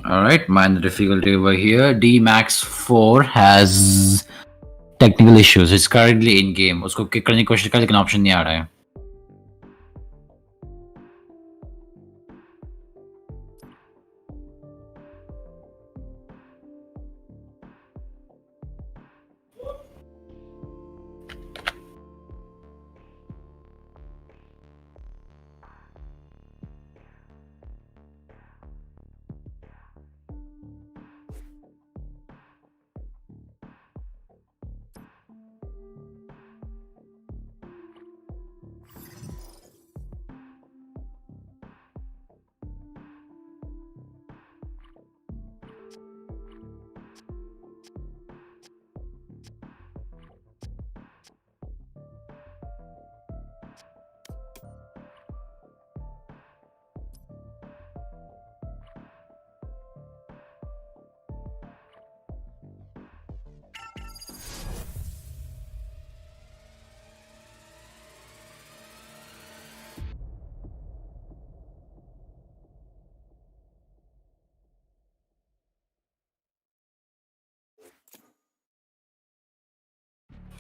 Alright, mind the difficulty over here. DMAX 4 has technical issues. It's currently in game. उसको kick करने की कोशिश कर लेकिन ऑप्शन नहीं आ रहा है.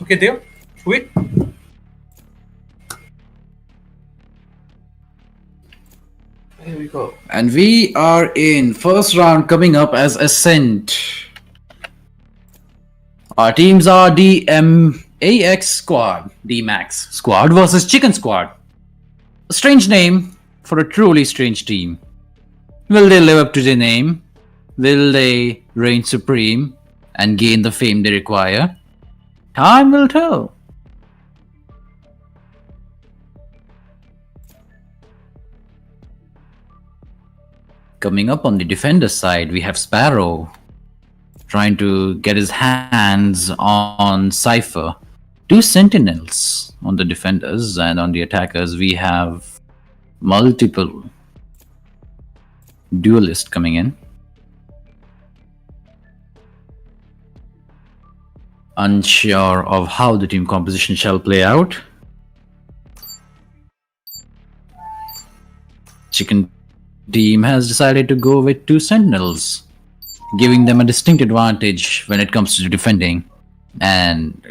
Okay, there. Wait. Here we go. And we are in first round coming up as Ascent. Our teams are DMAX Squad, DMAX Squad versus Chicken Squad. A strange name for a truly strange team. Will they live up to their name? Will they reign supreme and gain the fame they require? Time will tell. Coming up on the defender side, we have Sparrow trying to get his hands on Cypher. 2 sentinels on the defenders, and on the attackers we have multiple duelists coming in. Unsure of how the team composition shall play out. Chicken team has decided to go with 2 sentinels, giving them a distinct advantage when it comes to defending. And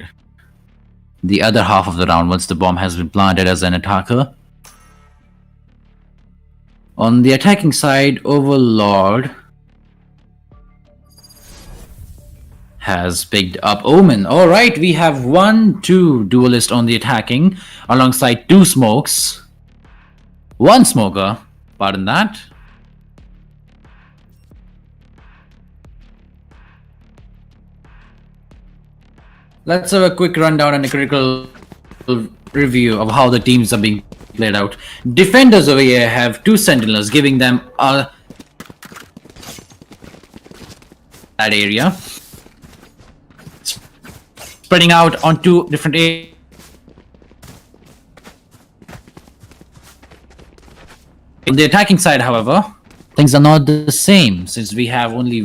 the other half of the round, once the bomb has been planted, as an attacker. On the attacking side, Overlord has picked up Omen. Alright, we have 1-2 duelist on the attacking, alongside 2 smokes. 1 smoker, pardon that. Let's have a quick rundown and a critical review of how the teams are being played out. Defenders over here have 2 sentinels, giving them that area. Spreading out on 2 different areas. On the attacking side, however, things are not the same, since we have only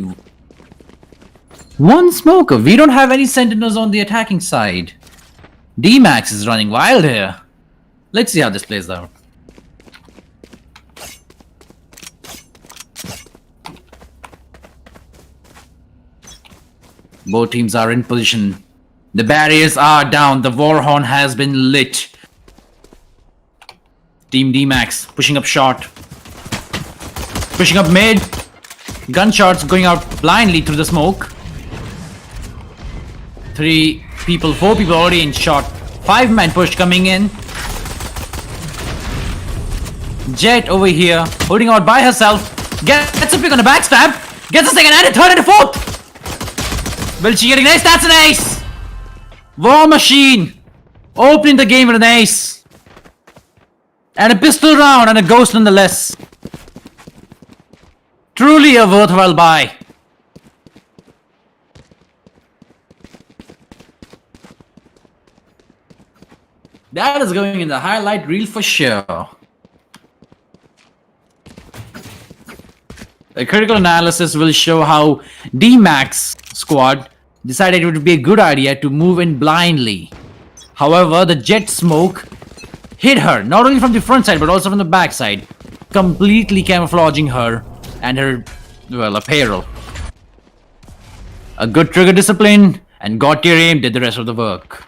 1 smoker. We don't have any sentinels on the attacking side. DMAX is running wild here. Let's see how this plays out. Both teams are in position. The barriers are down. The war horn has been lit. Team DMAX pushing up short. Pushing up mid. Gunshots going out blindly through the smoke. 3 people, 4 people already in shot. 5-man push coming in. Jet over here, holding out by herself. Gets a pick on a backstab. Gets a second and a third and a fourth. Will she get an ace? That's an ace! War Machine opening the game with an ace. And a pistol round and a ghost nonetheless. Truly a worthwhile buy. That is going in the highlight reel for sure. A critical analysis will show how DMAX squad decided it would be a good idea to move in blindly. However, the jet smoke hit her, not only from the front side but also from the back side, completely camouflaging her and her, well, apparel. A good trigger discipline and god tier aim did the rest of the work.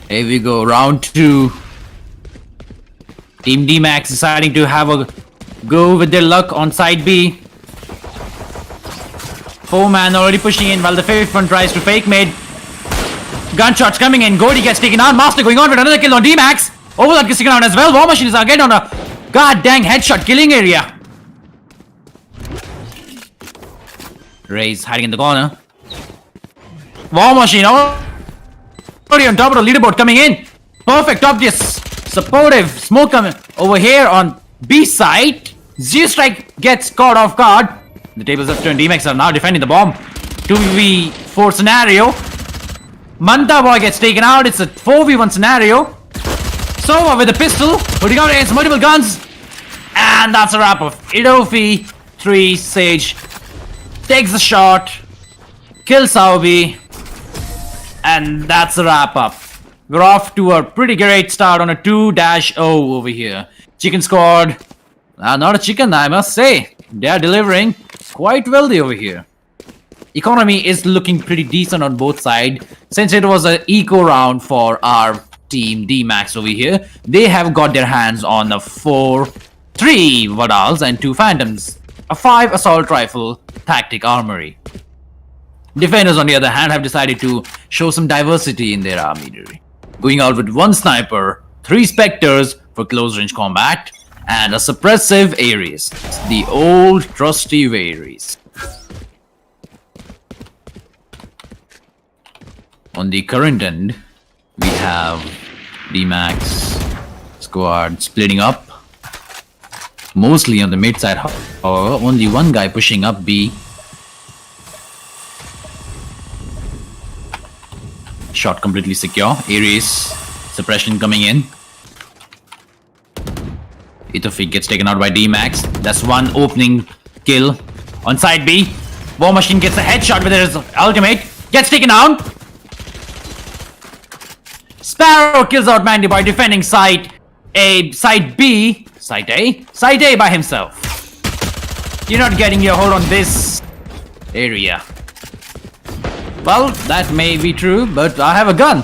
Here we go, round 2. Team DMAX deciding to have a go with their luck on side B. 4-man already pushing in while the 5th one tries to fake mid. Gunshots coming in, Gordy gets taken out, Master going on with another kill on DMAX. Overlord gets taken out as well, War Machine is again on a god dang headshot killing area. Ray's hiding in the corner. War Machine already on top of the leaderboard coming in. Perfect, obvious, supportive smoke coming over here on B side. Zeostrike gets caught off guard. The tables have turned. DMAX are now defending the bomb. 2v4 scenario. Manta Boy gets taken out. It's a 4v1 scenario. Sova with a pistol, putting out against multiple guns. And that's a wrap of Idofi. 3 Sage takes the shot, kills Saubi. And that's a wrap up. We're off to a pretty great start on a 2-0 over here. Chicken Squad, not a chicken, I must say. They are delivering quite wealthy over here. Economy is looking pretty decent on both sides. Since it was an eco round for our team DMAX over here, they have got their hands on a 3 Vadals and 2 Phantoms, a 5 assault rifle, tactic armory. Defenders on the other hand have decided to show some diversity in their armory, going out with 1 sniper, 3 specters for close range combat, and a suppressive Ares, the old trusty Ares. On the current end, we have DMAX squad splitting up, mostly on the mid side. However, only 1 guy pushing up B. Shot completely secure. Ares suppression coming in. Itofi gets taken out by DMAX. That's 1 opening kill on side B. War Machine gets a headshot with his ultimate. Gets taken out. Sparrow kills out Mandy by defending side A, side B, side A by himself. You're not getting your hold on this area. Well, that may be true, but I have a gun.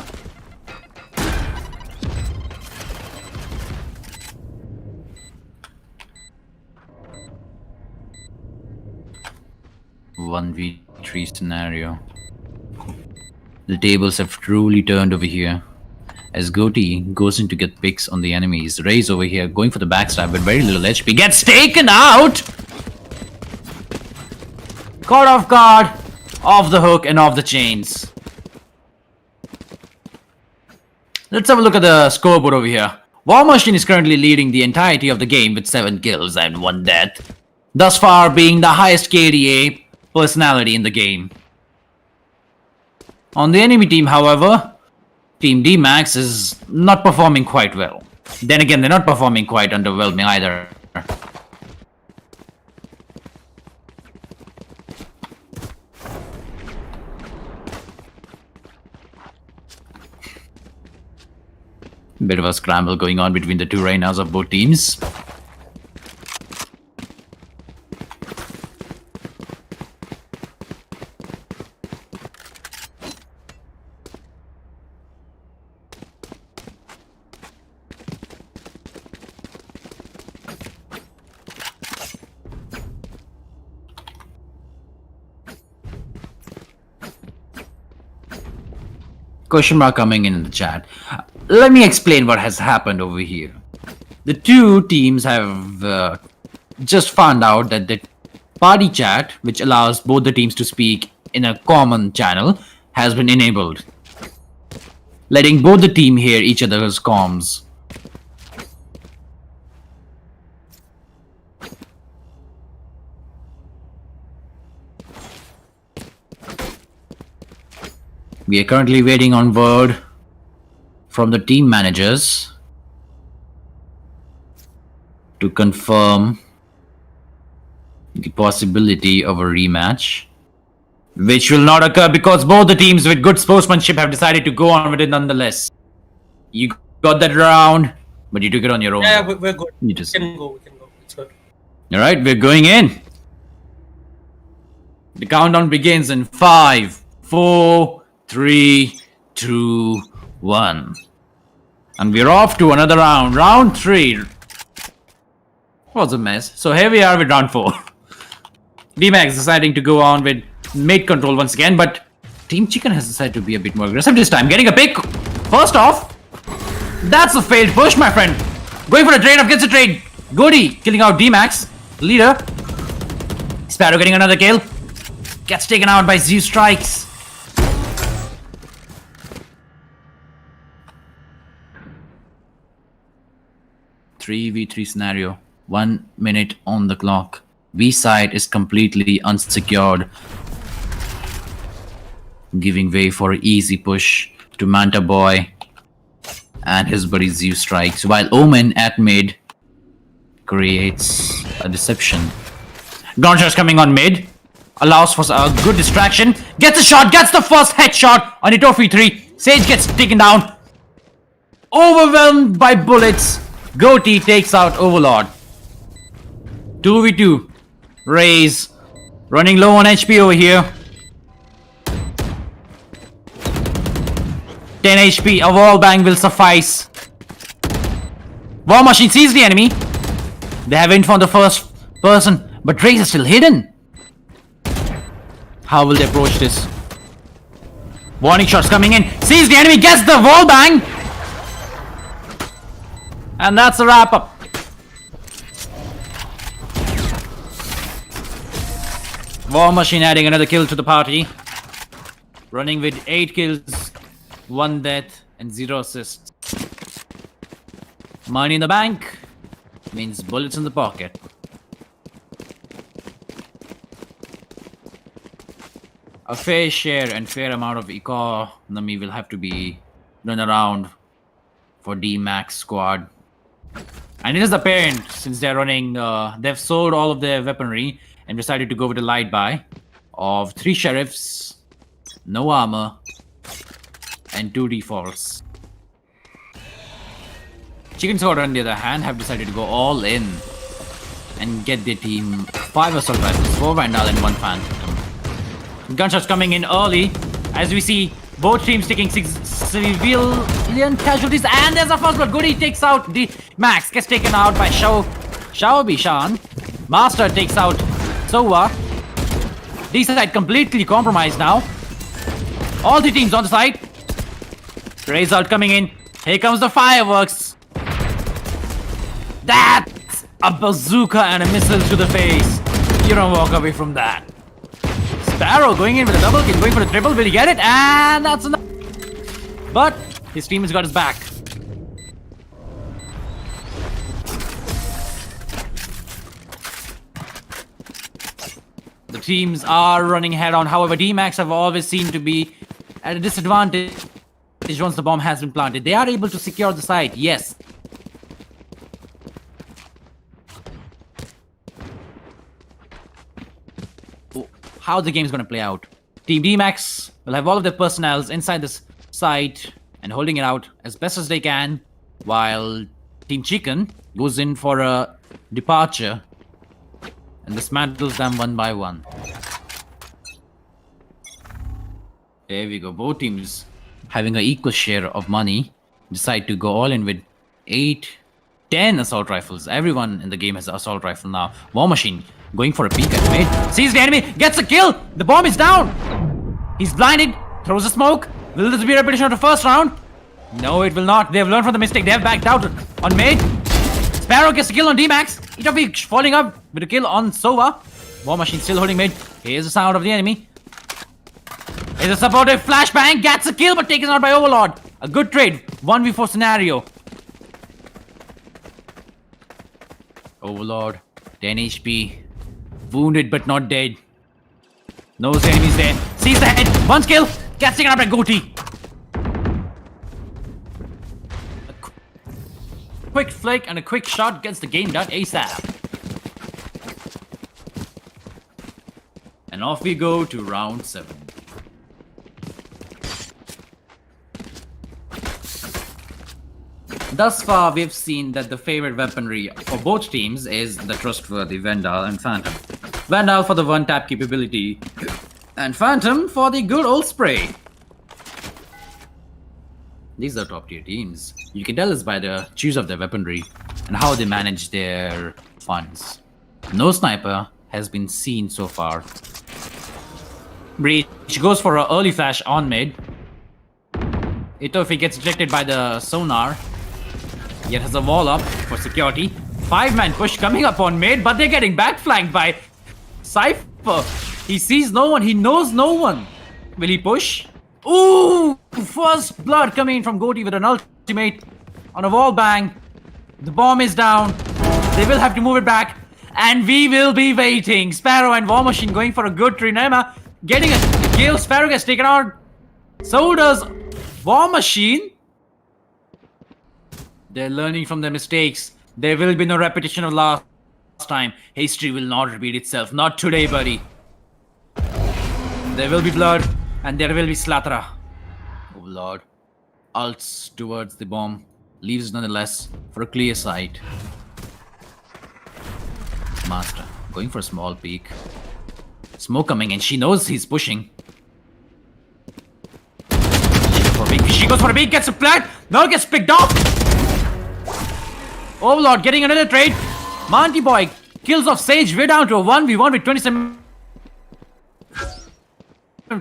One v3 scenario. The tables have truly turned over here. As Goatee goes in to get picks on the enemies, Ray's over here going for the backstab with very little HP. Gets taken out! Caught off guard, off the hook and off the chains. Let's have a look at the scoreboard over here. War Machine is currently leading the entirety of the game with 7 kills and 1 death. Thus far being the highest KDA personality in the game. On the enemy team, however, Team DMAX is not performing quite well. Then again, they're not performing quite underwhelming either. Bit of a scramble going on between the 2 Reynas of both teams. Question mark coming in the chat. Let me explain what has happened over here. The 2 teams have just found out that the party chat, which allows both the teams to speak in a common channel has been enabled, letting both the team hear each other's comms. We are currently waiting on word from the team managers to confirm the possibility of a rematch, which will not occur because both the teams with good sportsmanship have decided to go on with it nonetheless. You got that round, but you took it on your own. Yeah, we're good. You just... We can go. It's good. Alright, we're going in. The countdown begins in 5, 4, 3, 2, 1. And we're off to another round. Round 3. Was a mess. So here we are with round 4. DMAX deciding to go on with mid control once again, but Team Chicken has decided to be a bit more aggressive this time. Getting a pick. First off, that's a failed push, my friend. Going for a trade off, gets a trade. Goody killing out DMAX, leader. Sparrow getting another kill. Gets taken out by Zeus Strikes. Three v3 scenario. 1 minute on the clock. B side is completely unsecured, giving way for an easy push to Manta Boy and his buddy Zeus Strikes, while Omen at mid creates a deception. Gunshot's coming on mid, allows for a good distraction, gets a shot, gets the first headshot on Itofi 3. Sage gets taken down, overwhelmed by bullets. Goatee takes out Overlord. 2v2. Raze running low on HP over here. 10 HP, a wall bang will suffice. War Machine sees the enemy. They have info on the first person, but Raze is still hidden. How will they approach this? Warning shots coming in. Sees the enemy, gets the wall bang. And that's a wrap up. War Machine adding another kill to the party. Running with 8 kills, 1 death, and 0 assists. Money in the bank means bullets in the pocket. A fair share and fair amount of economy will have to be run around for DMAX squad. And it is apparent, since they're running, they've sold all of their weaponry and decided to go with a light buy of 3 sheriffs, no armor, and 2 defaults. Chicken Squad, on the other hand, have decided to go all in and get their team 5 assault rifles, 4 Vandal, and 1 Phantom. Gunshots coming in early, as we see both teams taking 6 civilian casualties, and there's a first blood. Goody takes out the Max, gets taken out by Shao Bishan. Master takes out Sova. D side completely compromised now. All 3 teams on the side. Raze out coming in. Here comes the fireworks. That's a bazooka and a missile to the face. You don't walk away from that. Sparrow going in with a double kill, going for a triple. Will he get it? And that's enough. But his team has got his back. The teams are running head on. However, DMAX have always seemed to be at a disadvantage once the bomb has been planted. They are able to secure the site, yes. How the game is going to play out. Team DMAX will have all of their personnels inside this site and holding it out as best as they can, while Team Chicken goes in for a departure and dismantles them one by one. There we go. Both teams having an equal share of money decide to go all in with 8, 10 assault rifles. Everyone in the game has an assault rifle now. War Machine going for a peek at mid. Sees the enemy, gets a kill. The bomb is down. He's blinded, throws a smoke. Will this be a repetition of the first round? No, it will not. They have learned from the mistake. They have backed out on mid. Sparrow gets a kill on DMAX. Itofi falling up with a kill on Sova. War Machine still holding mid. Here's the sound of the enemy. It's a supportive flashbang, gets a kill but taken out by Overlord. A good trade, 1v4 scenario. Overlord, 10 HP, wounded but not dead. Knows the enemy's there, sees the head, one skill, gets taken out by Goatee. A quick flick and a quick shot gets the game done ASAP. And off we go to round 7. Thus far, we've seen that the favorite weaponry for both teams is the trustworthy Vandal and Phantom. Vandal for the one-tap capability, and Phantom for the good old spray. These are top-tier teams. You can tell this by the choose of their weaponry and how they manage their funds. No sniper has been seen so far. Breach goes for an early flash on mid. Itofi gets ejected by the sonar. Yet has a wall up for security. 5-man push coming up on mid, but they're getting backflanked by Cypher. He sees no one, he knows no one. Will he push? Ooh! First blood coming in from Goatee with an ultimate on a wall bang. The bomb is down. They will have to move it back. And we will be waiting. Sparrow and War Machine going for a good Trinema. Getting a kill. Sparrow gets taken out. So does War Machine. They're learning from their mistakes. There will be no repetition of last time. History will not repeat itself. Not today, buddy. There will be blood, and there will be slaughter. Oh lord. Ults towards the bomb. Leaves nonetheless for a clear sight. Master going for a small peek. Smoke coming in. She knows he's pushing. She goes for a peek, gets a flat. Now gets picked off. Overlord getting another trade. Monty Boy kills off Sage. We're down to a 1v1 with 27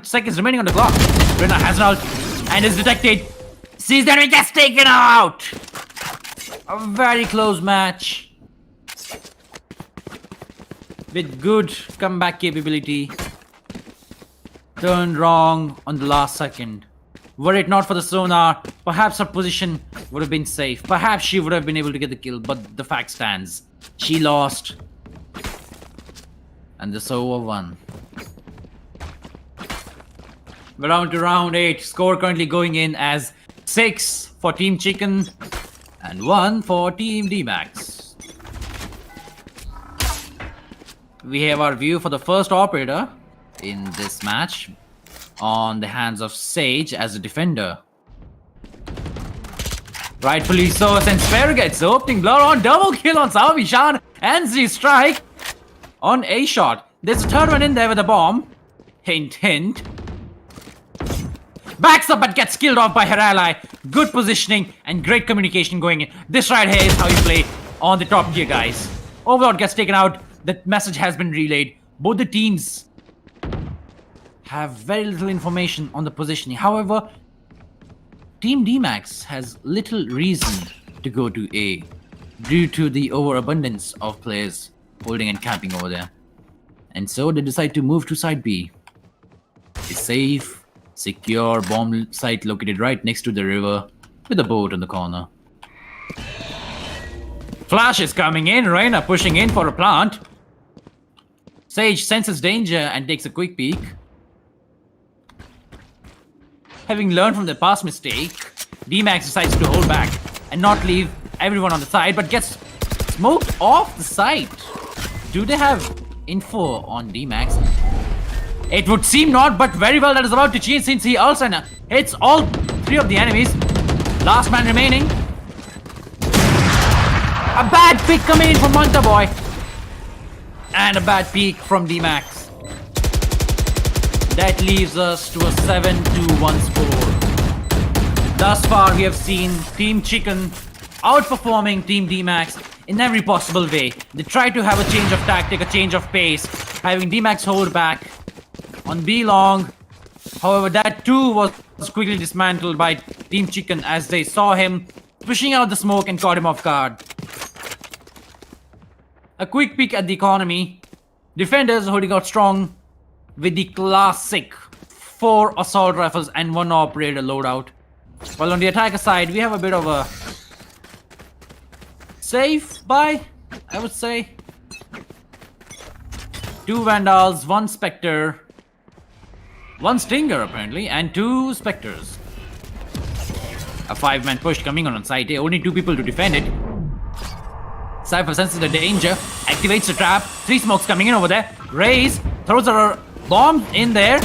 seconds remaining on the clock. Brenna has an ult and is detected. Sees that he gets taken out. A very close match. With good comeback capability. Turned wrong on the last second. Were it not for the sonar, perhaps her position would have been safe. Perhaps she would have been able to get the kill, but the fact stands. She lost. And the Sova won. We're on to round 8. Score currently going in as 6 for Team Chicken and 1 for Team DMAX. We have our view for the first operator in this match. On the hands of Sage as a defender. Rightfully so, since Sparrow gets opening blow on double kill on Savishan and the strike on a shot. There's a third one in there with a bomb. Hint, hint. Backs up but gets killed off by her ally. Good positioning and great communication going in. This right here is how you play on the top tier, guys. Overlord gets taken out. The message has been relayed. Both the teams have very little information on the positioning. However, Team DMAX has little reason to go to A due to the overabundance of players holding and camping over there. And so they decide to move to side B. A safe, secure bomb site located right next to the river with a boat on the corner. Flash is coming in, Reyna pushing in for a plant. Sage senses danger and takes a quick peek. Having learned from their past mistake, DMAX decides to hold back and not leave everyone on the side, but gets smoked off the site. Do they have info on DMAX? It would seem not, but very well that is about to change since he also hits all 3 of the enemies. Last man remaining. A bad pick coming in from Manta Boy. And a bad peek from DMAX. That leaves us to a 7-1 score. Thus far, we have seen Team Chicken outperforming Team DMAX in every possible way. They try to have a change of tactic, a change of pace, having DMAX hold back on B long. However, that too was quickly dismantled by Team Chicken as they saw him pushing out the smoke and caught him off guard. A quick peek at the economy. Defenders holding out strong with the classic 4 assault rifles and 1 operator loadout. While on the attacker side, we have a bit of a safe buy, I would say. 2 Vandals, 1 Spectre, 1 Stinger apparently, and 2 Spectres. A 5-man push coming on site A, only 2 people to defend it. Cypher senses the danger, activates the trap, 3 smokes coming in over there. Raze throws a bomb in there.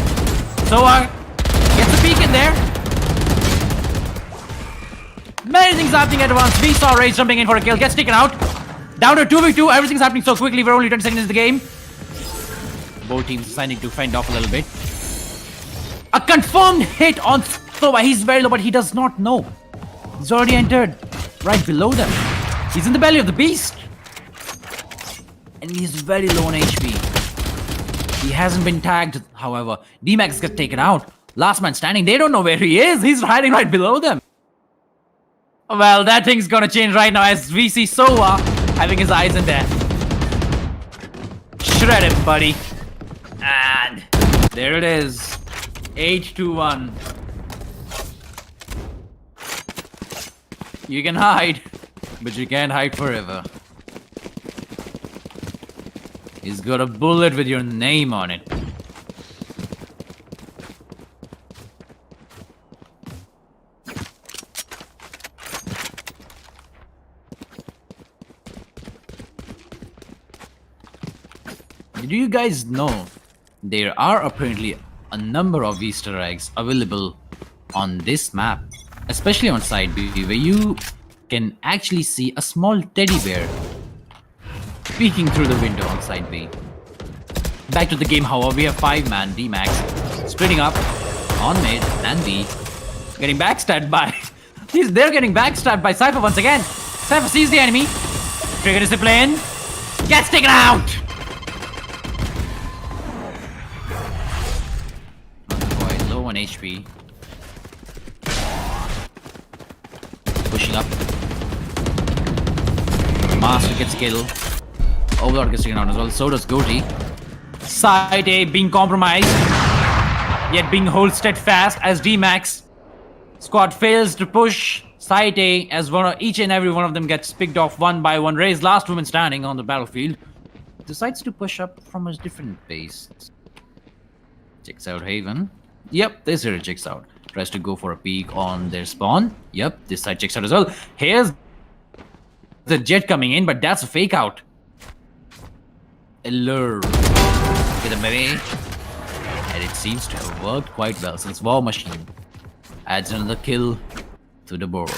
Soa gets a peek in there. Many things happening at once. We saw Raze jumping in for a kill, gets taken out. Down to 2v2, everything's happening so quickly, we're only 20 seconds into the game. Both teams deciding to fend off a little bit. A confirmed hit on Soa. He's very low, but he does not know. He's already entered right below them. He's in the belly of the beast. And he's very low on HP. He hasn't been tagged, however. DMAX gets taken out. Last man standing, they don't know where he is. He's hiding right below them. Well, that thing's gonna change right now as we see Soa having his eyes in there. Shred him, buddy. And there it is. 8-1. You can hide, but you can't hide forever. He's got a bullet with your name on it. Did you guys know there are apparently a number of Easter eggs available on this map, especially on side B, where you can actually see a small teddy bear peeking through the window on side B. Back to the game, however, we have 5-man DMAX splitting up on mid and B, getting backstabbed by they're getting backstabbed by Cypher once again. Cypher sees the enemy, trigger discipline, gets taken out. Boy, low on HP. Pushing up. Master gets killed. Overlord gets taken out as well. So does Goatee. Side A being compromised, yet being held steadfast as DMAX squad fails to push side A as each and every one of them gets picked off one by one. Raze, last woman standing on the battlefield, decides to push up from a different base. Checks out Haven. Yep, this here checks out. Tries to go for a peek on their spawn. Yep, this side checks out as well. Here's the jet coming in, but that's a fake out. Allure. Get him away. And it seems to have worked quite well since War Machine adds another kill to the board.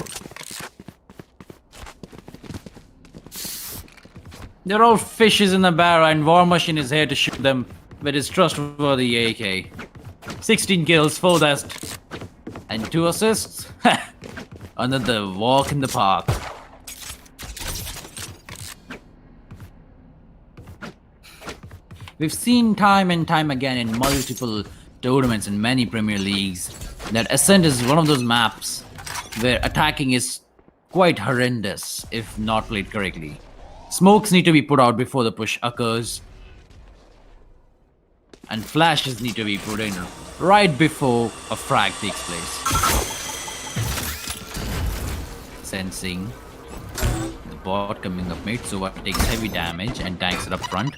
They're all fishes in the barrel and War Machine is here to shoot them with his trustworthy AK. 16 kills, 4 deaths, and 2 assists. Another walk in the park. We've seen time and time again in multiple tournaments in many Premier Leagues that Ascent is one of those maps where attacking is quite horrendous if not played correctly. Smokes need to be put out before the push occurs, and flashes need to be put in right before a frag takes place. Sensing the bot coming up mid, so it takes heavy damage and tanks it up front.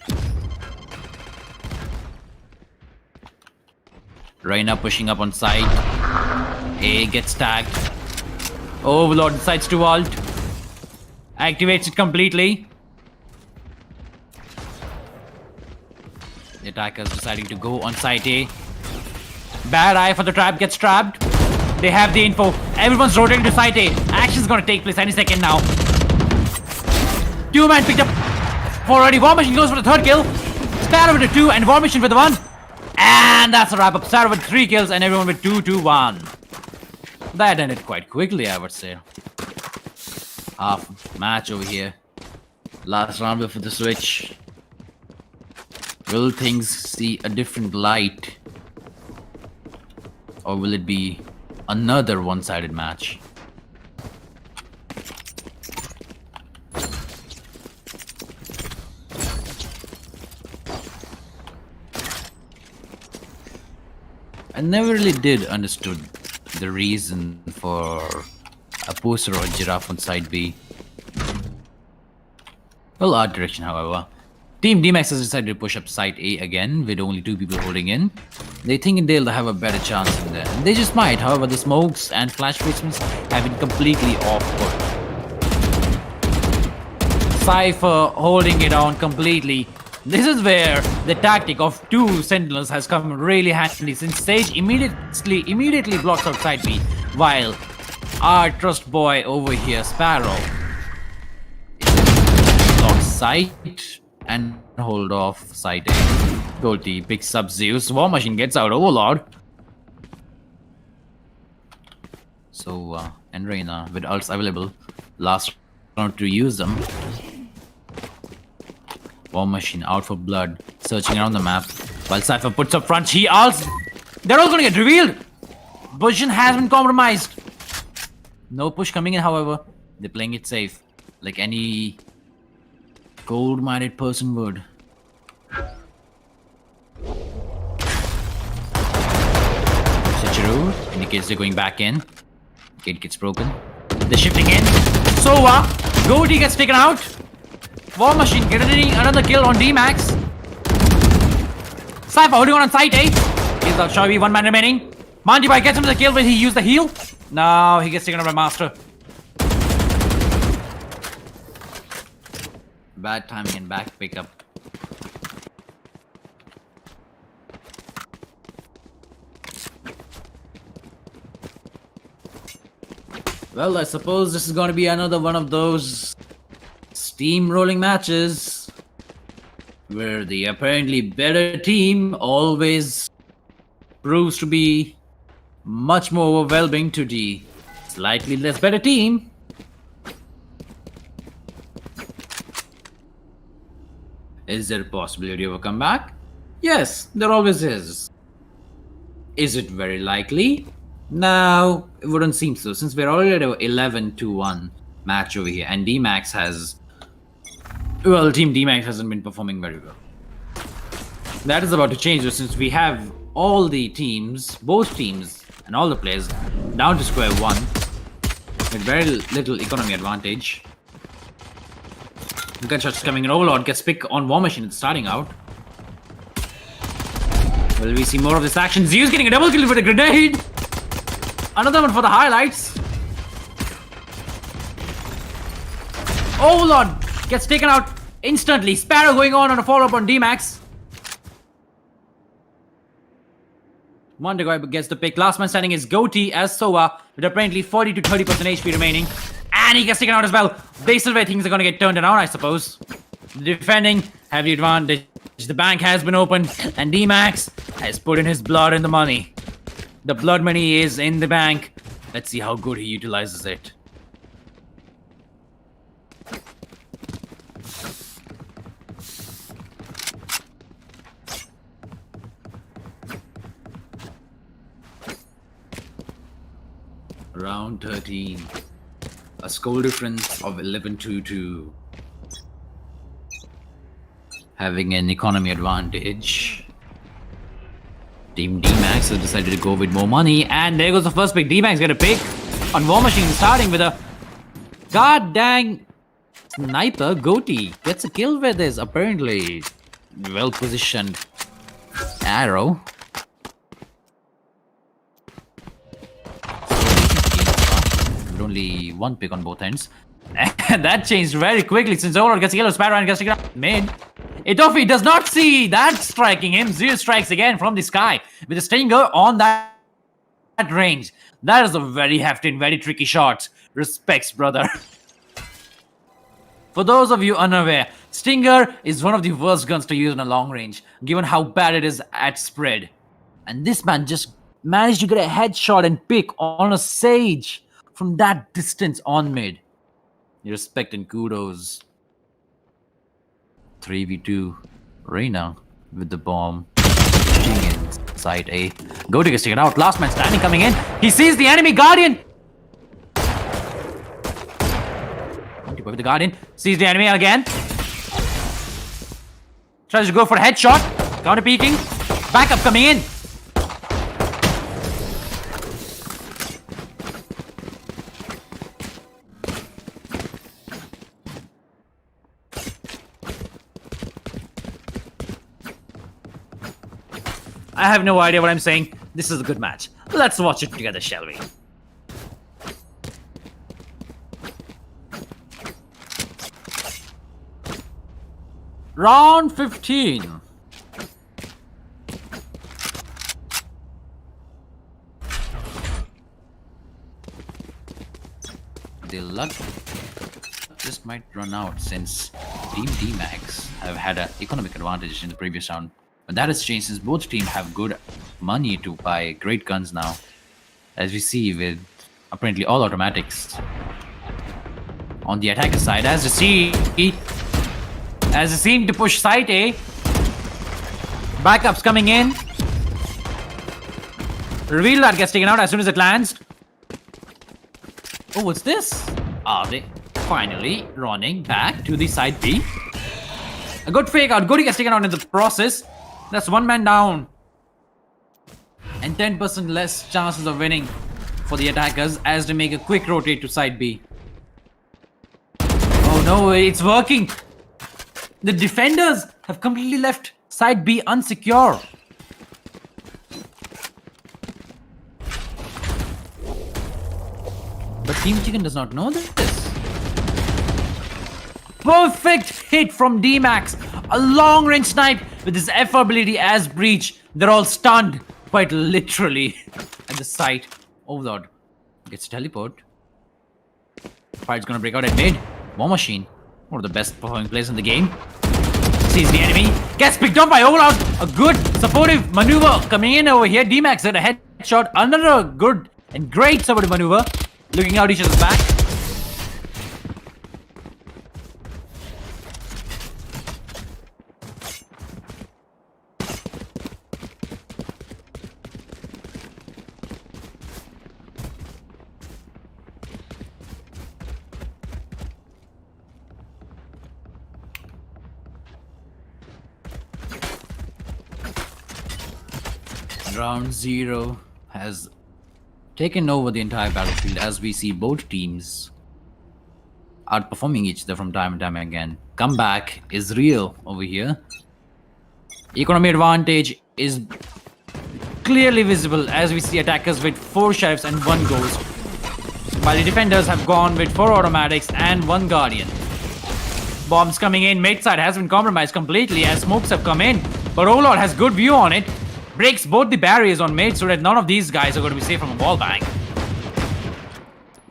Reina pushing up on site. A gets tagged. Overlord decides to ult. Activates it completely. The attackers deciding to go on site A. Bad eye for the trap, gets trapped. They have the info. Everyone's rotating to site A. Action's gonna take place any second now. 2-man picked up already. War Machine goes for the 3rd kill. Sparrow with a 2 and War Machine with the 1. And that's a wrap up. Sparrow with 3 kills and everyone with 2-1. That ended quite quickly, I would say. Half match over here. Last round before the switch. Will things see a different light? Or will it be another one-sided match? I never really did understood the reason for a poster or a giraffe on side B. Well, art direction, however. Team DMAX has decided to push up side A again with only 2 people holding in. They think they'll have a better chance in there. They just might, however, the smokes and flash placements have been completely off put. Cypher holding it on completely. This is where the tactic of 2 sentinels has come really handy, since Sage immediately blocks out side B, while our trust boy over here, Sparrow, blocks sight and hold off side A. Goldie picks up Zeus. War Machine gets out Overlord. So, and Reyna with ults available. Last round to use them. War Machine out for blood, searching around the map. While Cypher puts up front, he ults. They're all gonna get revealed. Position has been compromised. No push coming in, however. They're playing it safe, like any cold-minded person would. Switcheroo indicates they're going back in. Gate gets broken. They're shifting in. Sova, Goldie gets taken out. War Machine getting another kill on DMAX. Cypher holding on site 8. Kills out Shabby, 1 man remaining. Mandibai gets him the kill when he used the heal. Now he gets taken out by Master. Bad timing and back pickup. Well, I suppose this is going to be another one of those steamrolling matches where the apparently better team always proves to be much more overwhelming to the slightly less better team. Is there a possibility of a comeback? Yes, there always is. Is it very likely? No, it wouldn't seem so, since we're already at an 11-1 match over here, and DMAX has... Well, Team DMAX hasn't been performing very well. That is about to change, though, since we have all the teams, both teams, and all the players down to square one, with very little economy advantage. Gunshots coming in. Overlord gets pick on War Machine starting out. Will we see more of this action? Zeus getting a double kill with a grenade. Another one for the highlights. Overlord gets taken out instantly. Sparrow going on a follow-up on DMAX. Mondegoy gets the pick. Last man standing is Goatee as Soa with apparently 40 to 30% HP remaining. And he gets taken out as well. This is where things are going to get turned around, I suppose. The defending have the advantage. The bank has been opened, and DMAX has put in his blood and the money. The blood money is in the bank. Let's see how good he utilizes it. Round 13. A score difference of 11-2. Having an economy advantage. Team DMAX has decided to go with more money. And there goes the first pick. DMAX get a pick on War Machine, starting with a god dang sniper. Goatee gets a kill with this apparently well positioned arrow. Only one pick on both ends. And that changed very quickly since Overlord gets a yellow Sparrow and gets taken out mid. Itofi does not see that striking him. Zeus strikes again from the sky with a stinger on that range. That is a very hefty and very tricky shot. Respects, brother. For those of you unaware, Stinger is one of the worst guns to use in a long range, given how bad it is at spread. And this man just managed to get a headshot and pick on a Sage from that distance on mid. Respect and kudos. 3v2. Reyna with the bomb. Pushing in side A. Goatee gets taken out. Last man standing coming in. He sees the enemy Guardian. With the Guardian. Sees the enemy again. Tries to go for a headshot. Counter peeking. Backup coming in. I have no idea what I'm saying. This is a good match. Let's watch it together, shall we? Round 15. The luck just might run out since Team DMAX have had an economic advantage in the previous round. But that has changed since both teams have good money to buy great guns now. As we see with apparently all automatics. On the attacker side, as they seem to push site A. Backups coming in. Reveal that gets taken out as soon as it lands. Oh, what's this? Are they finally running back to the side B? A good fake out. Goody gets taken out in the process. That's one man down. And 10% less chances of winning for the attackers as they make a quick rotate to side B. Oh no, it's working. The defenders have completely left side B unsecure. But Team Chicken does not know this. Perfect hit from DMAX. A long range snipe with his F ability as breach. They're all stunned, quite literally, at the site. Overlord gets teleport. Fight's gonna break out at mid. War Machine, one of the best performing players in the game. Sees the enemy, gets picked up by Overlord. A good supportive maneuver coming in over here. DMAX had a headshot, another good and great supportive maneuver. Looking out each other's back. Round 0 has taken over the entire battlefield as we see both teams outperforming each other from time and time again. Comeback is real over here. Economy advantage is clearly visible as we see attackers with 4 sheriffs and 1 ghost, while the defenders have gone with 4 automatics and 1 guardian. Bombs coming in, mid side has been compromised completely as smokes have come in, but Overlord has good view on it. Breaks both the barriers on mid so that none of these guys are going to be safe from a wall bang.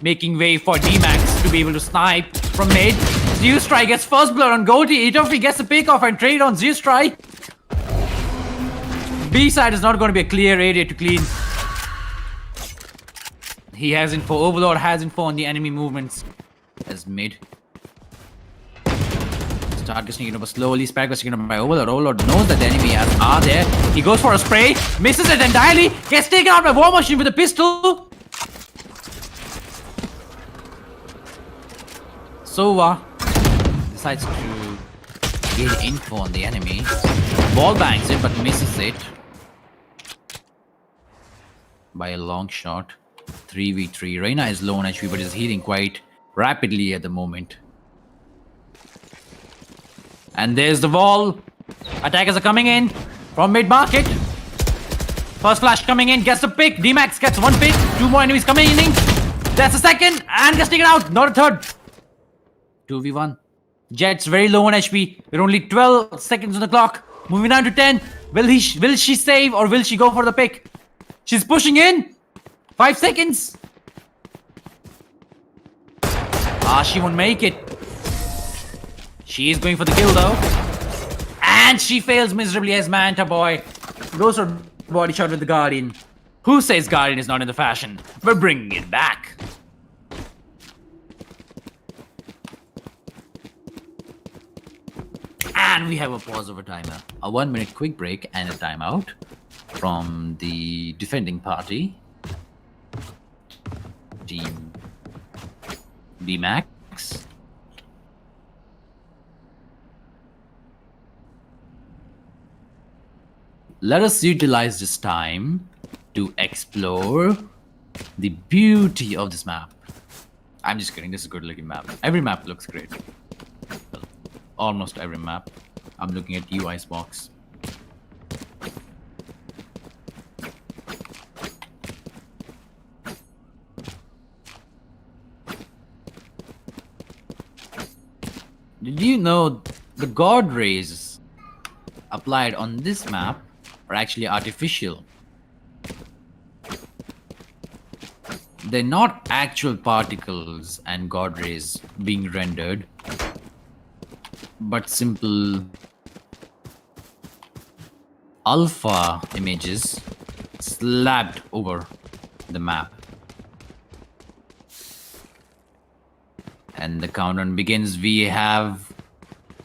Making way for DMAX to be able to snipe from mid. Zeustry gets first blood on Goatee. Itofi gets a pick off and trade on Zeustry. B side is not going to be a clear area to clean. He has info. Overlord has info on the enemy movements. As mid. Start gets sneaking over slowly. Spark gets sneaking over by Overlord. Overlord knows that the enemy are there. He goes for a spray. Misses it entirely. Gets taken out by War Machine with a pistol. Sova decides to get info on the enemy. Ball bangs it but misses it. By a long shot. 3v3. Reyna is low on HP but is healing quite rapidly at the moment. And there's the wall. Attackers are coming in from mid-market. First flash coming in, gets the pick. DMAX gets 1 pick. 2 more enemies coming in. That's a second. And gets taken out. Not a third. 2v1. Jet's very low on HP. We're only 12 seconds on the clock. Moving down to 10. Will she save or will she go for the pick? She's pushing in. 5 seconds. She won't make it. She is going for the kill though. And she fails miserably as Manta Boy goes for body shot with the Guardian. Who says Guardian is not in the fashion? We're bringing it back. And we have a pause of a timer. A 1-minute quick break and a timeout from the defending party. Team DMAX. Let us utilize this time to explore the beauty of this map. I'm just kidding, this is a good looking map. Every map looks great. Well, almost every map. I'm looking at UI's box. Do you know the god rays applied on this map are actually artificial? They're not actual particles and god rays being rendered, but simple alpha images slapped over the map. And the countdown begins. We have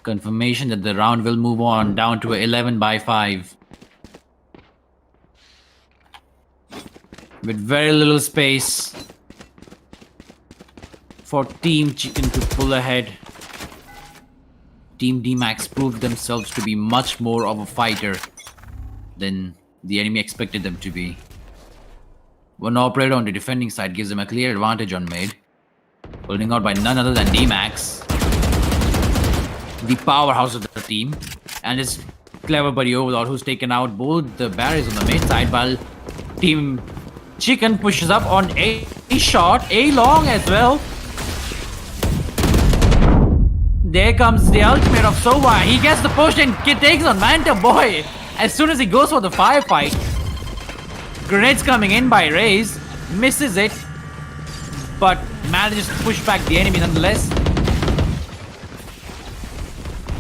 confirmation that the round will move on down to 11 by 5. With very little space for Team Chicken to pull ahead. Team DMAX proved themselves to be much more of a fighter than the enemy expected them to be. One operator on the defending side gives them a clear advantage on mid, holding out by none other than DMAX, the powerhouse of the team, and his clever buddy Overlord, who's taken out both the barriers on the mid side, while Team Chicken pushes up on a short, a long as well. There comes the ultimate of Sova. He gets the push and takes on Manta Boy. As soon as he goes for the firefight, grenades coming in by Raze, misses it, but manages to push back the enemy nonetheless.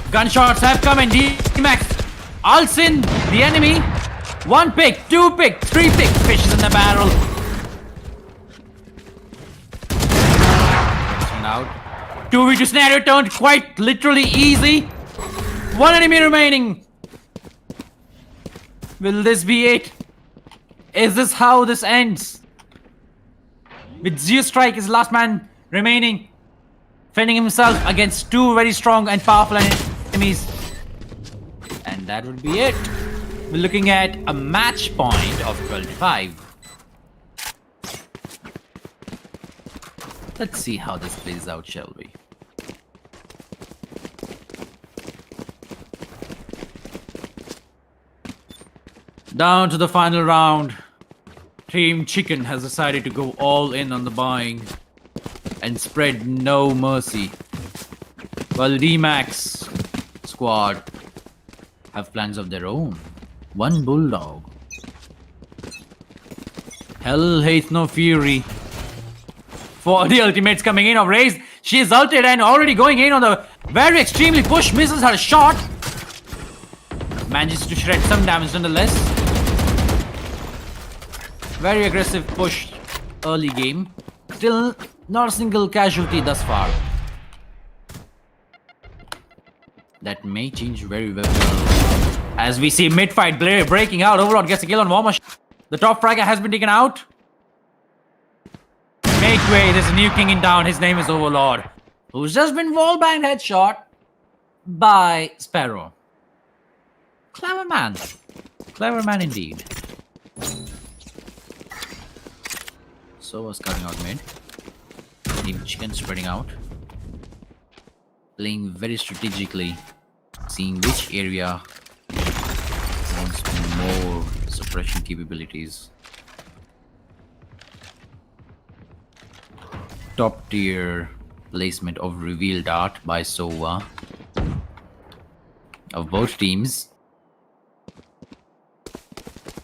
Gunshots have come in. DMAX ults in the enemy. 1 pick, 2 pick, 3 pick, fishes in the barrel. Out. 2v2 scenario turned quite literally easy. 1 enemy remaining. Will this be it? Is this how this ends? With Zeus Strike as last man remaining, fending himself against 2 very strong and powerful enemies. And that would be it. We're looking at a match point of 12-5. Let's see how this plays out, shall we? Down to the final round. Team Chicken has decided to go all in on the buying and spread no mercy, while DMAX squad have plans of their own. 1 bulldog. Hell hates no fury. For the ultimates coming in of Raze, she is ulted and already going in on the very extremely push, misses her shot. Manages to shred some damage nonetheless. Very aggressive push early game. Still not a single casualty thus far. That may change very well. As we see mid-fight breaking out, Overlord gets a kill on Warmer. The top fragger has been taken out. Make way, there's a new king in town. His name is Overlord, who's just been wallbanged headshot by Sparrow. Clever man. Clever man indeed. So was cutting out mid. Team Chicken spreading out. Playing very strategically. Seeing which area wants more suppression capabilities. Top tier placement of reveal dart by Sova of both teams.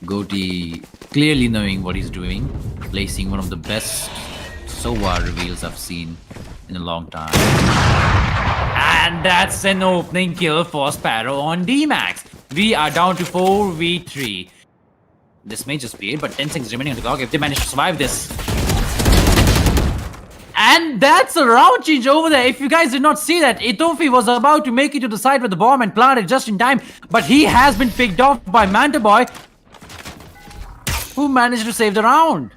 Goatee clearly knowing what he's doing, placing one of the best Sova reveals I've seen in a long time. And that's an opening kill for Sparrow on DMAX. We are down to 4v3. This may just be it, but 10 seconds remaining on the clock if they manage to survive this. And that's a round change over there. If you guys did not see that, Itofi was about to make it to the side with the bomb and plant it just in time, but he has been picked off by Manta Boy, who managed to save the round.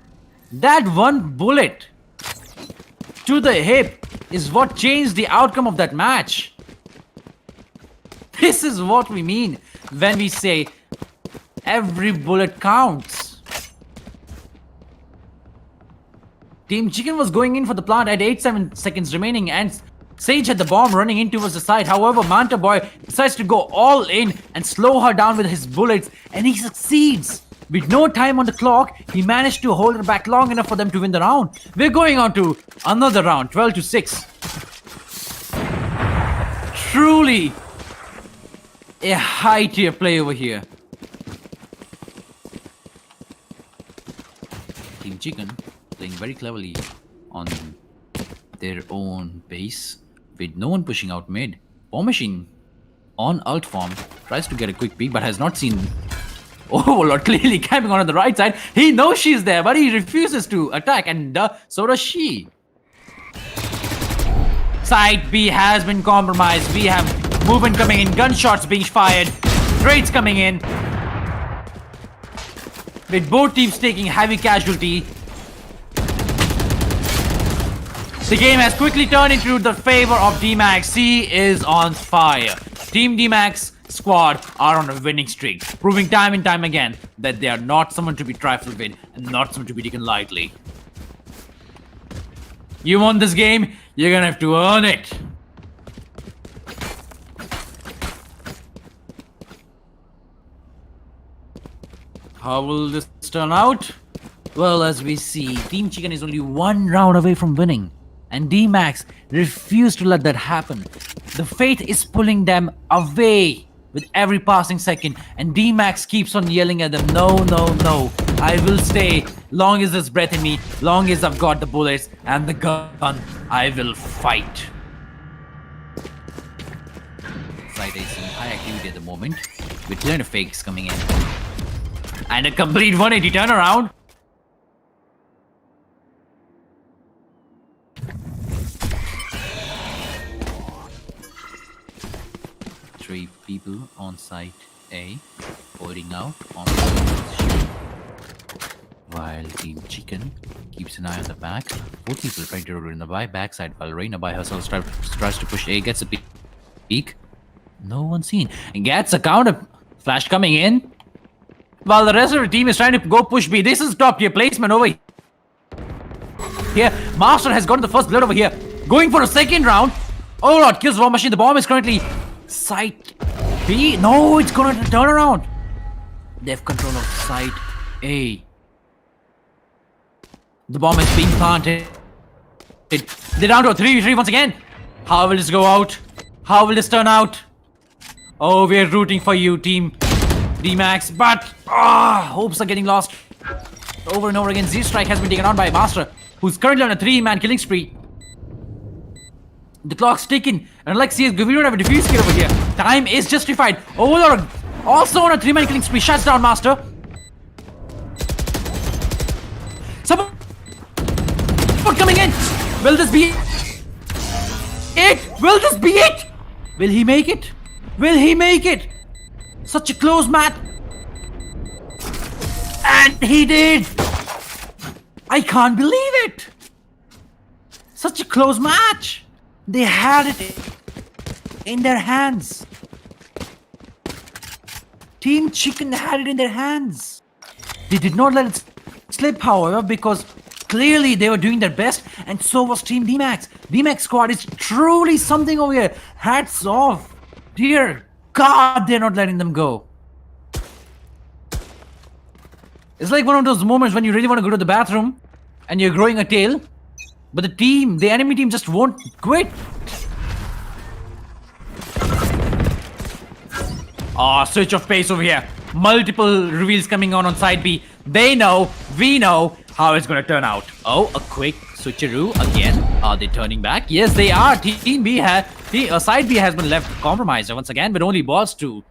That one bullet to the hip is what changed the outcome of that match. This is what we mean when we say every bullet counts. Team Chicken was going in for the plant at 8-7 seconds remaining, and Sage had the bomb running in towards the side. However, Manta Boy decides to go all in and slow her down with his bullets, and he succeeds. With no time on the clock, he managed to hold her back long enough for them to win the round. We're going on to another round, 12-6. truly a high tier play over here. Team Chicken playing very cleverly on their own base with no one pushing out mid. War Machine on alt form tries to get a quick peek but has not seen Overlord clearly camping on the right side. He knows she's there but he refuses to attack, and so does she. Side B has been compromised. We have movement coming in, gunshots being fired, trades coming in, with both teams taking heavy casualty. The game has quickly turned into the favor of DMAX. He is on fire. Team DMAX squad are on a winning streak, proving time and time again that they are not someone to be trifled with and not someone to be taken lightly. You want this game? You're gonna have to earn it. How will this turn out? Well, as we see, Team Chicken is only one round away from winning, and DMAX refused to let that happen. The fate is pulling them away with every passing second, and DMAX keeps on yelling at them, no, no, no, I will stay long as there's breath in me, long as I've got the bullets and the gun, I will fight. Side A seeing high activity at the moment, with plenty of fakes coming in. And a complete 180 turnaround. Three people on site A, holding out on the position. While Team Chicken keeps an eye on the back. Both people trying to roll in the backside while Reina by herself tries to push A, gets a peek. No one seen. And gets a counter flash coming in. While the rest of the team is trying to go push B. This is top tier placement over here. Master has gotten the first blood over here. Going for a second round. Oh Lord, kills War Machine. The bomb is currently site B. No, it's going to turn around. They have control of site A. The bomb is being planted. They're down to a 3v3 once again. How will this go out? How will this turn out? Oh, we're rooting for you, Team DMAX, but hopes are getting lost over and over again. Z-Strike has been taken on by Master, who's currently on a 3-man killing spree. The clock's ticking, and like CS, we don't have a defuse kit over here. Time is justified. Overlord also on a 3-man killing spree, shuts down Master. Someone coming in. Will this be it? Will this be it? Will he make it? Will he make it? Such a close match. And he did. I can't believe it. Such a close match. They had it in their hands. Team Chicken had it in their hands. They did not let it slip, however, because clearly they were doing their best, and so was Team DMAX. DMAX squad is truly something over here. Hats off. Dear God, they're not letting them go. It's like one of those moments when you really want to go to the bathroom and you're growing a tail, but the enemy team just won't quit. Switch of pace over here. Multiple reveals coming on side B. They know, we know how it's gonna turn out. Oh, a quick switcheroo again. Are they turning back? Yes, they are. Team B side B has been left compromised once again, but only balls to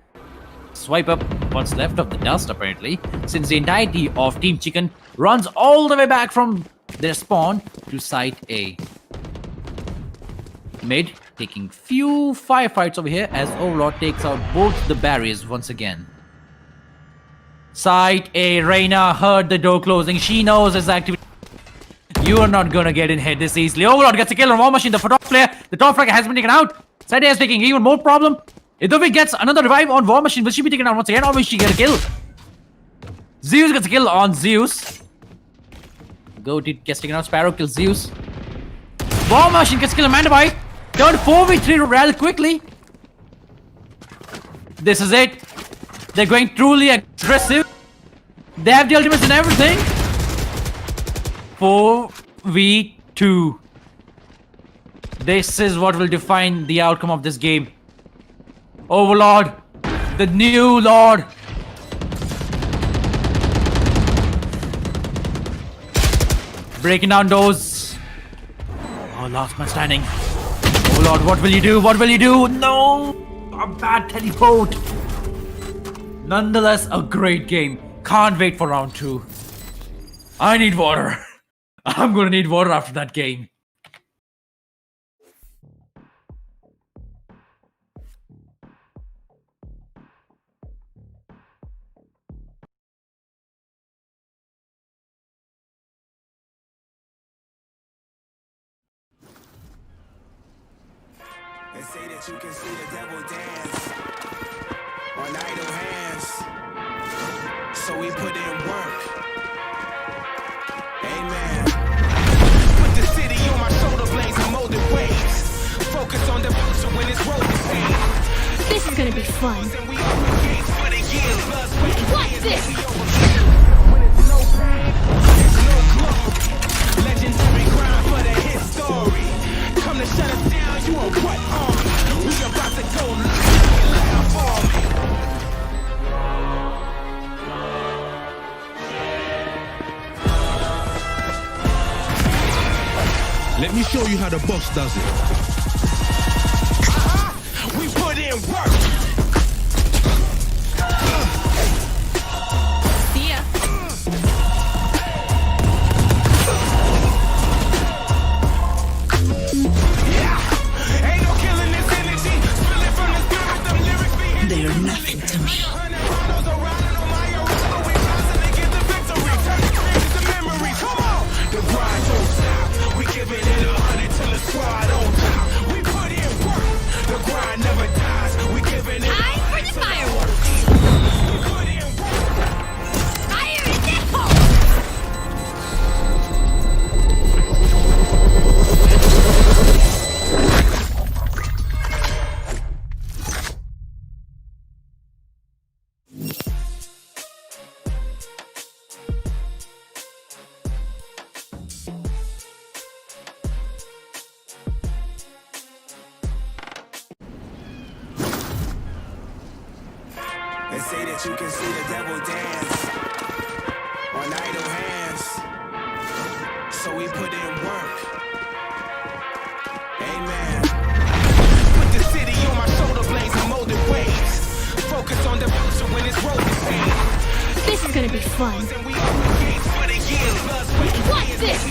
swipe up what's left of the dust apparently, since the entirety of Team Chicken runs all the way back from their spawn to site A. Mid taking few firefights over here as Overlord takes out both the barriers once again. Site A, Reina heard the door closing. She knows his activity. You are not gonna get in here this easily. Overlord gets a kill on War Machine. The top player, the top fragger has been taken out. Side A is taking even more problem. Idovi gets another revive on War Machine. Will she be taken out once again, or will she get a kill? Zeus gets a kill on Zeus. Goated gets taken out. Sparrow kills Zeus. War Machine gets killed on Mandabai. Turned 4v3 rather quickly. This is it. They're going truly aggressive. They have the ultimates and everything. 4v2. This is what will define the outcome of this game. Overlord, the new Lord. Breaking down doors. Oh, last man standing. Overlord, what will you do? What will you do? No! A bad teleport. Nonetheless, a great game. Can't wait for round 2. I need water. I'm gonna need water after that game. They say that you can see the devil dance on idle hands, so we put in work. Amen. Put the city on my shoulder blades and molded waves. Focus on the future when it's rolling. This is gonna be fun. What's this? When it's no pain, no glory. Legendary grind for the history. Come to shut us down, you on what arm? We about to go live for me. Let me show you how the boss does it. We put in work. See ya. Yeah, ain't no killing this energy. Spilling from the spirit, them lyrics be hitting. They are nothing to me. Come on, the grind don't stop. We giving it 100 till the squad on top. We put in work. The grind never dies. We giving it Time for the fireworks. We put in work. Fire in the hole. They say that you can see the devil dance on idle hands, so we put in work. Amen. Put the city on my shoulder blades and molded waves. Focus on the future when it's rolling. This is gonna be fun. And we open gates for the years. What's this?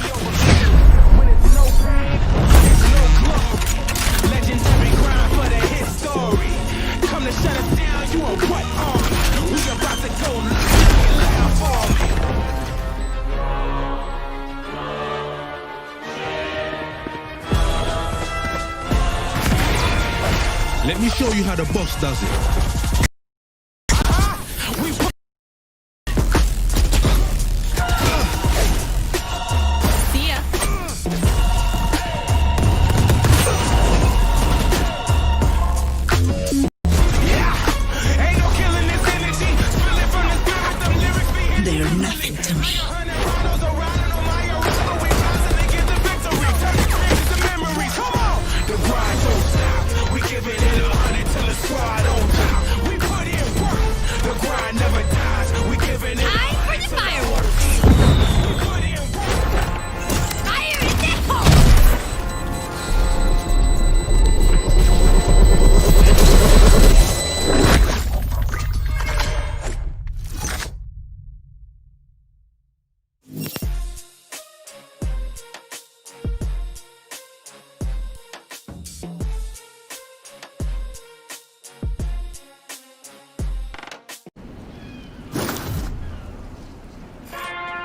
When it's no pain, no glory. Legendary grind for the history. Come to shut us down, you on what arm? We about to go live for me. Let me show you how the boss does it. We put See ya. ain't no killing this energy. Spilling from the spirit, them lyrics be hitting. They are nothing to me. Come on, the grind don't stop. We giving it 100 till the squad on top. We put in work. The grind never dies. We giving it Time for the fireworks. We put in work. Fire in the hole.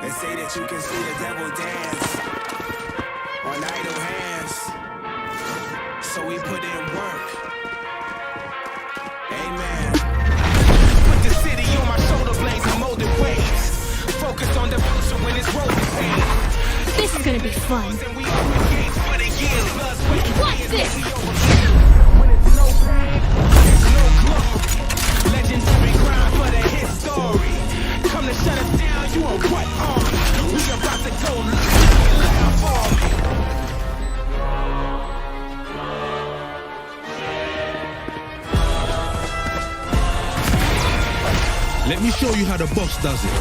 They say that you can see the devil dance on idle hands, so we put in work. Amen. Put the city on my shoulder blades and molded waves. Focus on the future when it's rolling. This is gonna be fun. And we open gates for the years. What's this? When it's no pain, no glory. Legendary grind for the history. Come to shut us down, you on what arm? We about to go live for me. Let me show you how the boss does it.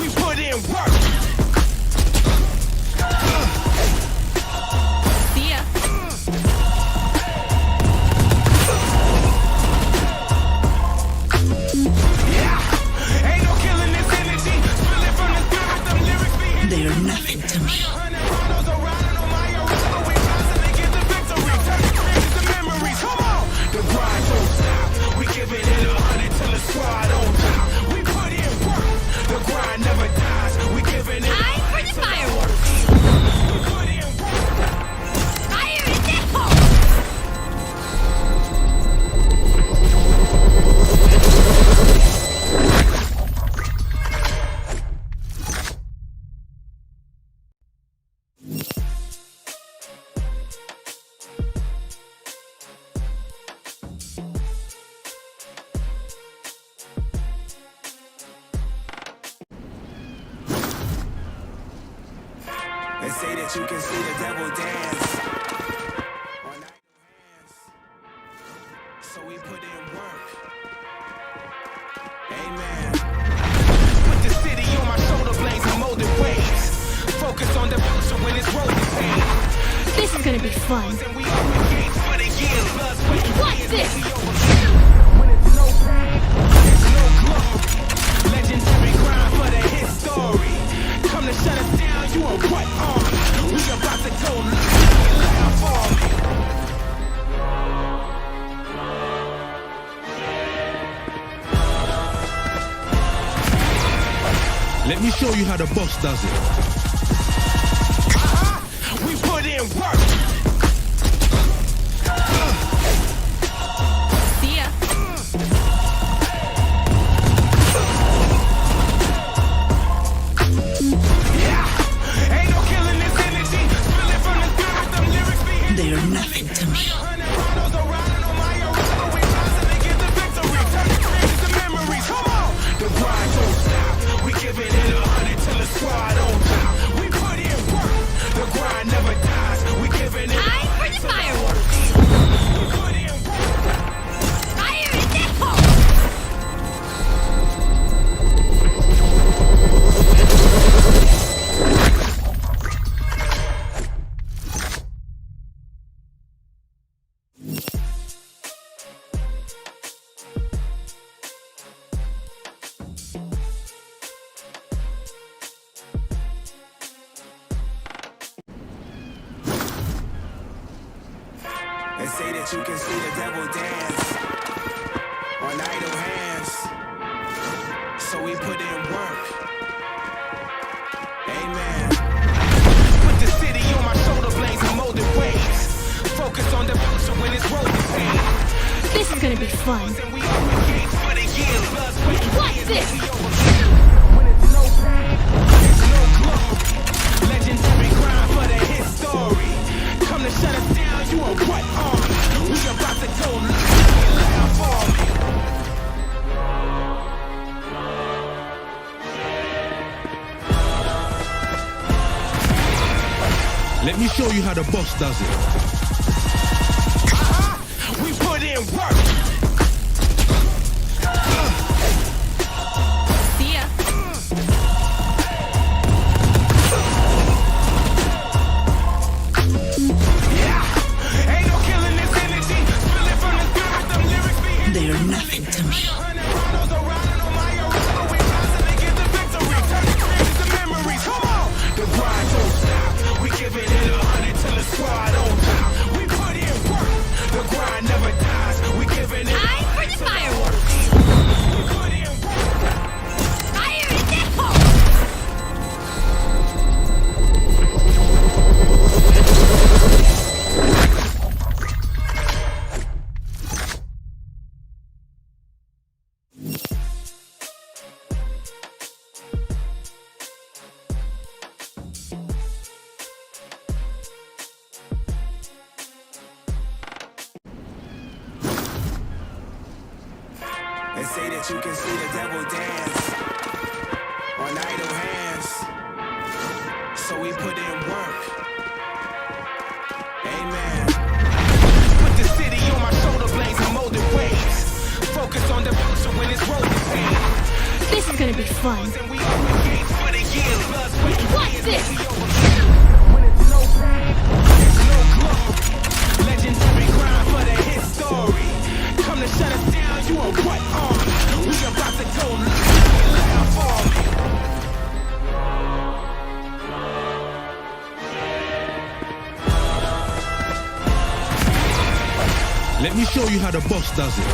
We put in work. See ya. Yeah, ain't no killing this energy. Feel it from the spirit, them lyrics be hitting. They are nothing to me. 100 rounds around on my arena. We constantly get the victory. Turn the memories. Come on. The grind don't stop. We giving it 100 till the squad on top. We put in work. The grind never dies. We giving it Time for the fireworks. We put in work. Fire in the hole. They say that you can see the devil dance on idle hands. So we put in work. Amen. Put the city on my shoulder blades and molded waves. Focus on the future when it's rolling pain. This is gonna be fun. And we open gates for the years. Blood, sweat, and What's tears. this? We overcame. When it's no pain, it's no glory. Legendary grind for the history. Come to shut us down, you on what army? We about to go live for me. Let me show you how the boss does it. We put in work. See ya. Yeah, ain't no killing this energy. Feel it from the spirit, them lyrics be hitting. They are nothing to me. 100 rounds around on my arena. We constantly get the victory. Turn the memories. Come on. The grind don't stop. We giving it 100 till the squad on top. We put in work. The grind never dies. We giving it Time for the fireworks. We put in work. Fire in the hole. They say that you can see the devil dance on idle hands. So we put in work. Amen. Put the city on my shoulder blades and molded waves. Focus on the future when it's rolling pain. This is gonna be fun. And we open gates for the years. Blood, sweat, and What's tears. this? We overcame. When it's no pain, it's no glory. Legendary grind for the history. Come to shut us down, you on what army? We about to go live for me. Let me show you how the boss does it. We put in work. See ya. Yeah, ain't no killing this energy. Feel it from the spirit, them lyrics be hitting. They are nothing to me. 100 rounds around on my arena. We constantly get the victory. Turn the memories. Come on. The grind don't stop. We giving it 100 till the squad on top. We put in work. The grind never dies. We giving it Time for the fireworks. We put in work. Fire in the hole. They say that you can see the devil dance on idle hands. So we put in work. Amen. Put the city on my shoulder blades and molded waves. focus on the future when it's rolling. This is gonna be fun. And we open gates for the years. Blood, sweat, and What's tears. this? When it's no pain, it's no glory. Legendary grind for the hit story. Come to shut us down, you on what army? We about to go live for me. Let me show you how the boss does it.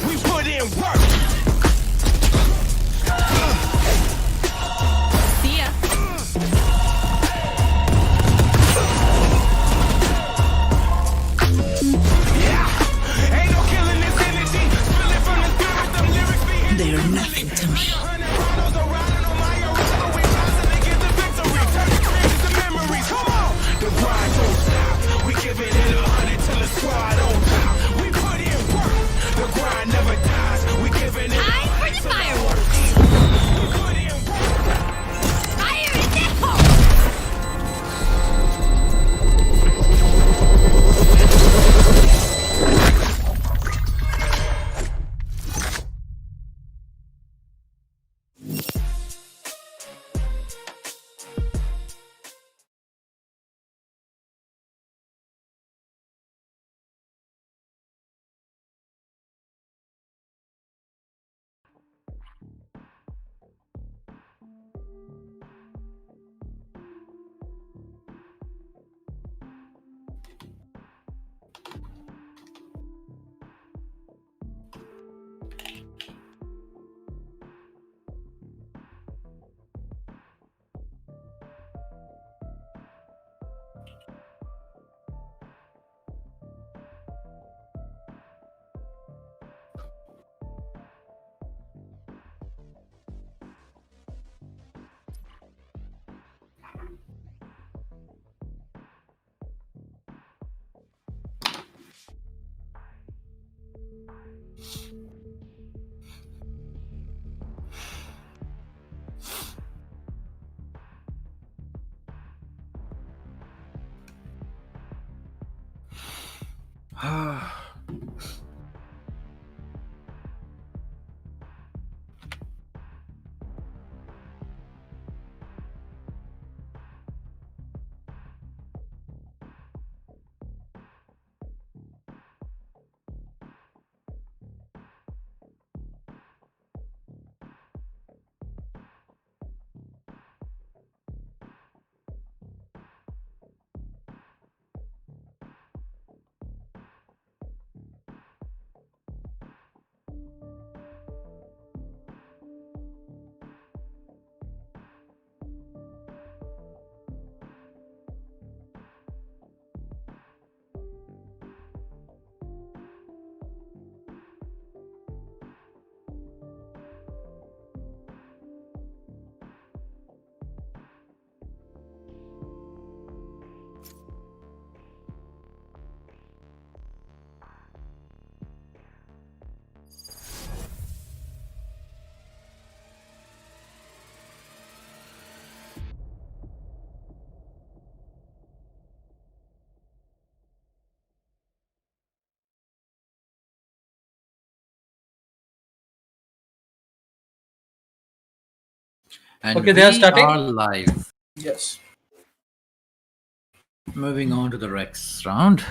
We put in work. See ya. Yeah, ain't no killing this energy. Spill it from the spirit, them lyrics be hitting. They are nothing to me. 100 rounds around on my arena. We constantly get the victory. Turn the dreams to memories. Come on, the grind don't stop. We giving it 100 till the squad on top. We put in work. The grind never dies. We giving it. Time for the fireworks. We put in work. Fire in the hole. And Okay, they are starting? are live. Yes. Moving on to the Rex round.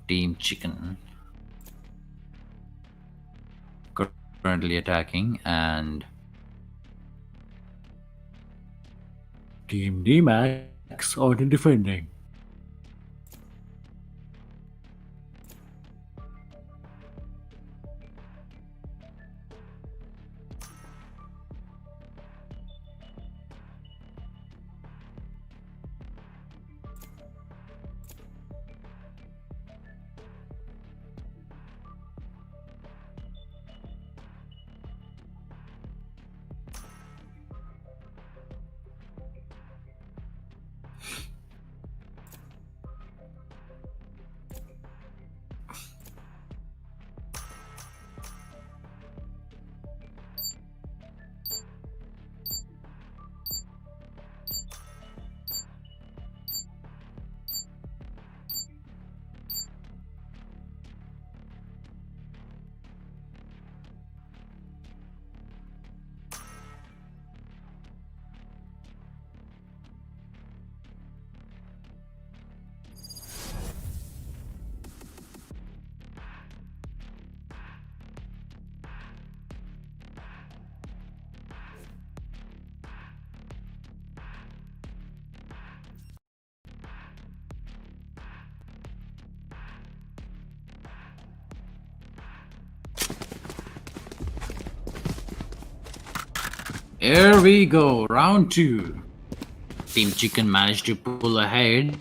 Team Chicken currently attacking, and Team DMAX are defending. Here we go, round 2. Team Chicken managed to pull ahead.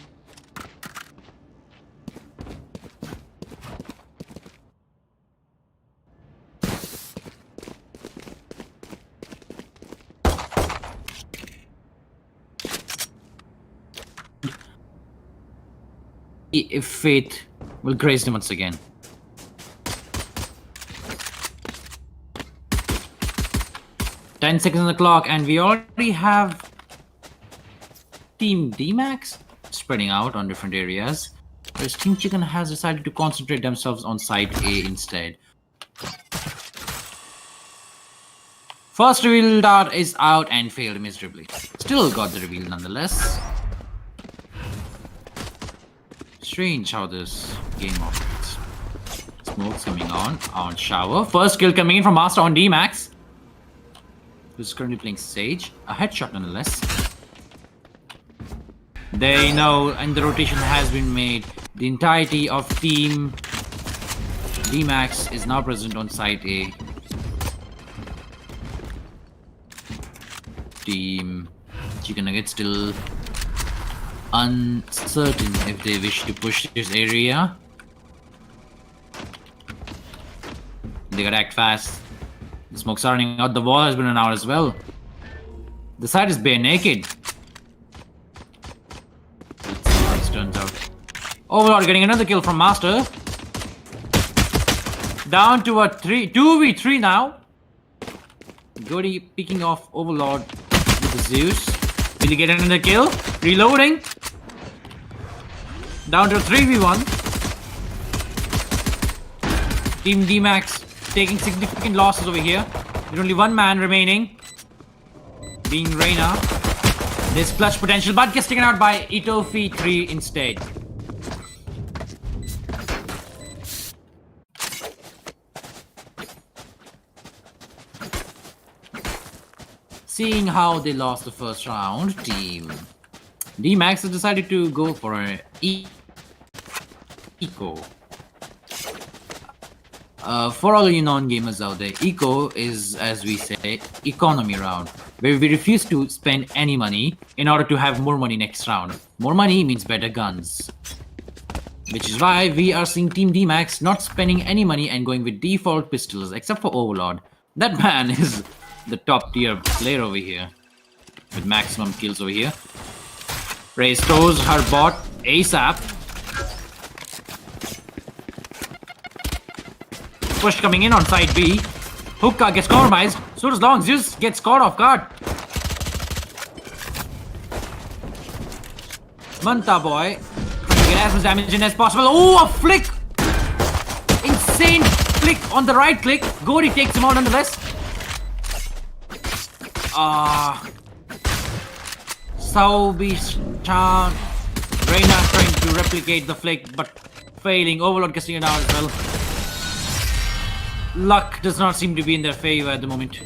If fate will grace them once again. Ten seconds on the clock, and we already have Team DMAX spreading out on different areas, whereas Team Chicken has decided to concentrate themselves on site A instead. First reveal dart is out and failed miserably. Still got the reveal nonetheless. Strange how this game operates. Smoke's coming on shower. First kill coming in from Master on DMAX, who's currently playing Sage. A headshot nonetheless. They know, and the rotation has been made. The entirety of Team DMAX is now present on site A. Team Chicken Nugget still uncertain if they wish to push this area. They gotta act fast. The smoke's running out. The wall has been run out as well. The side is bare naked. Let's see how this turns out. Overlord getting another kill from Master. Down to a 2v3 now. Goody picking off Overlord with the Zeus. Will he get another kill? Reloading. Down to a 3v1. Team DMAX taking significant losses over here. There's only one man remaining, being Reina. There's clutch potential, but gets taken out by Itofi 3 instead. Seeing how they lost the first round, Team DMAX has decided to go for an Eco. For all of you non-gamers out there, Eco is, as we say, economy round, where we refuse to spend any money in order to have more money next round. More money means better guns. Which is why we are seeing Team DMAX not spending any money and going with default pistols, except for Overlord. That man is the top tier player over here, with maximum kills over here. Restores her bot ASAP. Push coming in on side B. Hookah gets compromised. So does Long. Zeus gets caught off guard. Manta boy trying to get as much damage in as possible. Oh, a flick! Insane flick on the right click. Gori takes him out nonetheless. Saubi's Chan. Reina trying to replicate the flick, but failing. Overlord getting it out as well. Luck does not seem to be in their favor at the moment.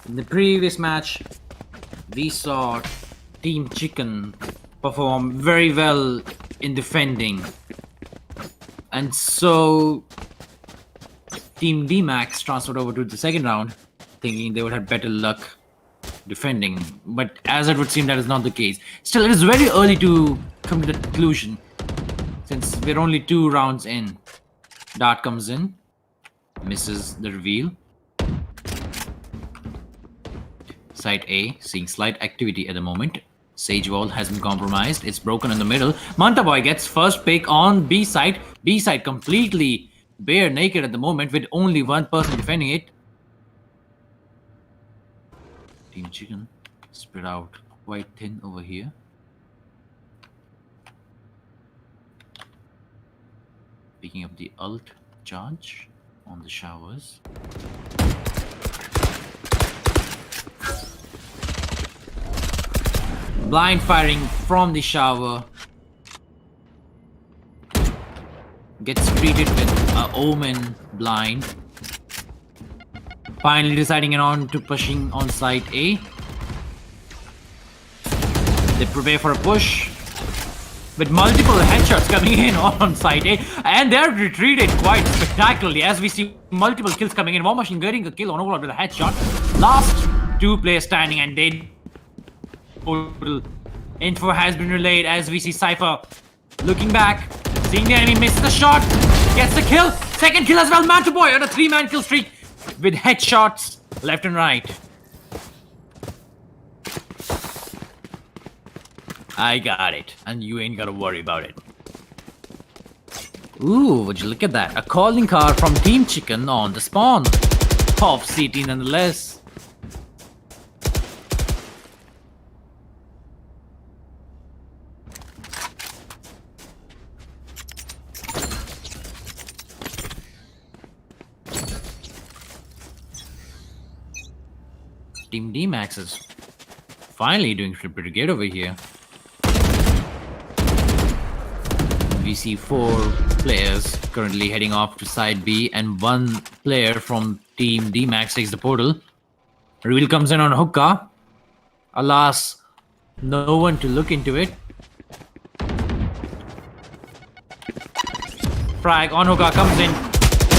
In the previous match, we saw Team Chicken perform very well in defending. And so Team DMAX transferred over to the second round, thinking they would have better luck defending. But as it would seem, that is not the case. Still, it is very early to come to that conclusion, since we're only 2 rounds in. Dart comes in, misses the reveal. Site A, seeing slight activity at the moment. Sage wall has been compromised. It's broken in the middle. Manta Boy gets first pick on B side. B side completely bare naked at the moment with only one person defending it. Team Chicken spread out quite thin over here. Picking up the ult charge on the showers. Blind firing from the shower. Gets treated with a Omen blind. Finally deciding on to pushing on side A. They prepare for a push with multiple headshots coming in on side A, and they're retreated quite spectacularly as we see multiple kills coming in. War Machine getting a kill on Overlord with a headshot. Last two players standing, and they total info has been relayed as we see Cypher looking back, seeing the enemy, misses the shot, gets the kill. Second kill as well, man to boy on a 3-man kill streak with headshots left and right. I got it, and you ain't gotta worry about it. Ooh, would you look at that? A calling card from Team Chicken on the spawn. Off CT nonetheless. Team DMAX is finally doing pretty good over here. We see 4 players currently heading off to side B, and 1 player from Team DMAX takes the portal. Reveal comes in on hookah. Alas, no one to look into it. Frag on hookah comes in.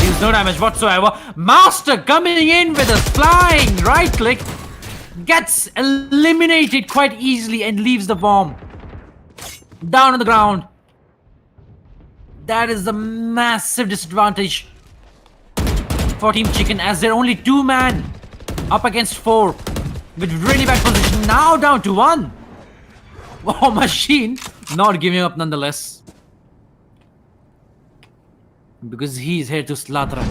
Deals no damage whatsoever. Master coming in with a flying right click. Gets eliminated quite easily and leaves the bomb down on the ground. That is a massive disadvantage for Team Chicken, as they're only 2-man up against 4 with really bad position. Now down to 1. War Machine not giving up nonetheless, because he's here to slaughter him.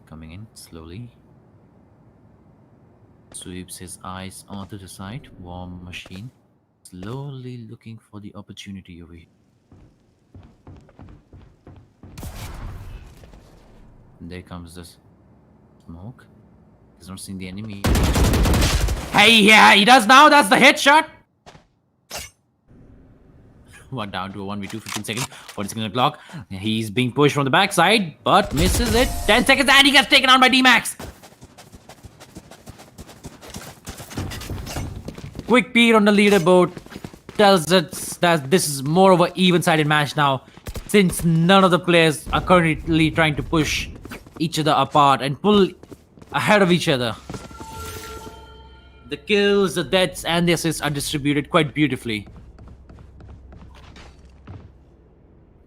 Coming in slowly. Sweeps his eyes onto the side. War Machine slowly looking for the opportunity over here. And there comes the smoke. He's not seeing the enemy. Hey, yeah, he does now. That's the headshot. 1 down to a 1v2, 15 seconds, 40 seconds on the clock. He's being pushed from the backside, but misses it. 10 seconds, and he gets taken out by DMAX. Quick peek on the leaderboard tells us that this is more of an even-sided match now, since none of the players are currently trying to push each other apart and pull ahead of each other. The kills, the deaths, and the assists are distributed quite beautifully.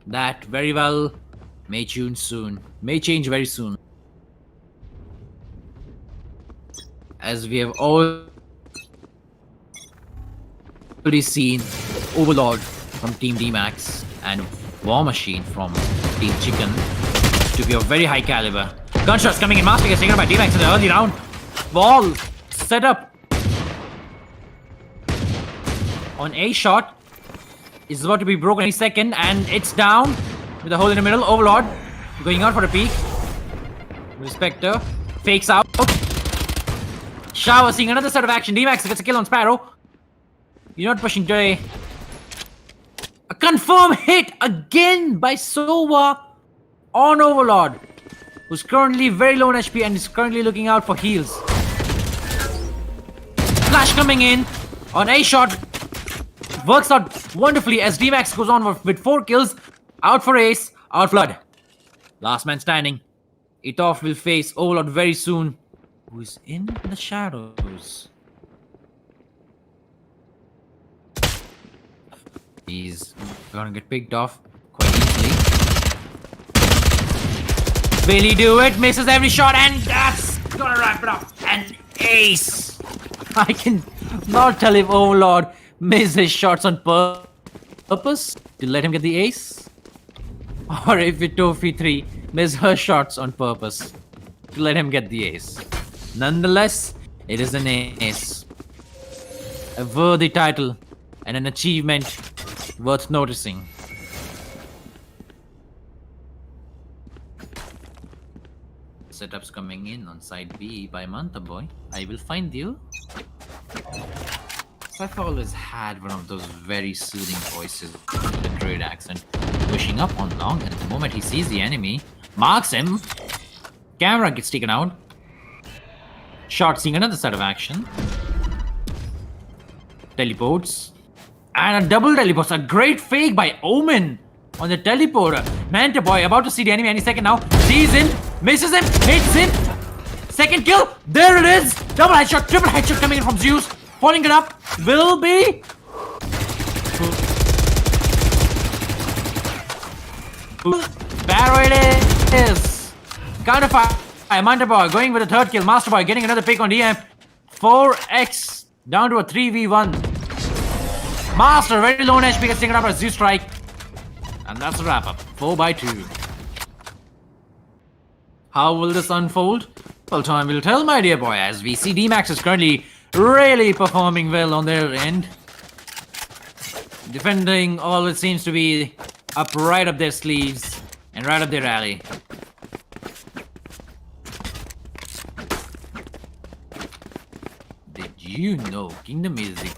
That very well may change soon. May change very soon. As we have already seen Overlord from Team DMAX and War Machine from Team Chicken to be of very high caliber. Gunshots coming in. Master gets taken by DMAX in the early round. Wall set up on A shot. Is about to be broken any second, and it's down with a hole in the middle. Overlord going out for a peek. Spectre fakes out. Shower seeing another set of action. DMAX gets a kill on Sparrow. You're not pushing Dre. A confirmed hit again by Sova on Overlord, who's currently very low on HP and is currently looking out for heals. Flash coming in on A shot. Works out wonderfully as DMAX goes on with 4 kills. Out for ace, out flood. Last man standing. Itoff will face Overlord very soon, who is in the shadows. He's gonna get picked off quite easily. Will he do it? Misses every shot, and that's gonna wrap it up. An ace. I can not tell if Overlord missed his shots on purpose to let him get the ace, or if Itofi 3 missed her shots on purpose to let him get the ace. Nonetheless, it is an ace. A worthy title and an achievement worth noticing. Setups coming in on side B by Manta Boy. I will find you. I've always had one of those very soothing voices with a great accent, pushing up on long, and the moment he sees the enemy, marks him, camera gets taken out, shot seeing another set of action, teleports, and a double teleports, a great fake by Omen on the teleporter. Manta Boy about to see the enemy any second now, sees him, misses him, hits him, second kill, there it is, double headshot, triple headshot coming in from Zeus. Following it up will be Barrow it is. Counter fire. Manta Boy going with a third kill. Master Boy getting another pick on DM. 4x down to a 3v1. Master very low on HP gets taken up by Zeus strike. And that's a wrap up. 4x2. How will this unfold? Well, time will tell, my dear boy, as we see DMAX is currently really performing well on their end. Defending all it seems to be up right up their sleeves and right up their alley. Did you know Kingdom is the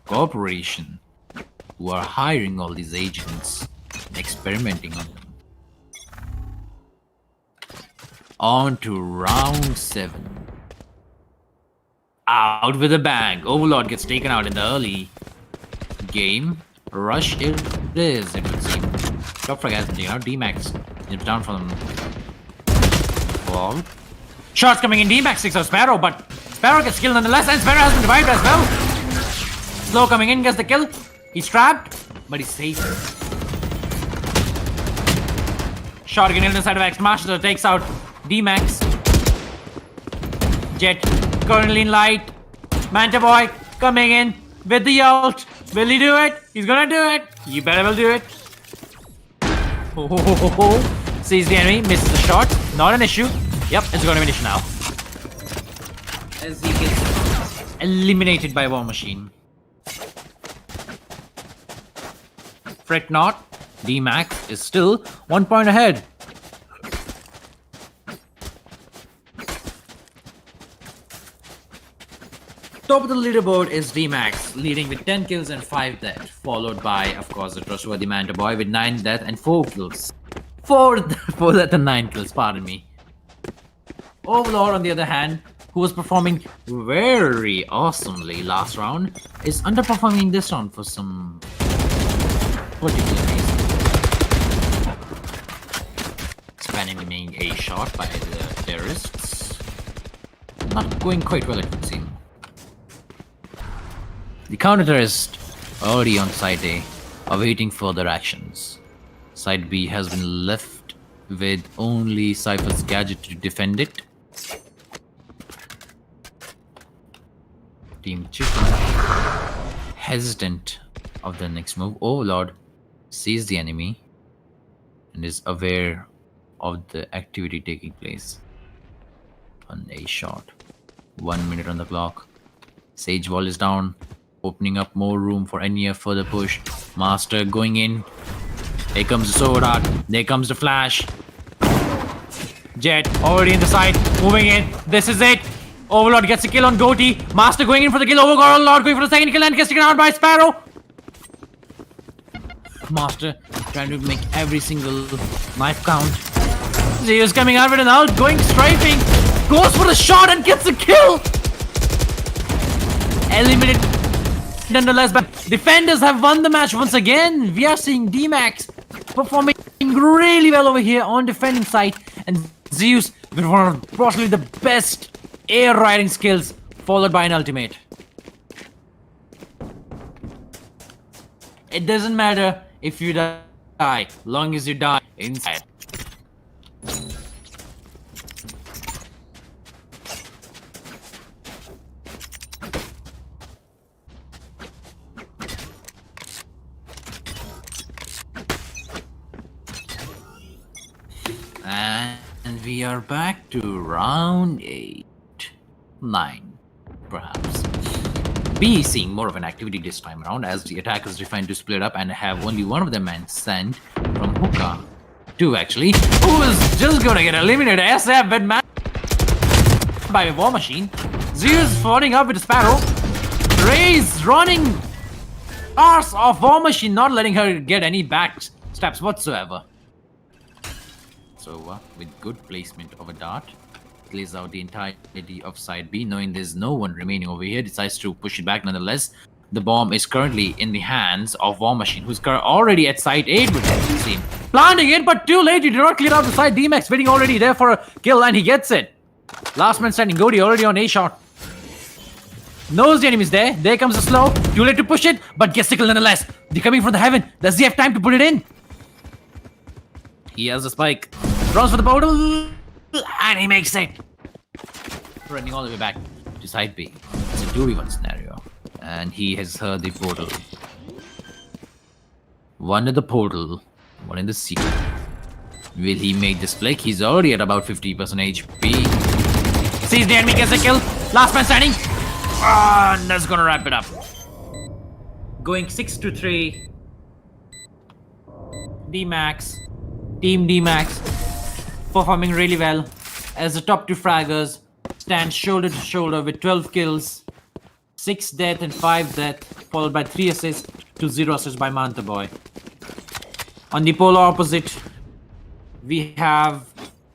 corporation who are hiring all these agents and experimenting on them? On to round 7. Out with a bang. Overlord gets taken out in the early game. Rush it is, it would seem. Top frag has been taken out. DMAX is down from wall. Shots coming in. DMAX takes out Sparrow, but Sparrow gets killed nonetheless, and Sparrow has been revived as well. Slow coming in, gets the kill. He's trapped, but he's safe. Shot again in the side of X. Master takes out DMAX. Jet currently in light. Manta Boy coming in with the ult. Will he do it? He's gonna do it. You better will do it. Sees the enemy, misses the shot. Not an issue. Yep, it's gonna be an issue now. As he gets eliminated by War Machine. Fret not. DMAX is still 1 point ahead. Top of the leaderboard is DMAX, leading with 10 kills and 5 death, followed by, of course, the trustworthy Manta Boy with 9 death and 4 kills. 4 death and 9 kills, pardon me. Overlord, on the other hand, who was performing very awesomely last round, is underperforming this round for some particular reason. Spamming a shot by the terrorists. Not going quite well, it would seem. The counter-terrorist already on side A, awaiting further actions. Side B has been left with only Cypher's gadget to defend it. Team Chicken, hesitant of the next move. Overlord sees the enemy and is aware of the activity taking place. On a shot. 1 minute on the clock. Sage wall is down, opening up more room for any further push. Master going in. Here comes the sword art. There comes the flash. Jet already in the side, moving in. This is it. Overlord gets a kill on Goatee. Master going in for the kill. Overlord going for the second kill and gets taken out by Sparrow. Master trying to make every single knife count. Zeus coming out with an ult, going strafing. Goes for the shot and gets a kill. Eliminated nonetheless, but defenders have won the match once again. We are seeing DMAX performing really well over here on defending side, and Zeus with one of possibly the best air riding skills, followed by an ultimate. It doesn't matter if you die, long as you die inside. And we are back to round 8, 9, perhaps. B seeing more of an activity this time around as the attackers define to split up and have only one of them man sent from Hookah. 2 actually, who is just gonna get eliminated SF but by War Machine. Zeus falling up with Sparrow. Ray's running arse of War Machine, not letting her get any back steps whatsoever. So, with good placement of a dart, plays out the entirety of side B, knowing there's no one remaining over here, decides to push it back nonetheless. The bomb is currently in the hands of War Machine, who's already at side 8 with it, team. Planting it, but too late. He did not clear out the side. DMAX waiting already there for a kill, and he gets it. Last man standing. Goody already on A shot. Knows the enemy's there. There comes the slow. Too late to push it, but gets the kill nonetheless. They're coming from the heaven. Does he have time to put it in? He has a spike. Runs for the portal, and he makes it. Running all the way back to side B. It's a 2v1 scenario. And he has heard the portal. One at the portal, one in the secret. Will he make this flick? He's already at about 50% HP. Sees the enemy, gets a kill. Last man standing. And that's gonna wrap it up. Going 6-3. DMAX. Team DMAX. Performing really well. As the top 2 fraggers stand shoulder to shoulder with 12 kills. 6 death and 5 death, followed by 3 assists to 0 assists by Manta Boy. On the polar opposite, we have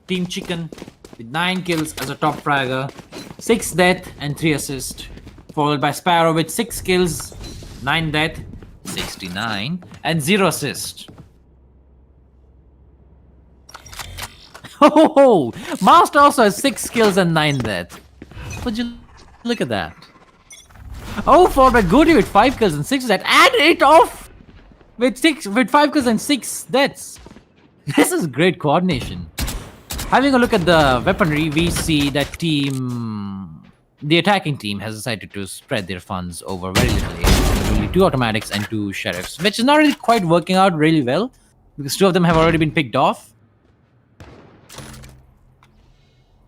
Team Chicken with 9 kills as a top fragger, 6 death and 3 assists, followed by Sparrow with 6 kills, 9 death, 69 and 0 assist. Oh, Master also has 6 kills and 9 death. Would you look at that? Oh, for the Goody with 5 kills and 6 deaths, and it off with 5 kills and 6 deaths. This is great coordination. Having a look at the weaponry, we see that the attacking team has decided to spread their funds over very little area. Only 2 automatics and 2 sheriffs, which is not really quite working out really well because 2 of them have already been picked off.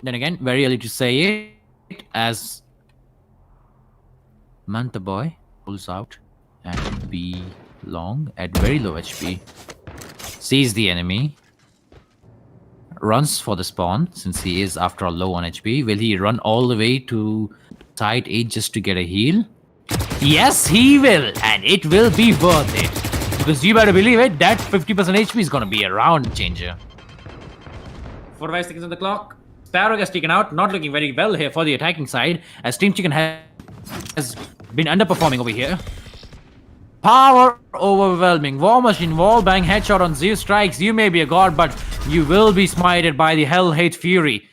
Then again, very early to say it, as Manta Boy pulls out and B long at very low HP. Sees the enemy. Runs for the spawn since he is after all low on HP. Will he run all the way to side 8 just to get a heal? Yes, he will, and it will be worth it. Because you better believe it, that 50% HP is gonna be a round changer. 45 seconds on the clock. Sparrow gets taken out, not looking very well here for the attacking side, as Team Chicken has been underperforming over here. Power overwhelming. War Machine, wall bang, headshot on 0 strikes. You may be a god, but you will be smited by the Hell Hate Fury.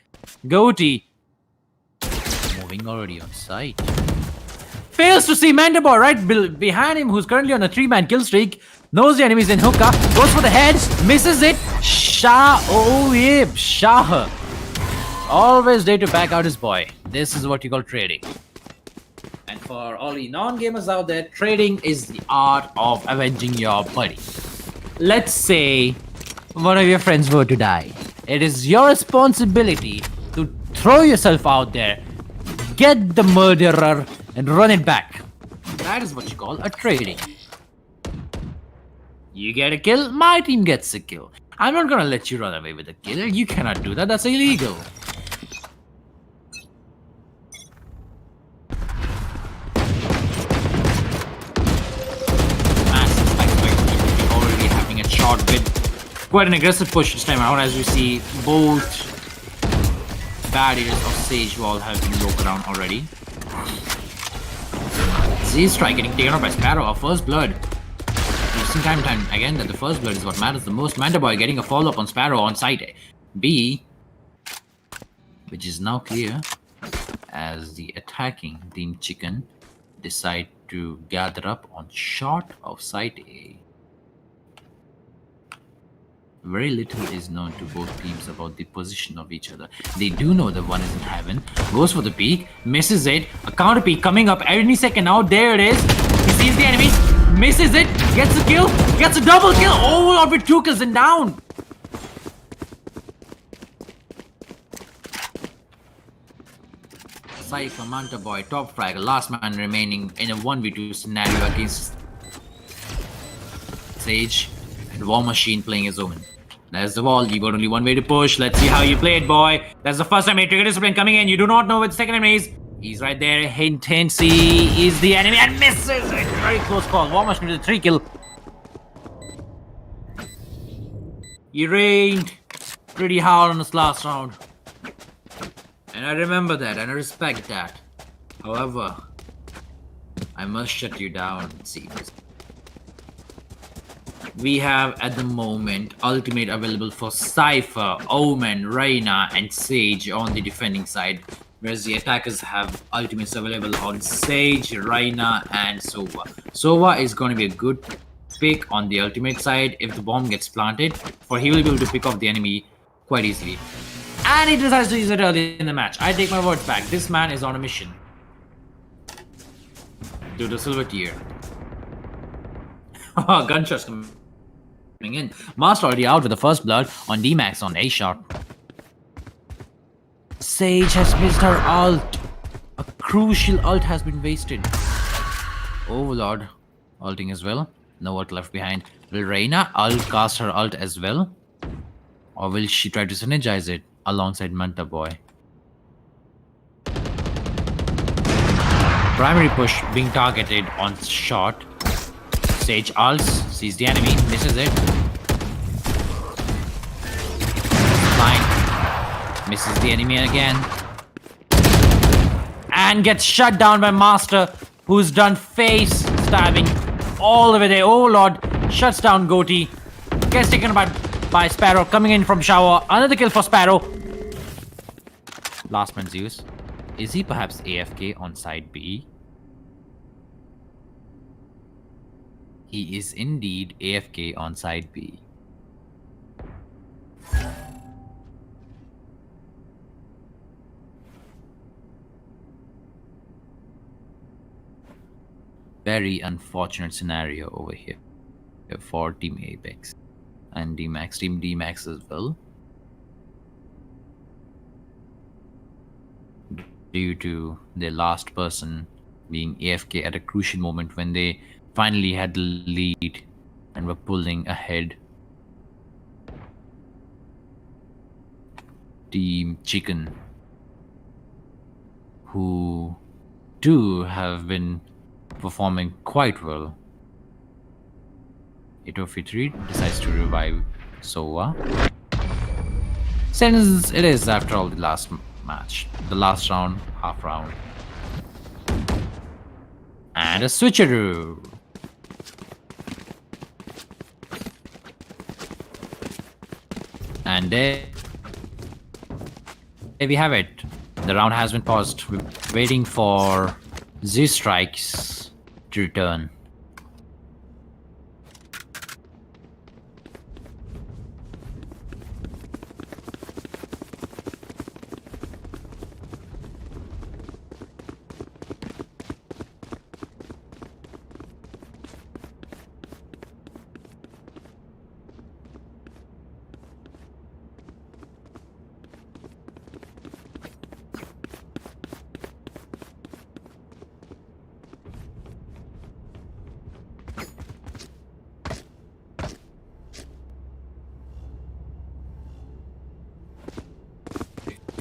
Goatee. Moving already on site. Fails to see Manta Boy right behind him, who's currently on a 3-man kill streak. Knows the enemy's in hookah. Goes for the head. Misses it. Oh yeah, Shah. Always there to back out his boy. This is what you call trading. And for all the non-gamers out there, trading is the art of avenging your buddy. Let's say one of your friends were to die. It is your responsibility to throw yourself out there, get the murderer, and run it back. That is what you call a trading. You get a kill, my team gets a kill. I'm not gonna let you run away with a kill. You cannot do that. That's illegal. With quite an aggressive push this time around, as we see both barriers of Sage Wall have been broken down already. Z-Strike getting taken out by Sparrow, our first blood. We've seen time and time again that the first blood is what matters the most. Manta Boy getting a follow-up on Sparrow on site B, which is now clear as the attacking Team Chicken decide to gather up on short of site A. Very little is known to both teams about the position of each other. They do know that one is in heaven. Goes for the peek, misses it. A counter peek coming up any second now. There it is. He sees the enemy, misses it, gets a kill, gets a double kill. Oh, with 2 kills and down. Cypher, Manta Boy, top fragger, last man remaining in a 1v2 scenario against Sage. War Machine playing his own. There's the wall. You got only one way to push. Let's see how you play it, boy. That's the first time a trigger discipline coming in. You do not know where the second enemy is. He's right there. Hint, hint. He is the enemy and misses. It's a very close call. Warmash with a 3 kill. He reigned pretty hard on this last round. And I remember that and I respect that. However, I must shut you down, it seems. We have at the moment ultimate available for Cypher, Omen, Reyna, and Sage on the defending side, whereas the attackers have ultimates available on Sage, Reyna, and Sova. Sova is going to be a good pick on the ultimate side if the bomb gets planted, for he will be able to pick off the enemy quite easily. And he decides to use it early in the match. I take my words back. This man is on a mission to the silver tier. Gunshots coming in. Master already out with the first blood on DMAX on A shot. Sage has missed her ult. A crucial ult has been wasted. Overlord ulting as well. No ult left behind. Will Reyna ult cast her ult as well? Or will she try to synergize it alongside Manta Boy? Primary push being targeted on shot. Sage ults, sees the enemy, misses it. Flying, misses the enemy again. And gets shut down by Master, who's done face stabbing all the way there. Oh Lord, shuts down Goatee. Gets taken by Sparrow, coming in from shower. Another kill for Sparrow. Last man Zeus. Is he perhaps AFK on side B? He is indeed AFK on side B. Very unfortunate scenario over here for Team Apex and DMAX, Team DMAX as well. Due to the last person being AFK at a crucial moment when they finally had the lead and were pulling ahead. Team Chicken, who too have been performing quite well. 803 decides to revive Sova, since it is after all the last match, the last round, half round. And a switcheroo. And there we have it. The round has been paused. We're waiting for Z Strikes to return.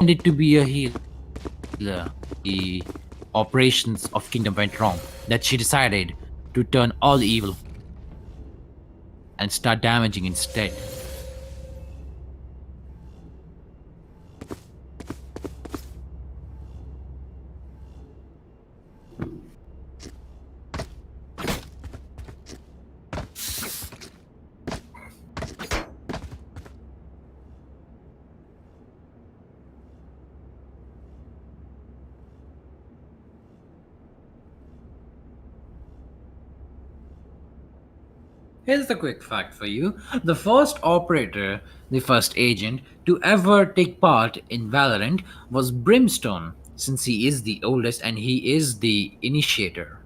It to be a healer. The operations of Kingdom went wrong, that she decided to turn all evil and start damaging instead. Here's the quick fact for you. The first operator, the first agent, to ever take part in Valorant was Brimstone, since he is the oldest and he is the initiator.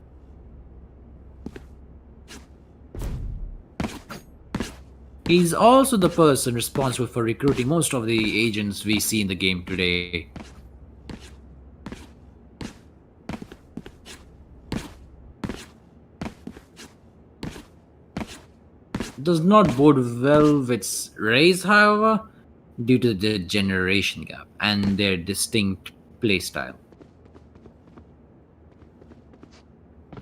He's also the person responsible for recruiting most of the agents we see in the game today. Does not bode well with Raze, however, due to the generation gap and their distinct playstyle.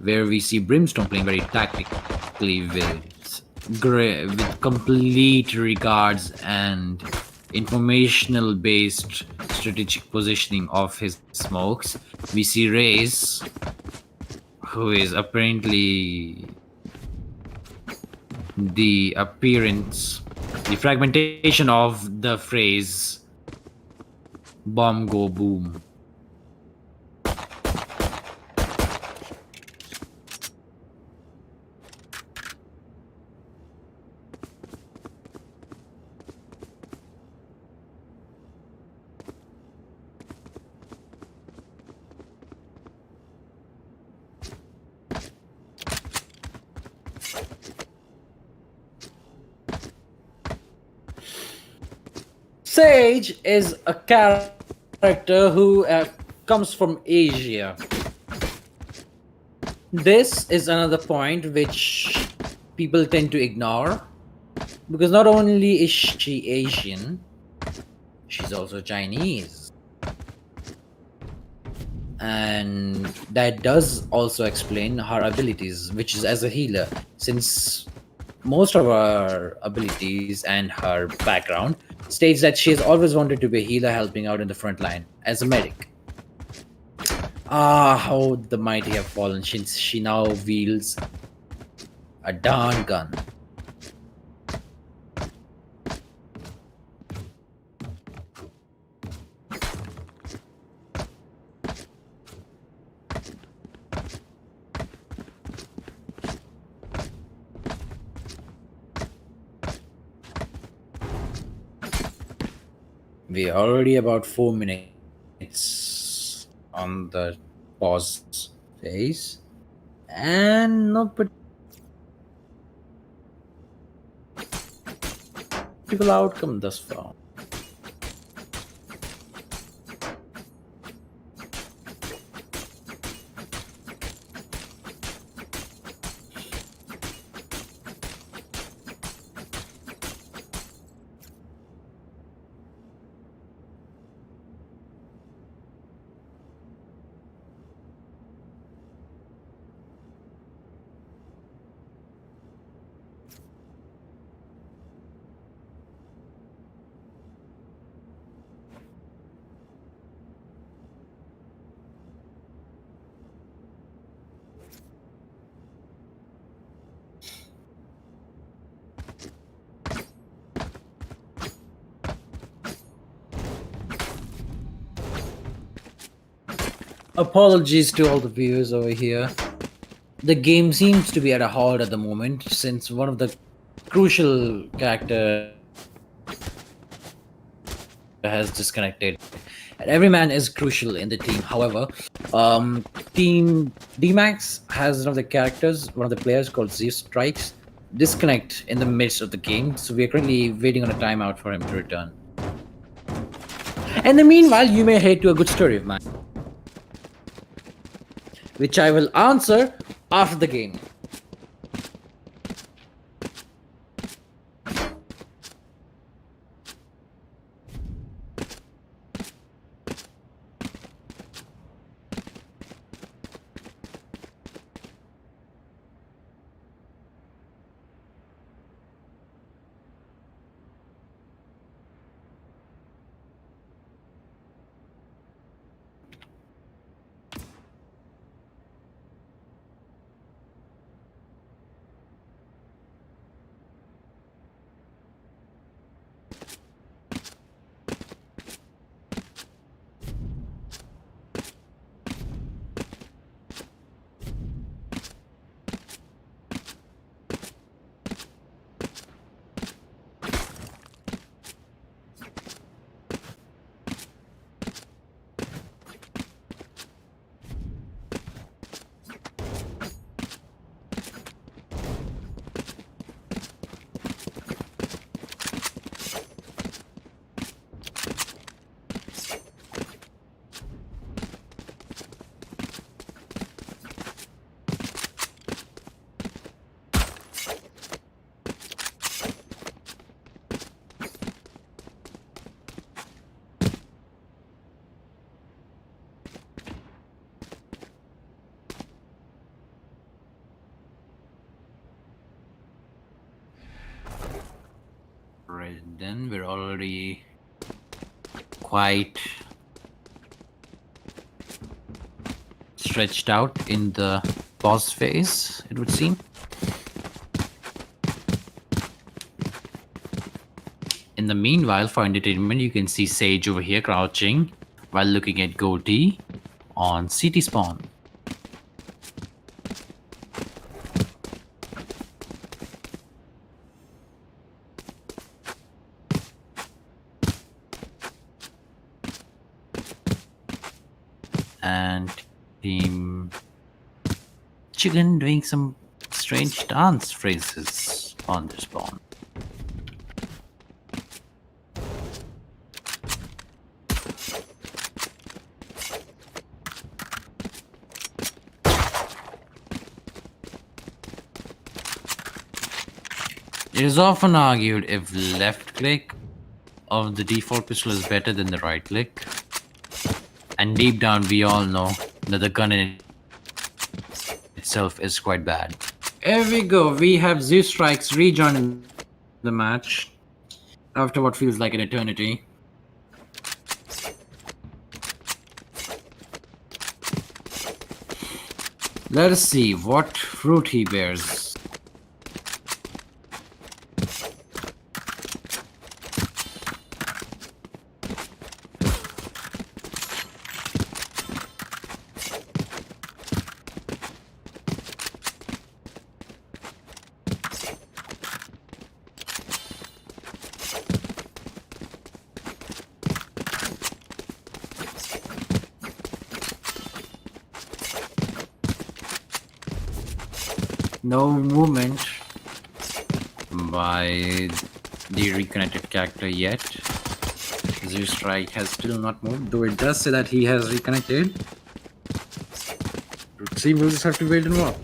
where we see Brimstone playing very tactically with complete regards and informational based strategic positioning of his smokes. We see Raze, who is apparently the fragmentation of the phrase bomb go boom. Sage is a character who comes from Asia. This is another point which people tend to ignore, because not only is she Asian, she's also Chinese. And that does also explain her abilities, which is as a healer, since most of her abilities and her background states that she has always wanted to be a healer, helping out in the front line as a medic. Ah, how the mighty have fallen, since she now wields a darn gun. We're already about 4 minutes on the pause phase, and no particular outcome thus far. Apologies to all the viewers over here. The game seems to be at a halt at the moment, since one of the crucial characters has disconnected. And every man is crucial in the team. However, Team DMAX has one of the characters, one of the players called Zeus Strikes, disconnect in the midst of the game. So we are currently waiting on a timeout for him to return. And in the meanwhile, you may head to a good story of mine, which I will answer after the game. then. We're already quite stretched out in the boss phase, it would seem. In the meanwhile, for entertainment, you can see Sage over here crouching while looking at Goatee on CT spawn. And Team Chicken doing some strange dance phrases on the spawn. It is often argued if left click of the default pistol is better than the right click. And deep down we all know that the gun in itself is quite bad. Here we go, we have Zeus Strikes rejoining the match after what feels like an eternity. Let us see what fruit he bears. No movement by the reconnected character yet. Zeus Strike has still not moved, though it does say that he has reconnected. Let's see, we'll just have to wait and watch.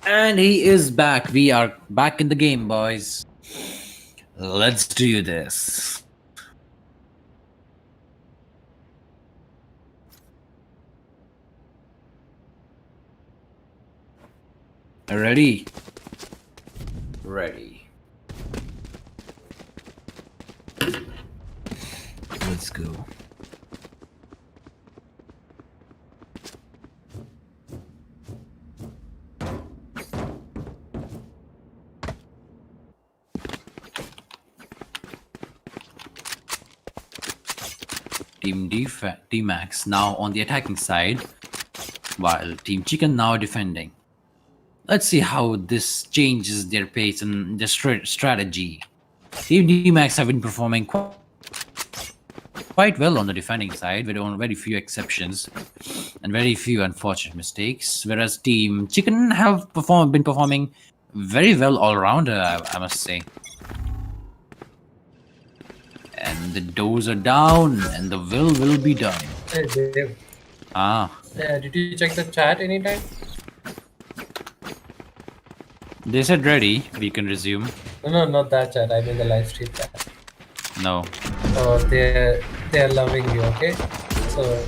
And he is back. We are back in the game, boys. Let's do this. Ready? Ready. Let's go. Team DMAX now on the attacking side, while Team Chicken now defending. Let's see how this changes their pace and their strategy. Team DMAX have been performing quite well on the defending side, with only very few exceptions and very few unfortunate mistakes, whereas Team Chicken have been performing very well all around, I must say. And the doors are down, and the will be done. Hey, Dave. Did you check the chat anytime? They said ready. We can resume. No, not that chat. I mean the live stream chat. No. Oh, they're loving you. Okay. So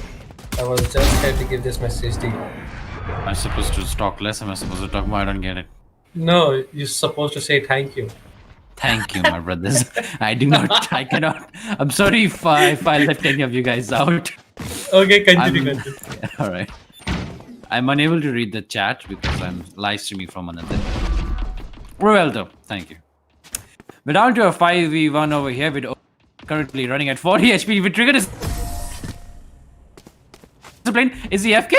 I was just here to give this message to you. Am I supposed to talk less? Am I supposed to talk more? I don't get it. No, you're supposed to say thank you. Thank you, my brothers. I cannot. I'm sorry if I left any of you guys out. Okay, continue. All right. I'm unable to read the chat because I'm live streaming from another. Well done. Thank you. We're down to a 5v1 over here with currently running at 40 HP. We triggered his plane. Is he FK?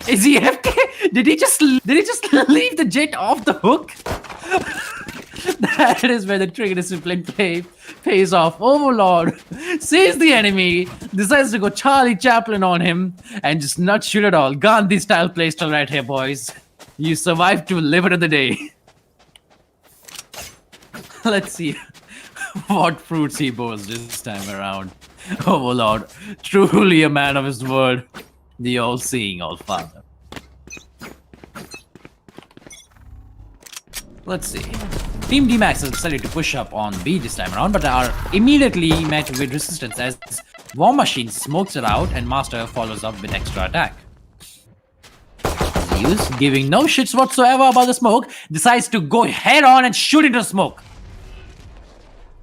Is he FK? Did he just leave the jet off the hook? That is where the trigger discipline pays off. Overlord sees the enemy, decides to go Charlie Chaplin on him, and just not shoot at all. Gandhi style playstyle right here, boys. You survived to live another day. Let's see what fruits he boasts this time around. Overlord, truly a man of his word. The all-seeing All-Father. Let's see. Team DMAX has decided to push up on B this time around, but are immediately met with resistance as War Machine smokes it out and Master follows up with extra attack. Zeus, giving no shits whatsoever about the smoke, decides to go head on and shoot into smoke.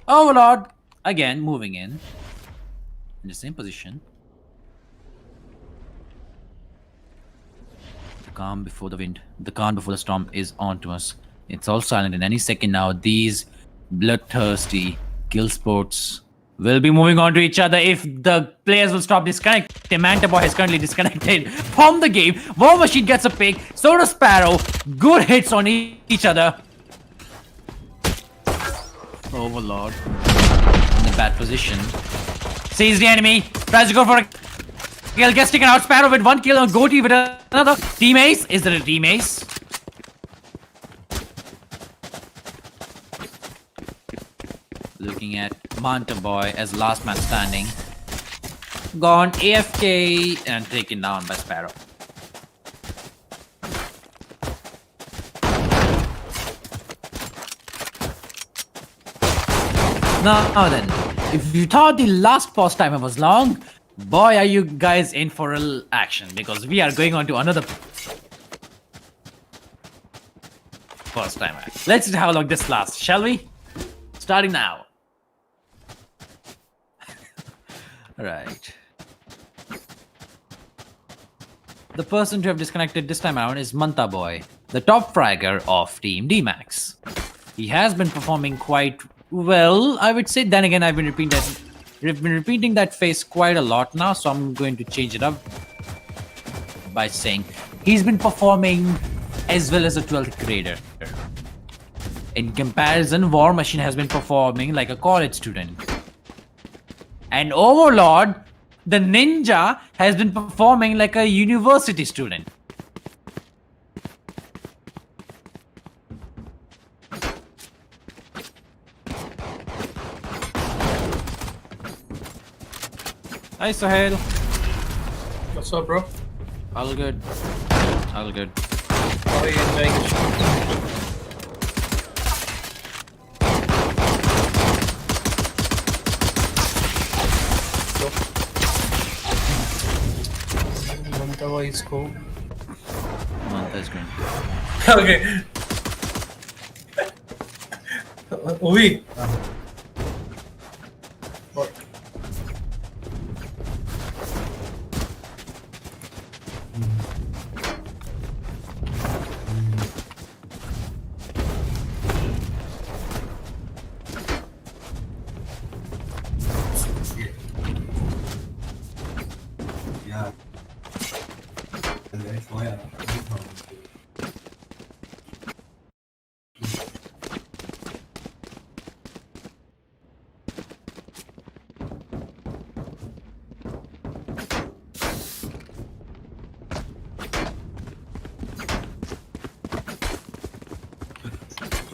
Overlord, again moving in the same position. The calm before the wind, the calm before the storm is on to us. It's all silent in any second now. These bloodthirsty kill sports will be moving on to each other if the players will stop disconnecting. Manta Boy has currently disconnected from the game. War Machine gets a pick, so does Sparrow. Good hits on each other. Overlord in the bad position. Sees the enemy, tries to go for a kill, gets taken out. Sparrow with one kill and Goatee with another. Team Ace? Is there a Team Ace? Looking at Manta Boy as last man standing. Gone AFK and taken down by Sparrow. Now then, if you thought the last pause timer was long, boy are you guys in for real action, because we are going on to another pause timer. Let's see how long this lasts, shall we? Starting now. Right. The person to have disconnected this time around is Manta Boy, the top fragger of Team DMAX. He has been performing quite well, I would say. Then again, I've been repeating that face quite a lot now, so I'm going to change it up by saying he's been performing as well as a 12th grader. In comparison, War Machine has been performing like a college student. And Overlord, the ninja, has been performing like a university student. Hi Sahel. What's up, bro? All good. All good. How are you enjoying the show? Manta Boy is cool. Manta is great. Okay. Uvi. What?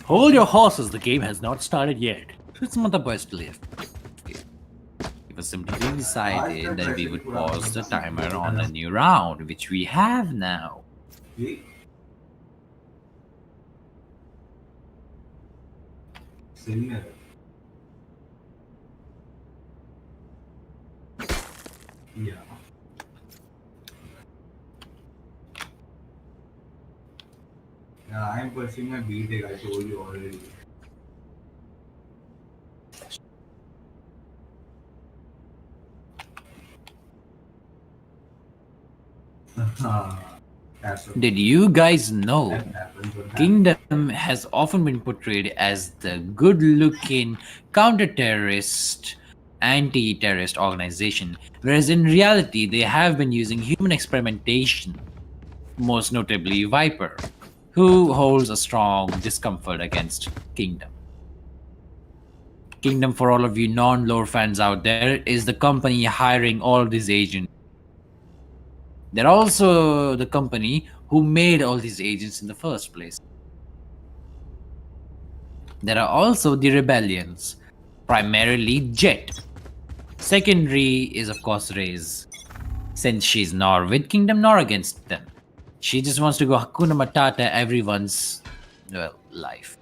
Hold your horses, the game has not started yet. It's Manta Boy still here. It was simply decided that we would pause the timer on a new round, which we have now. Yeah. Yeah, I am pursuing my BTech, I told you already. Did you guys know That happens what happens. Kingdom has often been portrayed as the good-looking counter-terrorist, anti-terrorist organization, whereas in reality they have been using human experimentation, most notably Viper, who holds a strong discomfort against Kingdom. Kingdom, for all of you non-lore fans out there, is the company hiring all of these agents. They're also the company who made all these agents in the first place. There are also the rebellions, primarily Jet. Secondary is of course Raze, since she's nor with Kingdom nor against them. She just wants to go Hakuna Matata everyone's, well, life.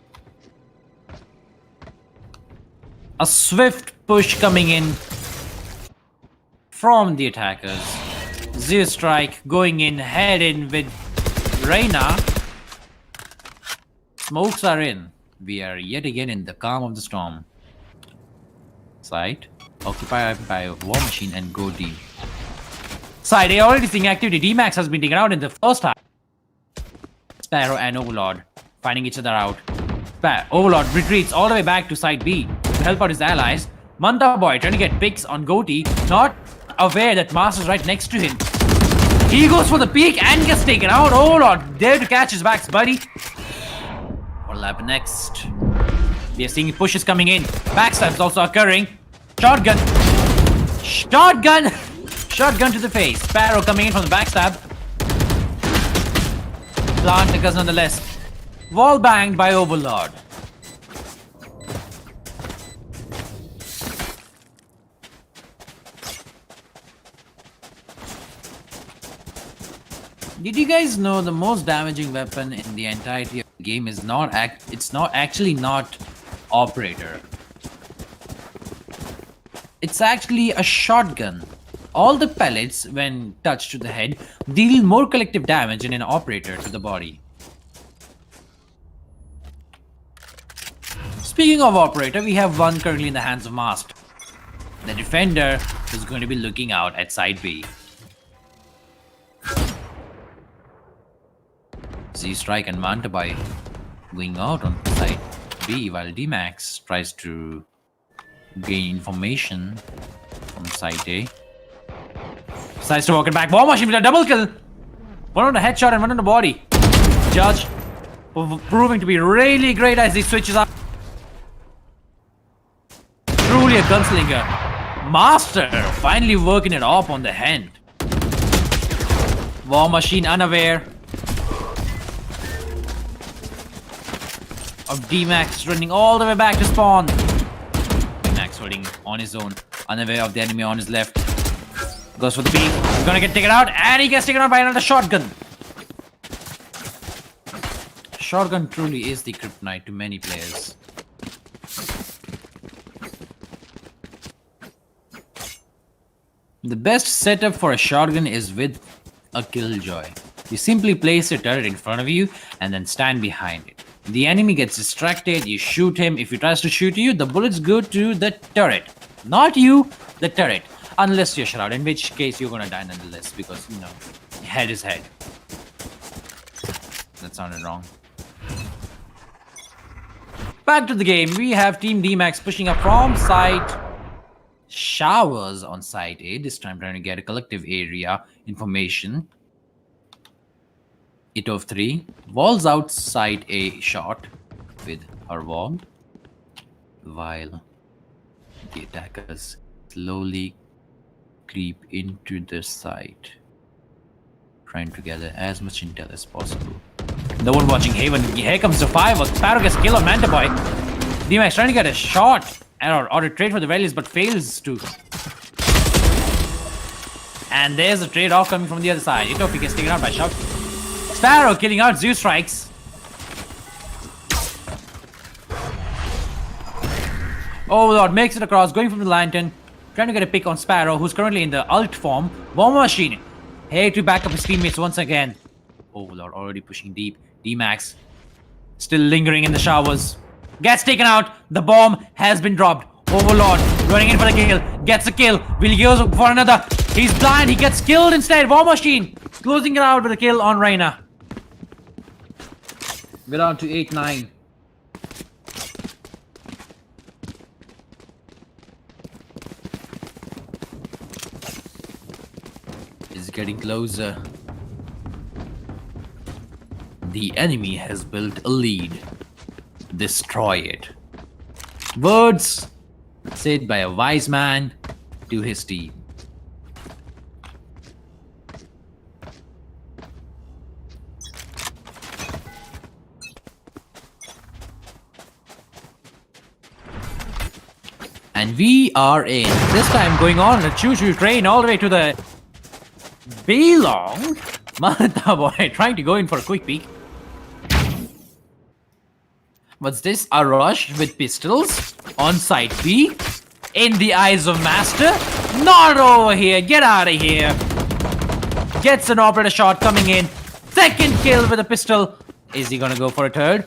A swift push coming in. from the attackers. Zeus Strike going in, head in with Reyna. Smokes are in. We are yet again in the calm of the storm. Site occupied by War Machine and Go D. Side A already seeing activity. DMAX has been taken out in the first half. Sparrow and Overlord finding each other out. Overlord retreats all the way back to side B to help out his allies. Manta Boy trying to get picks on Goatee, not aware that Master's right next to him. He goes for the peek and gets taken out. Overlord there to catch his backs, buddy. What'll happen next? We are seeing pushes coming in. Backstabs also occurring. Shotgun. Shotgun. Shotgun to the face. Sparrow coming in from the backstab. Plant occurs nonetheless. Wall banged by Overlord. Did you guys know the most damaging weapon in the entirety of the game is not actually not Operator. It's actually a shotgun. All the pellets, when touched to the head, deal more collective damage than an Operator to the body. Speaking of Operator, we have one currently in the hands of Master. The Defender is going to be looking out at side B. Z-Strike and Mantabai going out on side B while DMAX tries to gain information from side A. Decides to walk it back. War Machine with a double kill. One on the headshot and one on the body. Judge proving to be really great as he switches up. Truly a gunslinger. Master finally working it off on the hand. War Machine unaware of DMAX running all the way back to spawn. DMAX holding on his own, unaware of the enemy on his left. Goes for the peek. He's gonna get taken out, and he gets taken out by another shotgun. Shotgun truly is the kryptonite to many players. The best setup for a shotgun is with a killjoy. You simply place a turret in front of you and then stand behind it. The enemy gets distracted, you shoot him. If he tries to shoot you, the bullets go to the turret. Not you, the turret. Unless you're shot out, in which case you're gonna die nonetheless because, you know, head is head. That sounded wrong. Back to the game, we have Team DMAX pushing up from side Showers on side A, this time trying to get a collective area information. It of 3 walls outside A shot with her wall, while the attackers slowly creep into the site, trying to gather as much intel as possible. No one watching Haven. Here comes the 5. Sparrow gets killed on Manta Boy. DMAX trying to get a shot or a trade for the values, but fails to. And there's a trade off coming from the other side. Itopi gets taken out by shot. Sparrow killing out Zeus Strikes. Overlord makes it across, going from the lantern, trying to get a pick on Sparrow, who's currently in the ult form. Bomb Machine here to back up his teammates once again. Overlord already pushing deep. DMAX still lingering in the showers. Gets taken out. The bomb has been dropped. Overlord running in for the kill. Gets a kill. Will he go for another? He's blind. He gets killed instead. War Machine closing it out with a kill on Reyna. We're down to 8-9. It's getting closer. The enemy has built a lead. Destroy it. Words said by a wise man to his team. And we are in. This time going on a choo-choo train all the way to the Belong. Manta Boy trying to go in for a quick peek. What's this? A rush with pistols on side B? In the eyes of Master? Not over here. Get out of here. Gets an operator shot coming in. Second kill with a pistol. Is he gonna go for a third?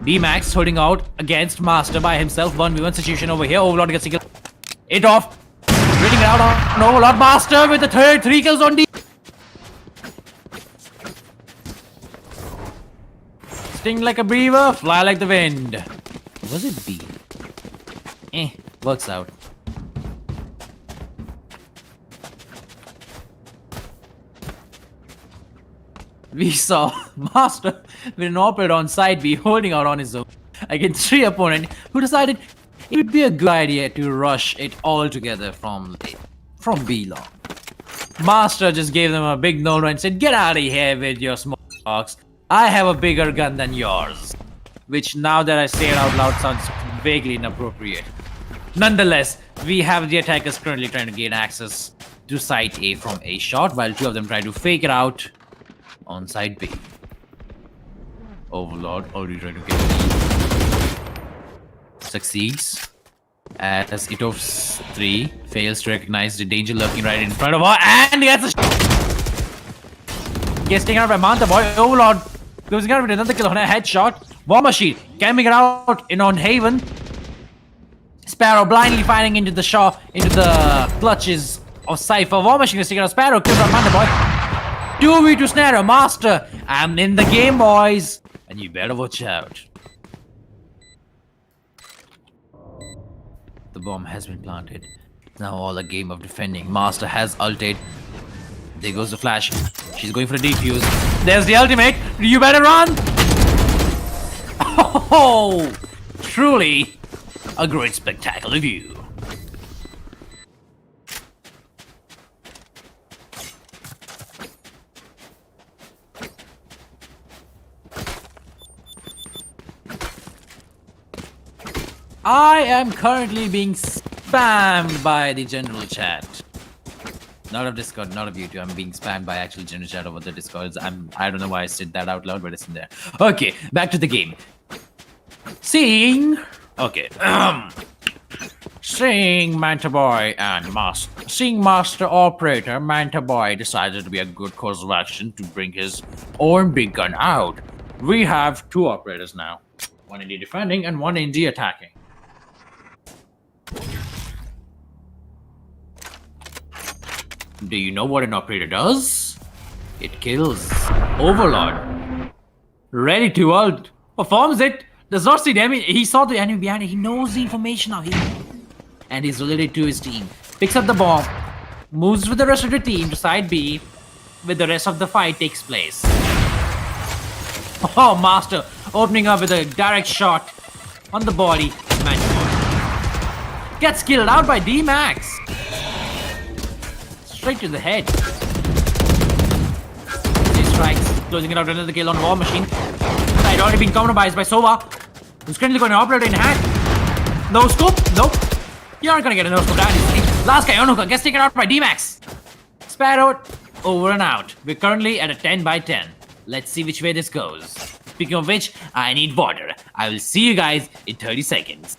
DMAX holding out against Master by himself. 1v1 situation over here. Overlord gets a kill. It off. Reading it out on Overlord. Master with the third. 3 kills on D. Sting like a beaver. Fly like the wind. Was it B? Works out. We saw Master with an operator on side B holding out on his own against 3 opponents who decided it would be a good idea to rush it all together from B long. Master just gave them a big no and said, "Get out of here with your small box. I have a bigger gun than yours." Which now that I say it out loud sounds vaguely inappropriate. Nonetheless, we have the attackers currently trying to gain access to site A from A shot while 2 of them try to fake it out on side B. Overlord already trying to get it. Succeeds as it of 3 fails to recognize the danger lurking right in front of her and gets a gets taken out by Manta Boy. Overlord closing out with another kill on a headshot. War Machine camping it out in on Haven. Sparrow blindly firing into the clutches of Cypher. War Machine is taking out Sparrow, kills out Manta Boy. 2v2 Snare, Master. I'm in the game, boys. And you better watch out. The bomb has been planted. Now all a game of defending. Master has ulted. There goes the flash. She's going for a defuse. There's the ultimate. You better run. Oh, truly a great spectacular view. I am currently being spammed by the general chat. Not of Discord, not of YouTube. I'm being spammed by actual general chat over the Discords. I don't know why I said that out loud, but it's in there. Okay, back to the game. Seeing Manta Boy and Master. Seeing Master Operator, Manta Boy decided to be a good course of action to bring his own big gun out. We have 2 operators now. One in the defending and one in the attacking. Do you know what an operator does? It kills. Overlord. Ready to ult. Performs it. Does not see the enemy. He saw the enemy behind it. He knows the information now. And he's related to his team. Picks up the bomb. Moves with the rest of the team to side B. With the rest of the fight takes place. Oh, Master. Opening up with a direct shot on the body. Gets killed out by DMAX. Straight to the head. He strikes, closing it out another kill on War Machine. Side already been compromised by Sova, who's currently going to operate in hand. No scope? Nope. You're not gonna get a no scope down. Last guy, Onuka, gets taken out by DMAX. Sparrow, over and out. We're currently at a 10-by-10. Let's see which way this goes. Speaking of which, I need water. I will see you guys in 30 seconds.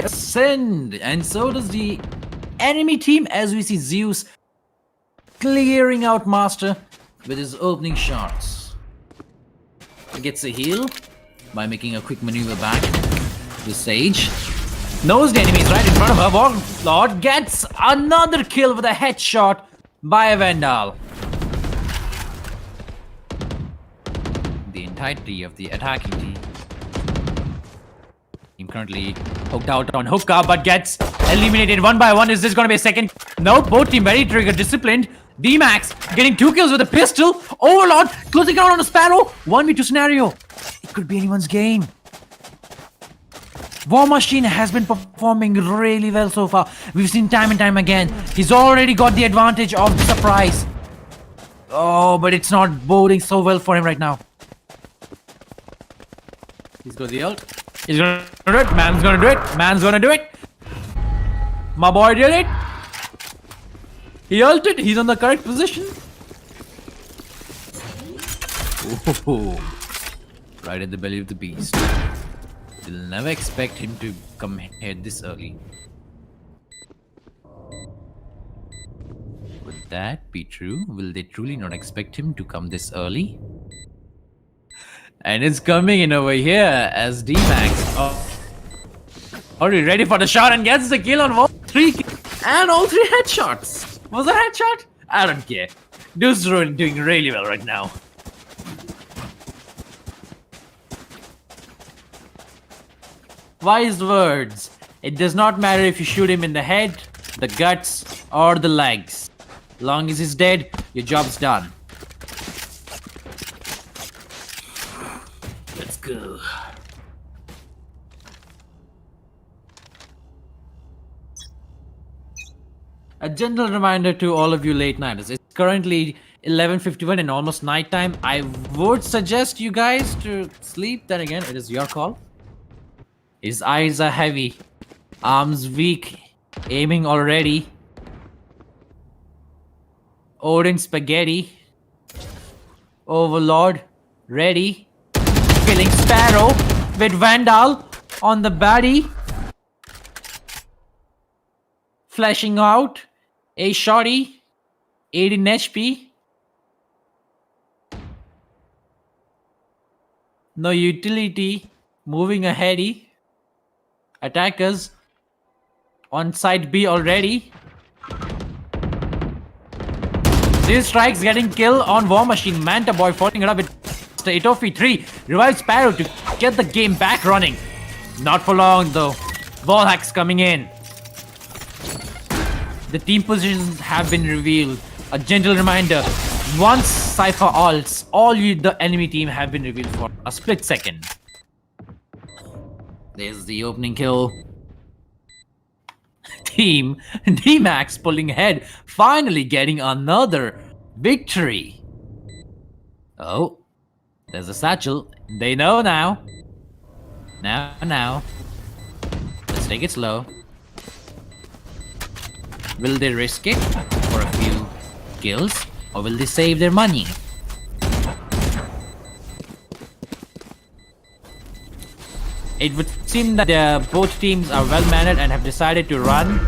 Send, and so does the enemy team as we see Zeus clearing out Master with his opening shots. He gets a heal by making a quick maneuver back to Sage. Knows the enemies right in front of her. Warlord gets another kill with a headshot by a Vandal. The entirety of the attacking team currently hooked out on Hookah, but gets eliminated 1 by 1. Is this gonna be a second? No, both team very trigger disciplined. DMAX getting 2 kills with a pistol. Overlord closing out on a Sparrow. 1v2 scenario. It could be anyone's game. War Machine has been performing really well so far. We've seen time and time again. He's already got the advantage of the surprise. Oh, but it's not boding so well for him right now. He's got the ult. He's gonna do it. Man's gonna do it. Man's gonna do it. My boy did it. He ulted. He's on the correct position. Ooh. Right in the belly of the beast. You'll never expect him to come here this early. Would that be true? Will they truly not expect him to come this early? And it's coming in over here as DMAX. Oh. Already ready for the shot and gets the kill on all 3 and all 3 headshots. Was that a headshot? I don't care. Dude's doing really well right now. Wise words. It does not matter if you shoot him in the head, the guts, or the legs. Long as he's dead, your job's done. Let's go. A gentle reminder to all of you late nighters. It's currently 11:51 and almost nighttime. I would suggest you guys to sleep. Then again, it is your call. His eyes are heavy, arms weak, aiming already. Odin spaghetti. Overlord, ready. Killing Sparrow with Vandal on the body. Flashing out. A shotty. 18 HP. No utility. Moving aheady. Attackers on side B already. 0 strikes getting kill on War Machine. Manta Boy following it up with Itofi 3. Revives Sparrow to get the game back running. Not for long though. Wall hacks coming in. The team positions have been revealed. A gentle reminder. Once Cypher ults, the enemy team have been revealed for a split second. There's the opening kill. Team DMAX pulling ahead, finally getting another victory. Oh, there's a satchel. They know now. Now. Let's take it slow. Will they risk it for a few kills, or will they save their money? It would seem that both teams are well mannered and have decided to run.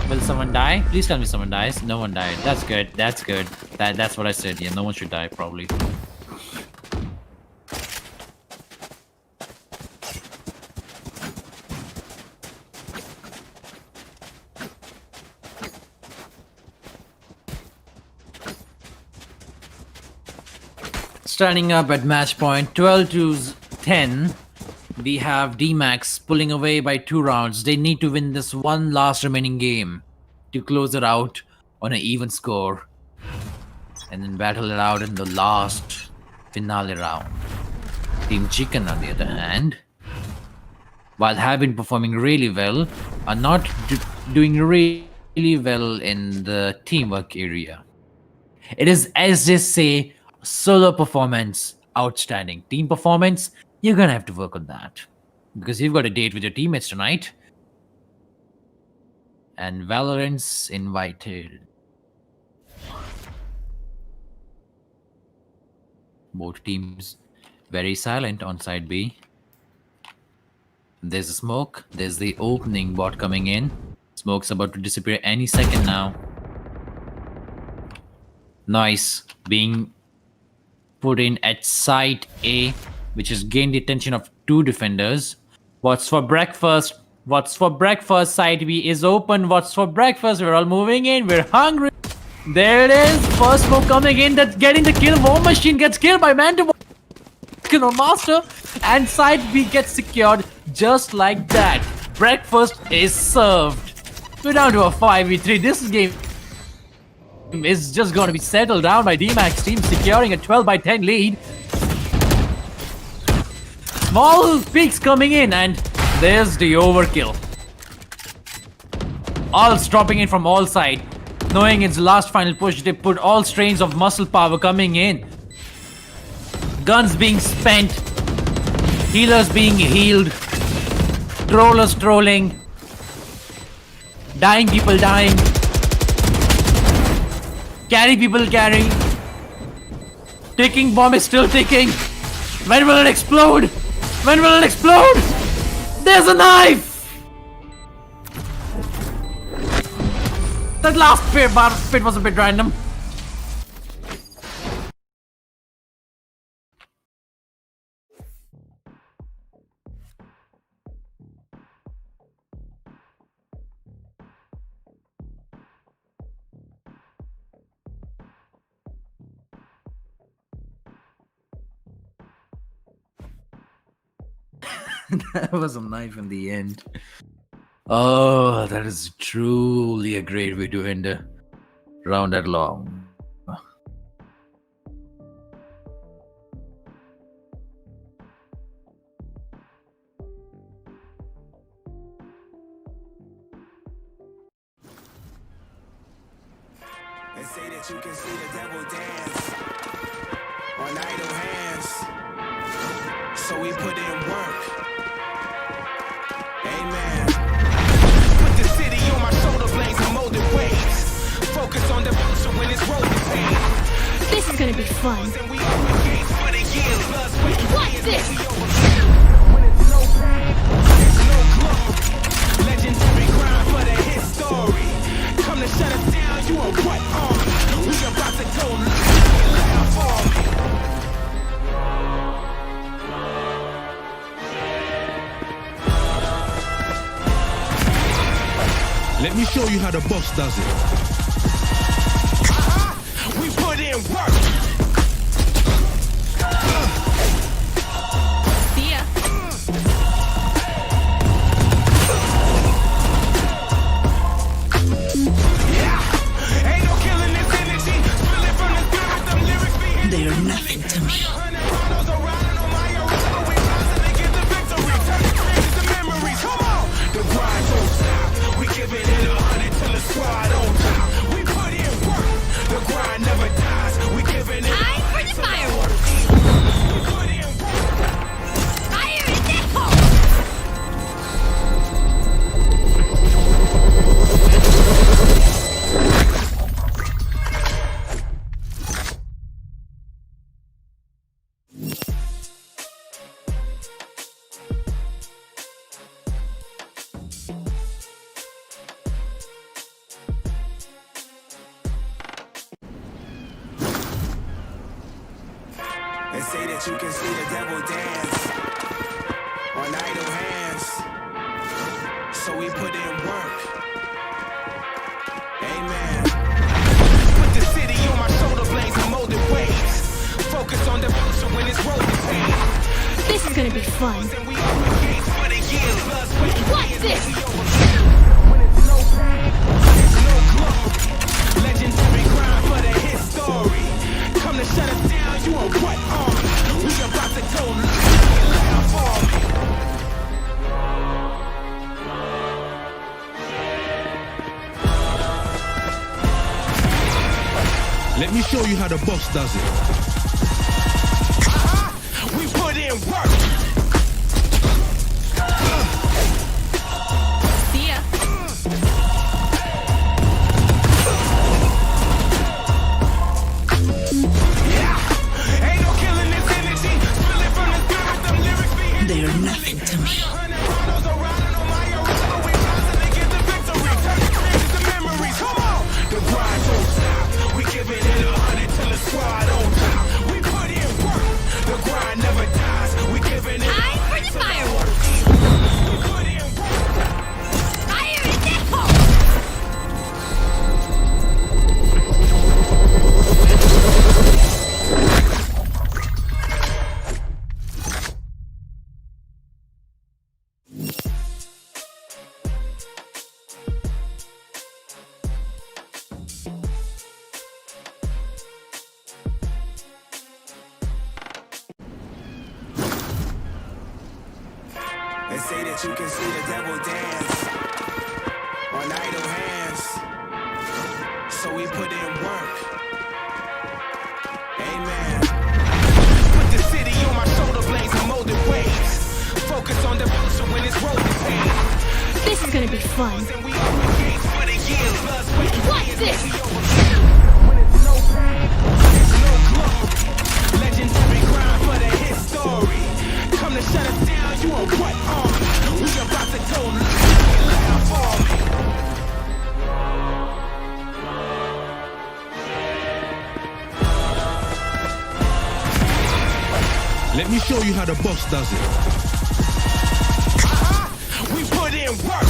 Will someone die? Please tell me someone dies. No one died. That's good. That's good. That's what I said. Yeah, no one should die probably. Standing up at match point 12-10. We have DMAX pulling away by 2 rounds. They need to win this one last remaining game to close it out on an even score. And then battle it out in the last finale round. Team Chicken, on the other hand, while have been performing really well, are not doing really well in the teamwork area. It is, as they say, solo performance outstanding. Team performance, you're gonna have to work on that. Because you've got a date with your teammates tonight. And Valorant's invited. Both teams very silent on side B. There's a smoke. There's the opening bot coming in. Smoke's about to disappear any second now. Nice. Being put in at site A, which has gained the attention of 2 defenders. What's for breakfast? What's for breakfast? Site B is open. What's for breakfast? We're all moving in. We're hungry. There it is. First smoke coming in. That's getting the kill. War Machine gets killed by Manta Master. And site B gets secured just like that. Breakfast is served. We're down to a 5v3. This game is just going to be settled down by DMAX team, securing a 12-10 lead. Small peaks coming in, and There's the overkill. All's dropping in from all sides. Knowing its last final push, they put all strains of muscle power coming in. Guns being spent. Healers being healed. Trollers trolling. Dying people dying. Carry people carry. Ticking bomb is still ticking. When will it explode? When will it explode? There's a knife! That last bit was a bit random. That was a knife in the end. Oh, that is truly a great way to end a round that long. They say that you can see the devil dance on idle hands. So we put in work. Amen. Put the city on my shoulder blades and molded waves. Focus on the future when it's rolling pain. This is gonna be fun. And we open gates for the years. Blood, sweat, and Watch tears. this. When it's no pain, it's no glory. Legendary grind for the history. Come to shut us down, you on what army? We about to go live for me. Let me show you how the boss does it. We put in work. See ya. Yeah, ain't no killing this energy. Feel it from the spirit, them lyrics be hitting. They are nothing to me. 100 rounds are riding on my arena. We rising to get the victory. Turn the dreams to memories. Come on, the grind don't stop. We giving it 100 till the squad on top. We put in work. The grind never dies. We giving it Time for the fireworks. We put in work. Fire in the hole. They say that you can see the devil dance on idle hands. So we put in work. Amen. Put the city on my shoulder blades and molded waves. Focus on the future when it's rolling pain. This is gonna be fun. And we open gates for the years. Blood, sweat, and Watch tears. this. When it's no pain, it's no glory. Legendary grind for the history. Come to shut us down, you on what army? We about to go live for me. Let me show you how the boss does it. We put in work. See ya. Yeah, ain't no killing this energy. Feel it from the spirit, them lyrics be hitting. They are nothing to me. 100 rounds are riding on my arena. We rising to get the victory. Turn the dreams to memories. Come on, the grind don't stop. We giving it 100 till the squad on top. say that you can see the devil dance on idle hands. So we put in work. Amen. Put the city on my shoulder blades and molded waves. Focus on the future when it's rolling pain. This is gonna be fun. And we open gates for the years. Blood, sweat, and What's tears. this? When it's no pain, it's no glory. Legendary grind for the hit story. Come to shut us down, you on what army? We about to go loud for me. Let me show you how the boss does it. We put in work.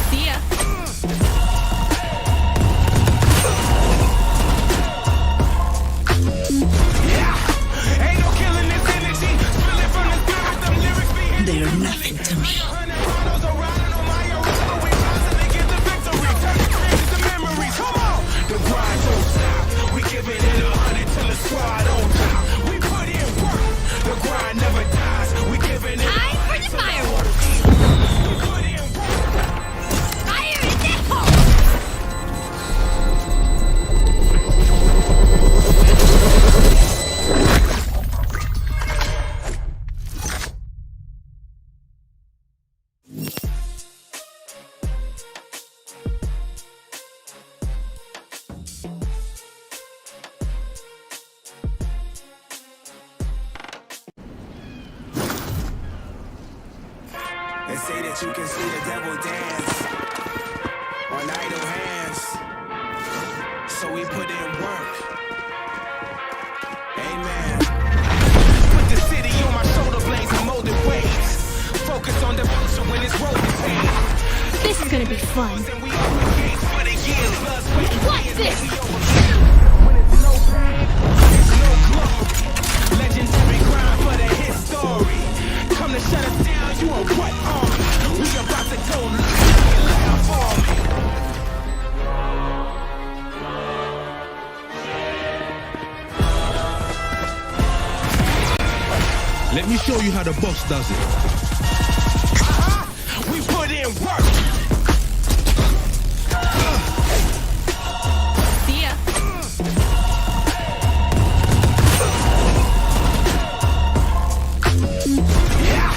See ya. Yeah, ain't no killing this energy. Spilling from the spirit, them lyrics be hitting. They're nothing to me. Ronaldo's around on my arena. We constantly get the victory. Turn the dreams to memories. Come on, the grind don't stop. We giving it 100 till the squad on top. We put in work. The grind never dies. We giving it Time for the fireworks. We put in work. Fire in the hole. They say that you can see the devil dance on idle hands. So we put in work. Amen. Put the city on my shoulder blades and molded waves. Focus on the future when it's rolling pain. This is gonna be fun. And we open gates for the years. Blood, sweat, and What's tears. this? When it's no pain, it's no glory. Legendary grind for the hit story. Come to shut us down, you on what army? We about to go loud for me. Let me show you how the boss does it. We put in work. See ya. Yeah,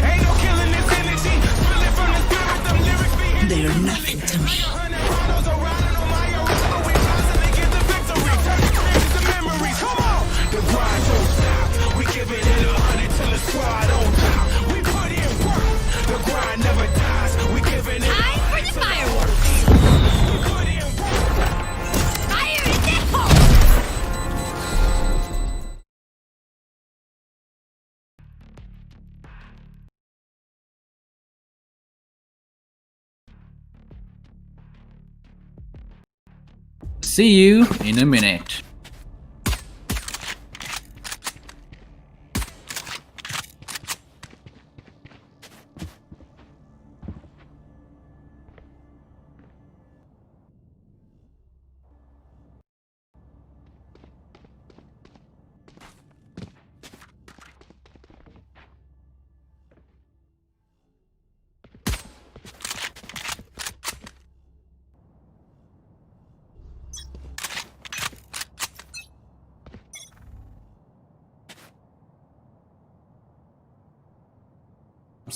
ain't no killing this energy. Spilling from the spirit, them lyrics be hitting. They're nothing to me. Ronaldo's around on my arena. We constantly get the victory. Turn the dreams to memories. Come on, the grind don't stop. We giving it 100 till the squad on top. We put in work. The grind never dies. We giving it. Time for the fireworks. We put in work. Fire in the hole. See you in a minute.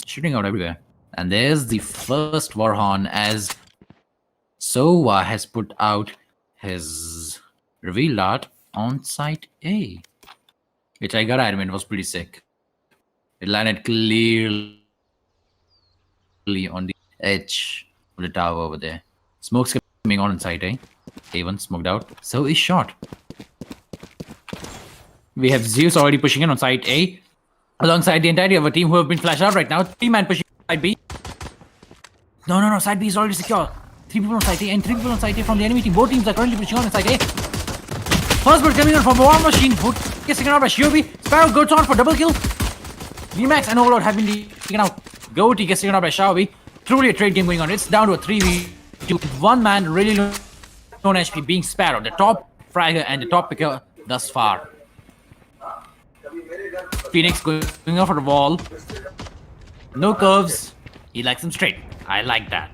Shooting out everywhere. And there's the first Warhorn as Sova has put out his reveal art on site A. Which I gotta admit was pretty sick. It landed clearly on the edge of the tower over there. Smoke's coming on site A. A1 smoked out. So is shot. We have Zeus already pushing in on site A. Alongside the entirety of a team who have been flashed out right now. 3-man pushing side B. No. Side B is already secure. 3 people on side A and 3 people on side A from the enemy team. Both teams are currently pushing on side A. First bird coming on from War Machine. Who gets taken out by Shiobi. Sparrow goes on for double kill. DMAX and Overlord have been taken out. Goatee gets taken out by Xiaobi. Truly a trade game going on. It's down to a 3v2. One man really low on HP being Sparrow. The top fragger and the top picker thus far. Phoenix going off the wall. No curves. He likes them straight. I like that.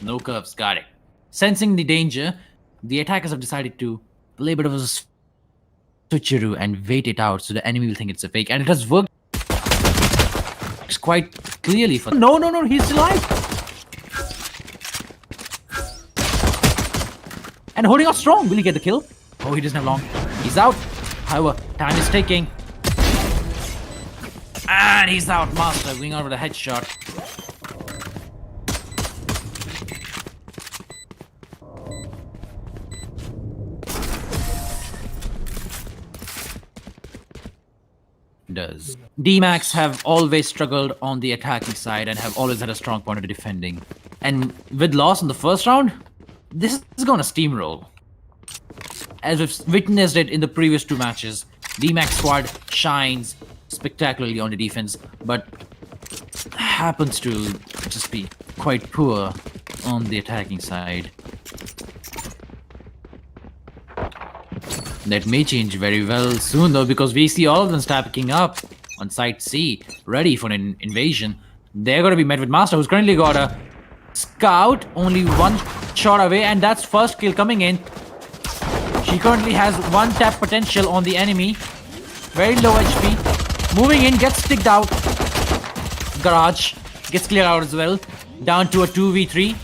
No curves. Got it. Sensing the danger, the attackers have decided to play a bit of a switcheroo and wait it out so the enemy will think it's a fake. And it has worked quite clearly for... No, he's still alive. And holding out strong. Will he get the kill? Oh, he doesn't have long. He's out. However, time is ticking. And he's out. Master going out with a headshot. Does. DMAX have always struggled on the attacking side and have always had a strong point of defending. And with loss in the first round, this is gonna steamroll. As we've witnessed it in the previous 2 matches, DMAX squad shines spectacularly on the defense, but happens to just be quite poor on the attacking side. That may change very well soon though, because we see all of them stacking up on site C, ready for an invasion. They're gonna be met with Master, who's currently got a scout, only 1 shot away, and that's first kill coming in. She currently has 1 tap potential on the enemy. Very low HP. Moving in, gets sticked out. Garage gets cleared out as well. Down to a 2v3.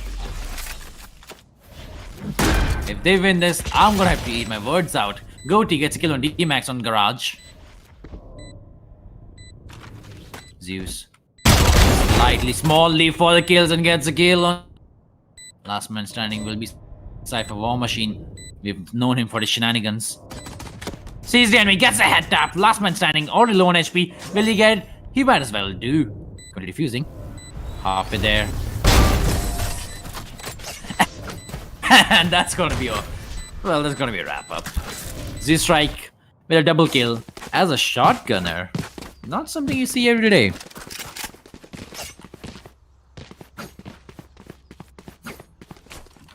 If they win this, I'm gonna have to eat my words out. Goatee gets a kill on DMAX on Garage. Zeus. Slightly small leap for the kills and gets a kill on... Last man standing will be Cypher War Machine. We've known him for the shenanigans. Sees the enemy, gets a head tap. Last man standing, already low on HP. Will he get it? He might as well do. Currently defusing. Half it there. And that's gonna be a... Well, that's gonna be a wrap up. Z-Strike with a double kill as a shotgunner. Not something you see every day.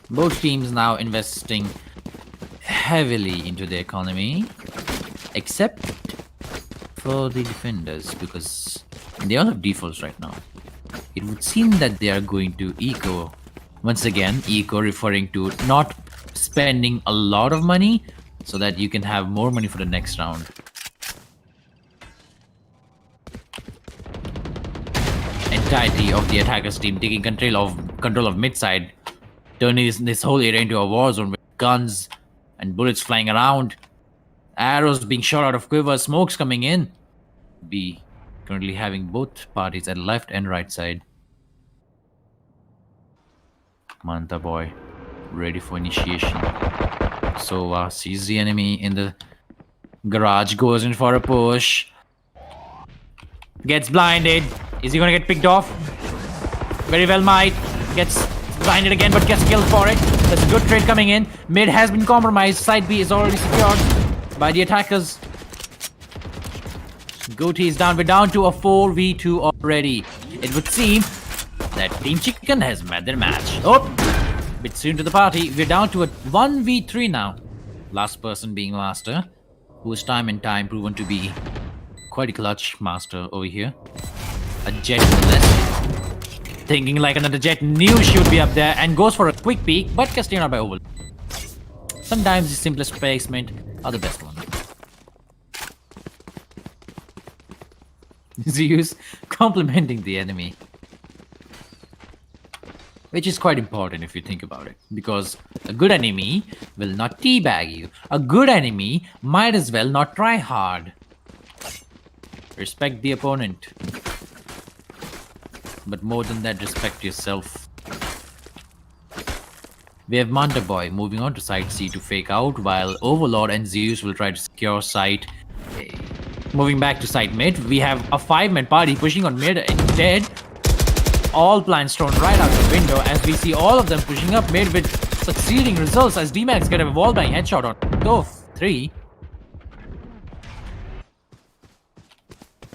Both teams now investing heavily into the economy, except for the defenders, because they all have defaults right now. It would seem that they are going to eco. Once again, eco referring to not spending a lot of money so that you can have more money for the next round. Entirety of the attackers team taking control of mid side, turning this whole area into a war zone with guns and bullets flying around, arrows being shot out of quivers, smokes coming in. B currently having both parties at left and right side. Manta boy ready for initiation. So sees the enemy in the garage, goes in for a push, gets blinded. Is he gonna get picked off? Very well might. Gets blinded again, but gets killed for it. That's a good trade coming in. Mid has been compromised. Side B is already secured by the attackers. Goatee is down. We're down to a 4v2 already. It would seem that Team Chicken has met their match. Oh, bit soon to the party. We're down to a 1v3 now. Last person being Master, who is time and time proven to be quite a clutch Master over here. A Jet less. Thinking like another Jet, knew she would be up there and goes for a quick peek, but gets taken out by Oval. Sometimes the simplest placement are the best ones. Zeus complimenting the enemy, which is quite important if you think about it, because a good enemy will not teabag you. A good enemy might as well not try hard. Respect the opponent, but more than that, respect yourself. We have Manta Boy moving on to side C to fake out, while Overlord and Zeus will try to secure site. Moving back to side mid, we have a 5-man party pushing on mid and dead. All plans thrown right out the window as we see all of them pushing up mid with succeeding results as DMAX get a wall-bang headshot on Dove 3.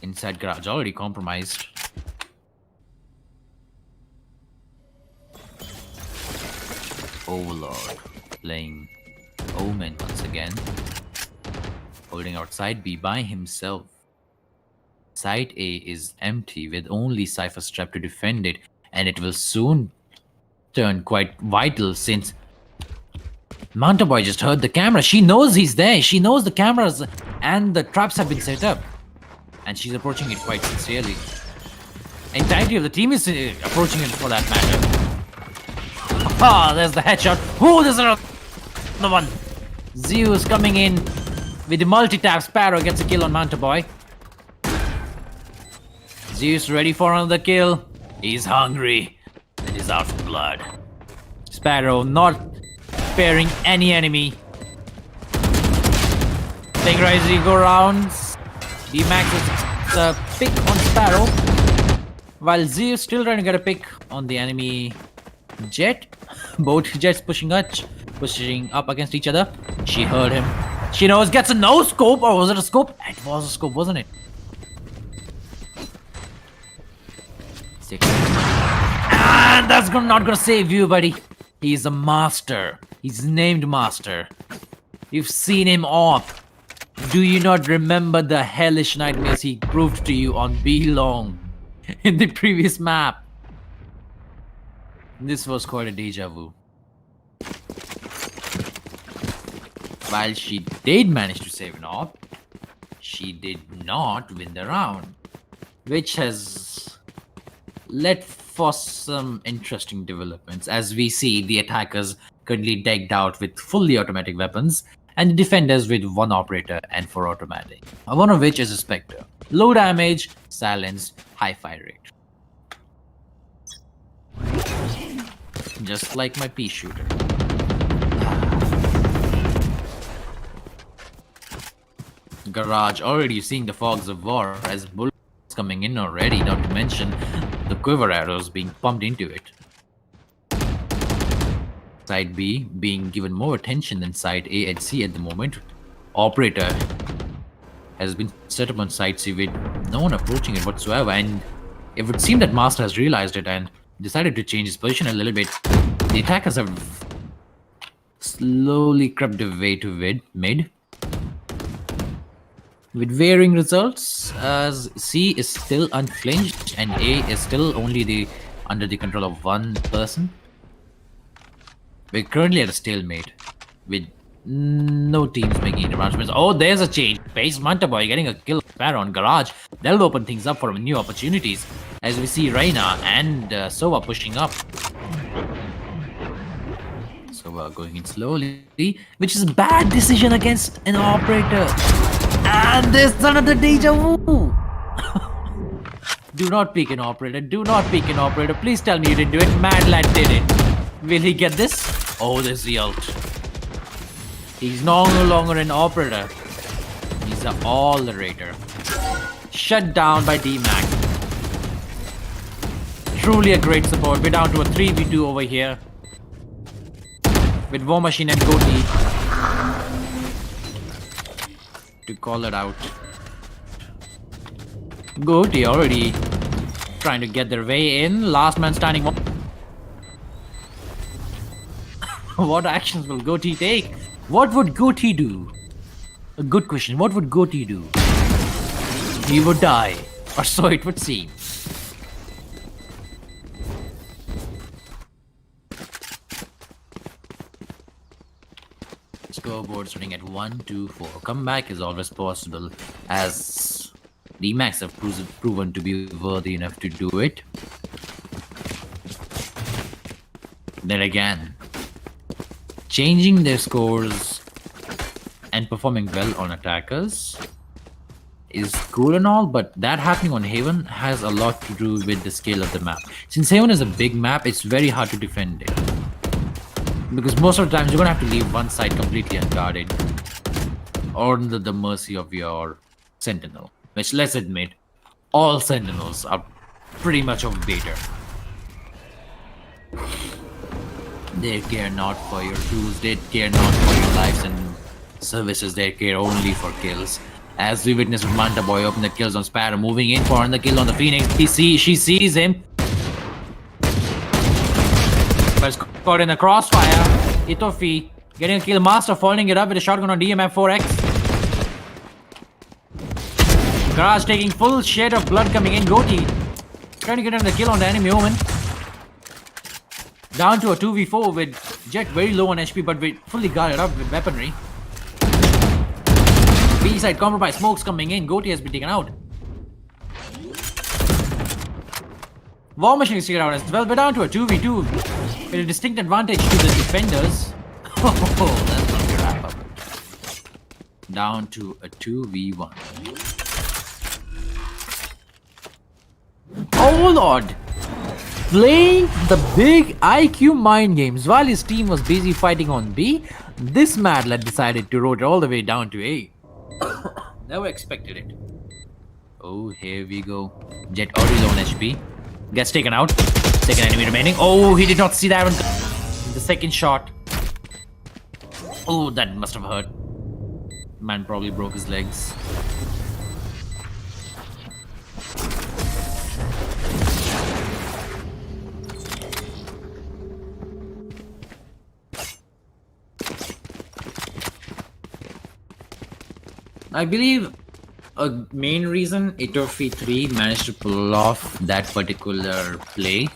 Inside garage already compromised. Overlord playing Omen once again. Holding out side B by himself. Side A is empty with only Cypher Strap to defend it, and it will soon turn quite vital since Manta Boy just heard the camera. She knows he's there. She knows the cameras and the traps have been set up. And she's approaching it quite sincerely. Entirety of the team is approaching it for that matter. Ah, there's the headshot. Oh, there's another one. Zeus coming in with the multi-tap. Sparrow gets a kill on Manta Boy. Zeus ready for another kill. He's hungry and he's out for blood. Sparrow not sparing any enemy. Stingray go rounds. DMAX is a pick on Sparrow. While Zeus still trying to get a pick on the enemy jet. Both jets pushing up against each other. She heard him. She knows, gets a no scope, or was it a scope? It was a scope, wasn't it? And that's not gonna save you, buddy. He's a master. He's named Master. You've seen him off. Do you not remember the hellish nightmares he proved to you on B Long in the previous map? This was quite a deja vu. While she did manage to save an op, she did not win the round, which has led for some interesting developments as we see the attackers currently decked out with fully automatic weapons and the defenders with 1 operator and 4 automatic, one of which is a Spectre. Low damage, silence, high fire rate. Just like my pea shooter. Garage already seeing the fogs of war as bullets coming in already, not to mention the quiver arrows being pumped into it. Side B being given more attention than side A and C at the moment. Operator has been set up on side C with no one approaching it whatsoever, and it would seem that Master has realized it and decided to change his position a little bit. The attackers have slowly crept their way to mid with varying results, as C is still unflinched and A is still only under the control of 1 person. We're currently at a stalemate with no teams making interruptions. Oh, there's a change. Base Manta Boy getting a kill Sparrow on Garage. That'll open things up for new opportunities as we see Reina and Sova pushing up. Sova going in slowly, which is a bad decision against an operator. And there's another deja vu. Do not pick an operator. Do not pick an operator. Please tell me you didn't do it. Mad Lad did it. Will he get this? Oh, there's the ult. He's no longer an operator. He's an all-rater. Shut down by DMAX. Truly a great support. We're down to a 3v2 over here. With War Machine and Goatee to call it out. Goatee already trying to get their way in. Last man standing. What actions will Goatee take? What would Goatee do? A good question. What would Goatee do? He would die, or so it would seem. Scoreboard's running at 1-2-4. Comeback is always possible, as DMAX have proven to be worthy enough to do it. Then again, changing their scores and performing well on attackers is cool and all, but that happening on Haven has a lot to do with the scale of the map. Since Haven is a big map, it's very hard to defend it. Because most of the times you're gonna have to leave one side completely unguarded or under the mercy of your sentinel. Which, let's admit, all sentinels are pretty much of beta. They care not for your tools, they care not for your lives and services, they care only for kills. As we witnessed with Manta Boy open the kills on Sparrow, moving in for the kill on the Phoenix. She sees him. But it's caught in a crossfire. Itofi Getting a kill. Master following it up with a shotgun on DMF4X. Garage taking full shade of blood coming in. Goatee trying to get another kill on the enemy Omen. Down to a 2v4 with Jet very low on HP but fully guarded up with weaponry. B-side compromise. Smokes coming in. Goatee has been taken out. War Machine is taken out as well. We're down to a 2v2 with a distinct advantage to the defenders. Oh, that's not a wrap up. Down to a 2v1. Oh lord! Playing the big IQ mind games while his team was busy fighting on B, this mad lad decided to rotate all the way down to A. Never expected it. Oh, here we go. Jet already low on HP. Gets taken out. Second enemy remaining. Oh, he did not see that one. The second shot. Oh, that must have hurt. Man probably broke his legs. I believe a main reason Itofi 3 managed to pull off that particular play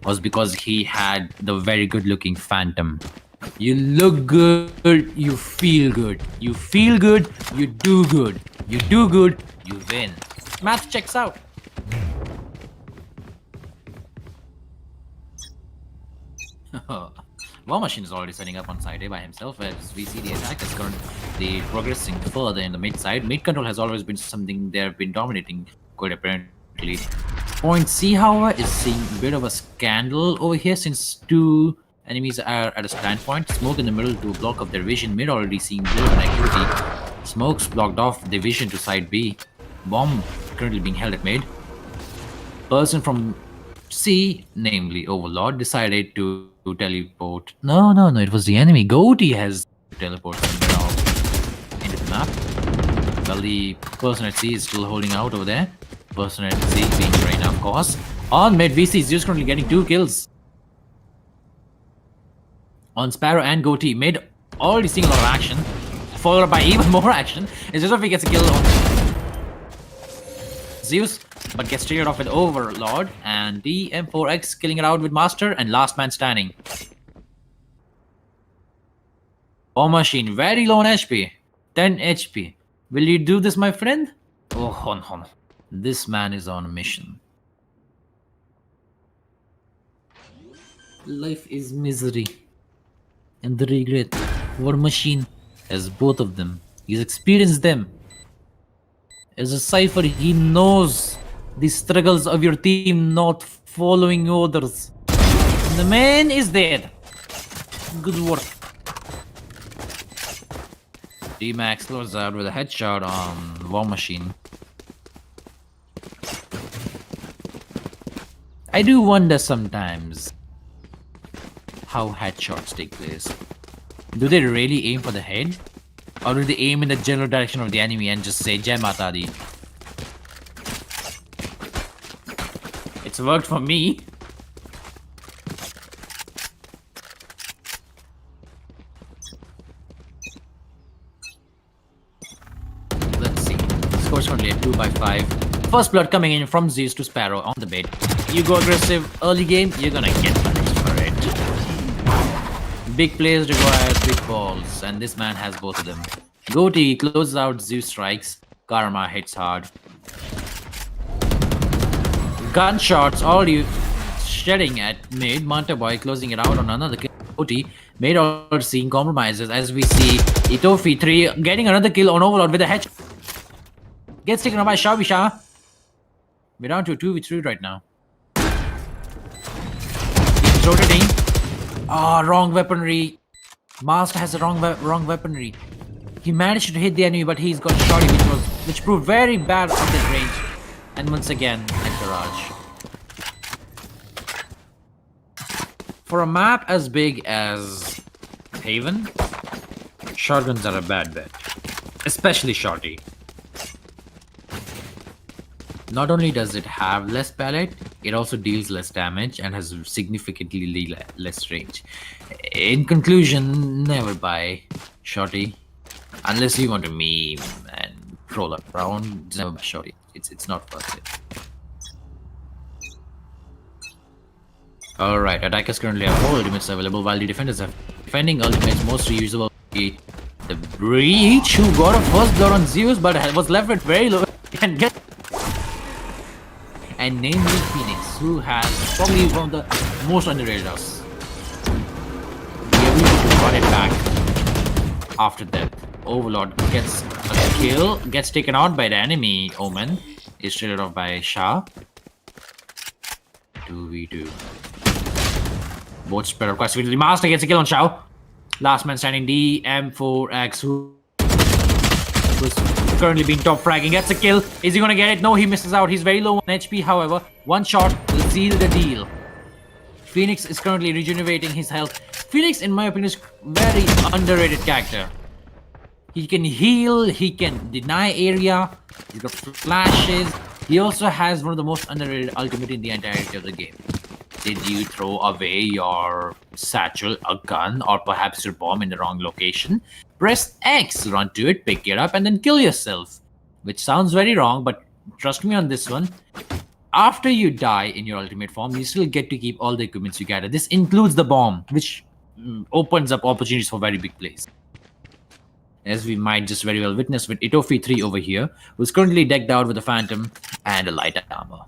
was because he had the very good looking Phantom. You look good, you feel good. You feel good, you do good. You do good, you win. Math checks out. War Machine is already setting up on side A by himself as we see the attack is currently progressing further in the mid side. Mid control has always been something they have been dominating quite apparently. Point C, however, is seeing a bit of a scandal over here since two enemies are at a standpoint. Smoke in the middle to block off their vision. Mid already seeing bullet activity. Smokes blocked off the vision to side B. Bomb currently being held at mid. Person from C, namely Overlord, decided to teleport. No, it was the enemy. Goatee has teleported into the map. Well, the person at C is still holding out over there. Person at C being Reina, of course. On mid, VC is just currently getting 2 kills. On Sparrow and Goatee. Mid already seeing a lot of action. Followed by even more action. It's just if he gets a kill on Zeus, but gets triggered off with Overlord, and DM4X killing it out with Master, and last man standing. War Machine very low on HP, 10 HP. Will you do this, my friend? Oh, hon. This man is on a mission. Life is misery and the regret. War Machine has both of them. He's experienced them. As a cipher, he knows the struggles of your team not following orders. And the man is dead. Good work. DMAX closes out with a headshot on War Machine. I do wonder sometimes how headshots take place. Do they really aim for the head? Or do they aim in the general direction of the enemy and just say Jai Mata Di? It's worked for me. Let's see. Score's currently at 2-5. First blood coming in from Zeus to Sparrow on the bait. You go aggressive early game, you're gonna get punished for it. Big plays require big balls, and this man has both of them. Goatee closes out Zeus strikes. Karma hits hard. Gunshots already shedding at mid. Manta Boy closing it out on another kill. Goatee made all seeing compromises as we see Itofi 3 getting another kill on Overlord with a headshot. Gets taken out by Shavisha. We're down to a 2v3 right now. He's rotating. Ah, wrong weaponry. Master has the wrong weaponry. He managed to hit the enemy, but he's got shotty, which proved very bad at this range. And once again, at Garage. For a map as big as Haven, shotguns are a bad bet, especially shotty. Not only does it have less pallet, it also deals less damage and has significantly less range. In conclusion, never buy Shorty. Unless you want to meme and troll around, never buy Shorty. It's not worth it. Alright, attackers currently have 4 ultimates available, while the defenders have defending ultimates most reusable. The Breach, who got a first blood on Zeus but was left with very low and get. And namely Phoenix, who has probably one of the most underrated us. The ability to run it back after death. Overlord gets a kill, gets taken out by the enemy. Omen is traded off by Shah. 2v2. Both spread across the Master gets a kill on Shao. Last man standing, DM4X, who was currently being top fragging, gets a kill. Is he gonna get it? No, he misses out. He's very low on HP, however. One shot will seal the deal. Phoenix is currently regenerating his health. Phoenix, in my opinion, is very underrated character. He can heal, he can deny area, he's got flashes. He also has one of the most underrated ultimate in the entirety of the game. Did you throw away your satchel, a gun, or perhaps your bomb in the wrong location? Press X, run to it, pick it up, and then kill yourself. Which sounds very wrong, but trust me on this one. After you die in your ultimate form, you still get to keep all the equipments you gather. This includes the bomb, which opens up opportunities for very big plays. As we might just very well witness with Itofi 3 over here, who's currently decked out with a Phantom and a light armor.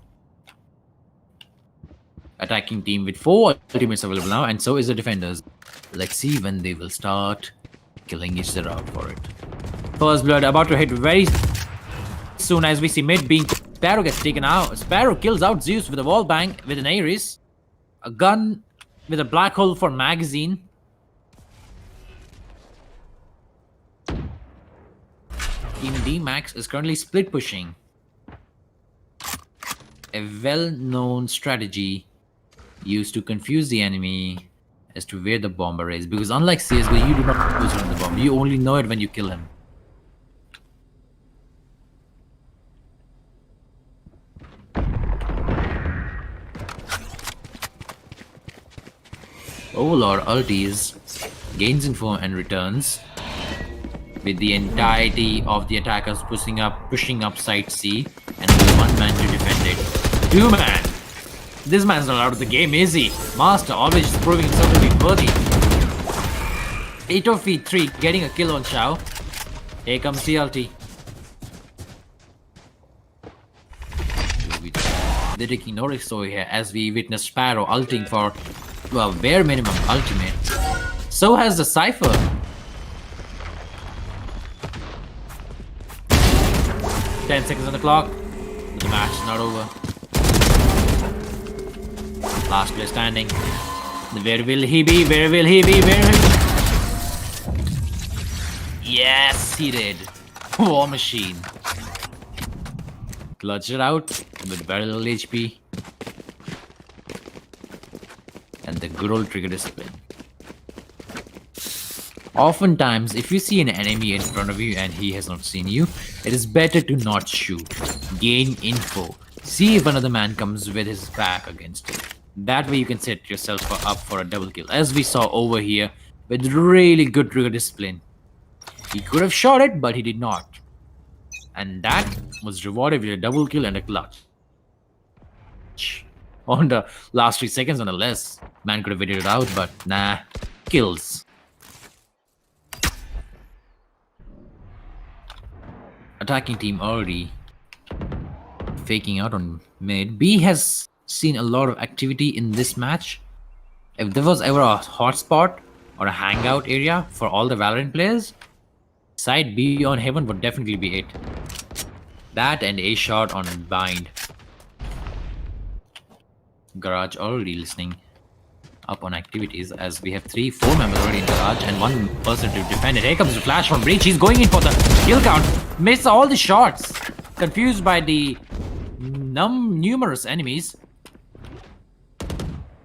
Attacking team with 4 ultimates available now, and so is the defenders. Let's see when they will start killing each other out for it. First blood about to hit very soon as we see mid being. Sparrow gets taken out. Sparrow kills out Zeus with a wall bang with an Ares. A gun with a black hole for magazine. Team DMAX is currently split pushing. A well-known strategy used to confuse the enemy as to where the bomber is, because unlike CSGO, you do not know who's on the bomb. You only know it when you kill him. Overlord ulties, gains info and returns, with the entirety of the attackers pushing up site C, and only 1 man to defend it. 2 man! This man's not out of the game, is he? Master always proving himself to be worthy. 8 of feet 3 getting a kill on Shao. Here comes CLT. They're taking no risks over here as we witness Sparrow ulting for, well, bare minimum ultimate. So has the Cypher. Ten seconds on the clock. But the match is not over. Last player standing. Where will he be? Where will he be? Where will he be? Yes, he did. War machine. Clutch it out with very little HP. And the good old trigger discipline. Oftentimes, if you see an enemy in front of you and he has not seen you, it is better to not shoot. Gain info. See if another man comes with his back against you. That way you can set yourself up for a double kill, as we saw over here with really good trigger discipline. He could have shot it, but he did not. And that was rewarded with a double kill and a clutch. On the last 3 seconds on the less. Man could have waited it out, but nah. Kills. Attacking team already faking out on mid. B has seen a lot of activity in this match. If there was ever a hotspot or a hangout area for all the Valorant players, side B on Heaven would definitely be it. That and A shot on Bind. Garage already listening up on activities as we have 3-4 members already in Garage and 1 person to defend it. Here comes the flash from Breach. He's going in for the kill count. Missed all the shots. Confused by the numerous enemies.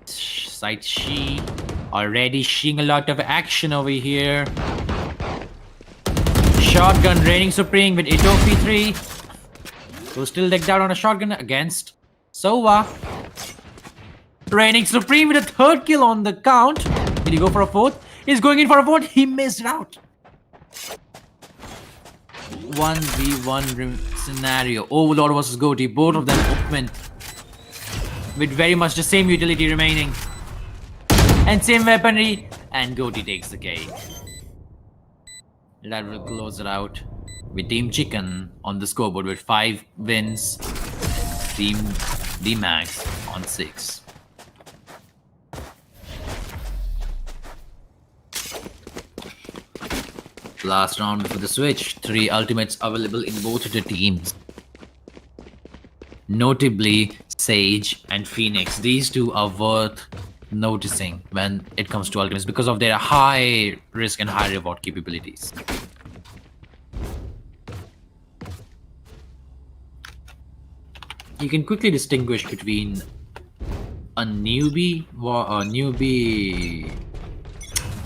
Side She already seeing a lot of action over here. Shotgun reigning supreme with Itofi 3. Who's still decked out on a shotgun against Sova. Reigning supreme with a third kill on the count. Did he go for a fourth? He's going in for a fourth. He missed it out. 1v1 scenario. Overlord versus Goatee. Both of them open with very much the same utility remaining. And same weaponry. And Goatee takes the cake. That will close it out with Team Chicken on the scoreboard with 5 wins. Team DMAX on 6. Last round before the switch, 3 ultimates available in both the teams. Notably, Sage and Phoenix. These two are worth noticing when it comes to ultimates because of their high risk and high reward capabilities. You can quickly distinguish between a newbie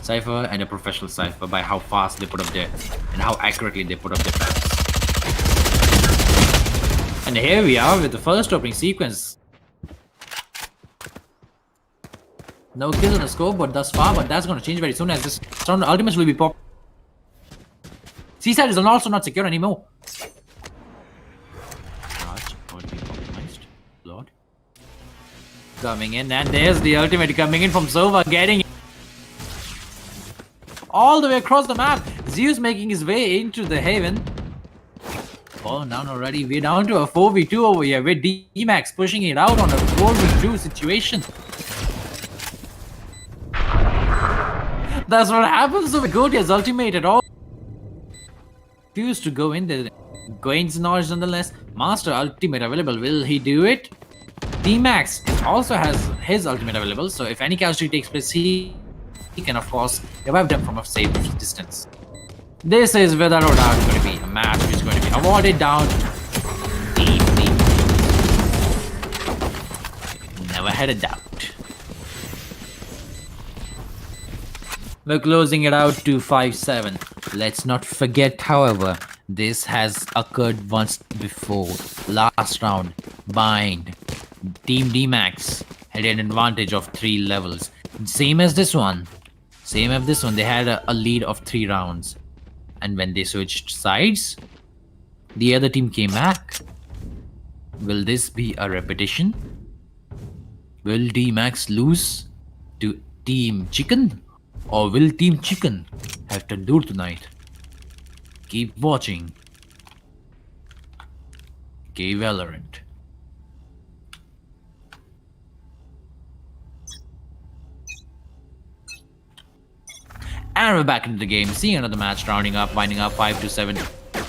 Cypher and a professional Cypher by how fast they put up their and how accurately they put up their traps. And here we are with the first opening sequence. No kills on the scoreboard thus far, but that's going to change very soon as this round ultimates will be popped. Seaside is also not secure anymore. Lord. Coming in, and there's the ultimate coming in from Sova, getting it all the way across the map. Zeus making his way into the haven. Fallen down already. We're down to a 4v2 over here with DMAX pushing it out on a 4v2 situation. That's what happens when Goatee has ultimate at all. Refuse to go in there. Gains knowledge nonetheless. Master ultimate available. Will he do it? DMAX also has his ultimate available, so if any casualty takes place, he can of course revive them from a safe distance. This is without a doubt going to be a match which is going to be awarded down deeply. Never had a doubt. We're closing it out to 5-7. Let's not forget, however, this has occurred once before. Last round, Bind. Team DMAX had an advantage of 3 levels. Same as this one. They had a lead of 3 rounds. And when they switched sides, the other team came back. Will this be a repetition? Will DMAX lose to Team Chicken? Or will Team Chicken have tandoor tonight? Keep watching K-Valorant. And we're back into the game, seeing another match rounding up, winding up, 5-7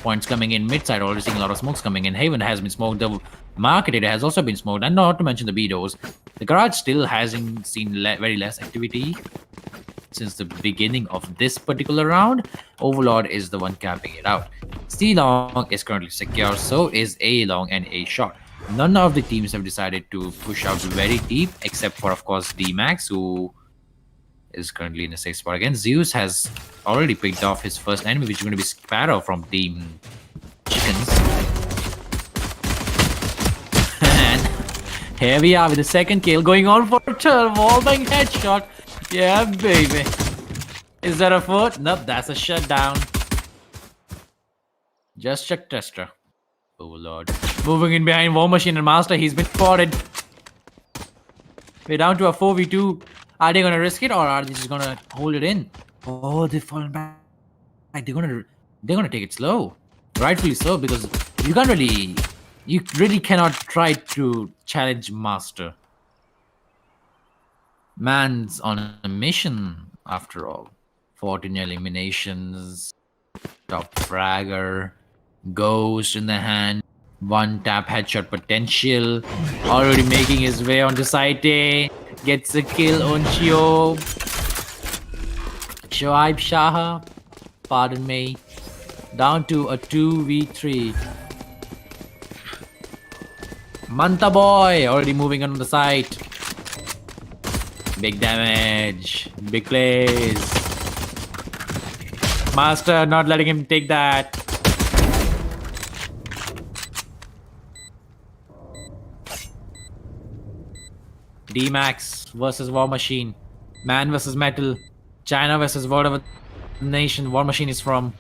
points coming in mid-side, already seeing a lot of smokes coming in. Haven has been smoked, the market area has also been smoked, and not to mention the B-doors. The garage still hasn't seen very less activity since the beginning of this particular round. Overlord is the one capping it out. C-long is currently secure, so is A-long and A-short. None of the teams have decided to push out very deep, except for, of course, DMAX, who is currently in a safe spot again. Zeus has already picked off his first enemy, which is going to be Sparrow from Team Chickens. And here we are with the second kill, going on for a third wallbang headshot. Yeah, baby. Is that a fourth? Nope, that's a shutdown. Just check tester. Oh lord. Moving in behind War Machine and Master, he's been spotted. We're down to a 4v2. Are they gonna risk it or are they just gonna hold it in? Oh, they've fallen back. They're gonna take it slow. Rightfully so, because you really cannot try to challenge Master. Man's on a mission after all. 14 eliminations, top fragger, ghost in the hand, 1 tap headshot potential, already making his way onto site A. Gets a kill on Shoaib Shah, pardon me. Down to a 2v3. Manta boy already moving on the site. Big damage, big plays. Master not letting him take that. DMAX versus War Machine. Man versus Metal. China versus whatever nation War Machine is from.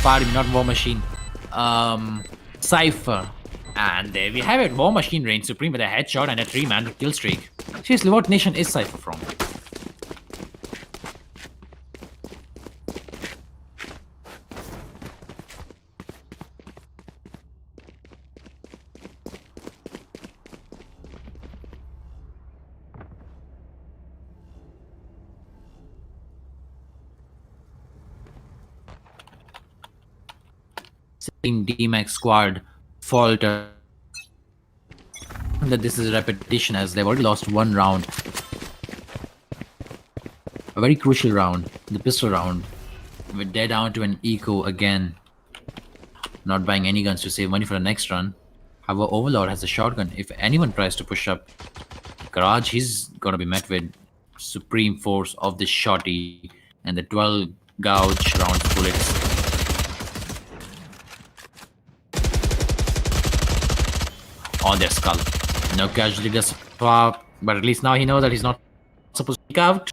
Pardon me, not War Machine. Cypher. And there we have it. War Machine reigns supreme with a headshot and a 3-man kill streak. Seriously, what nation is Cypher from? Seeing DMAX squad falter that this is a repetition as they've already lost one round. A very crucial round, the pistol round. They're down to an eco again. Not buying any guns to save money for the next run. However, Overlord has a shotgun. If anyone tries to push up garage, he's gonna be met with supreme force of the shotty and the 12 gouge rounds bullets. On their skull. No casualty thus far, but at least now he knows that he's not supposed to peek out.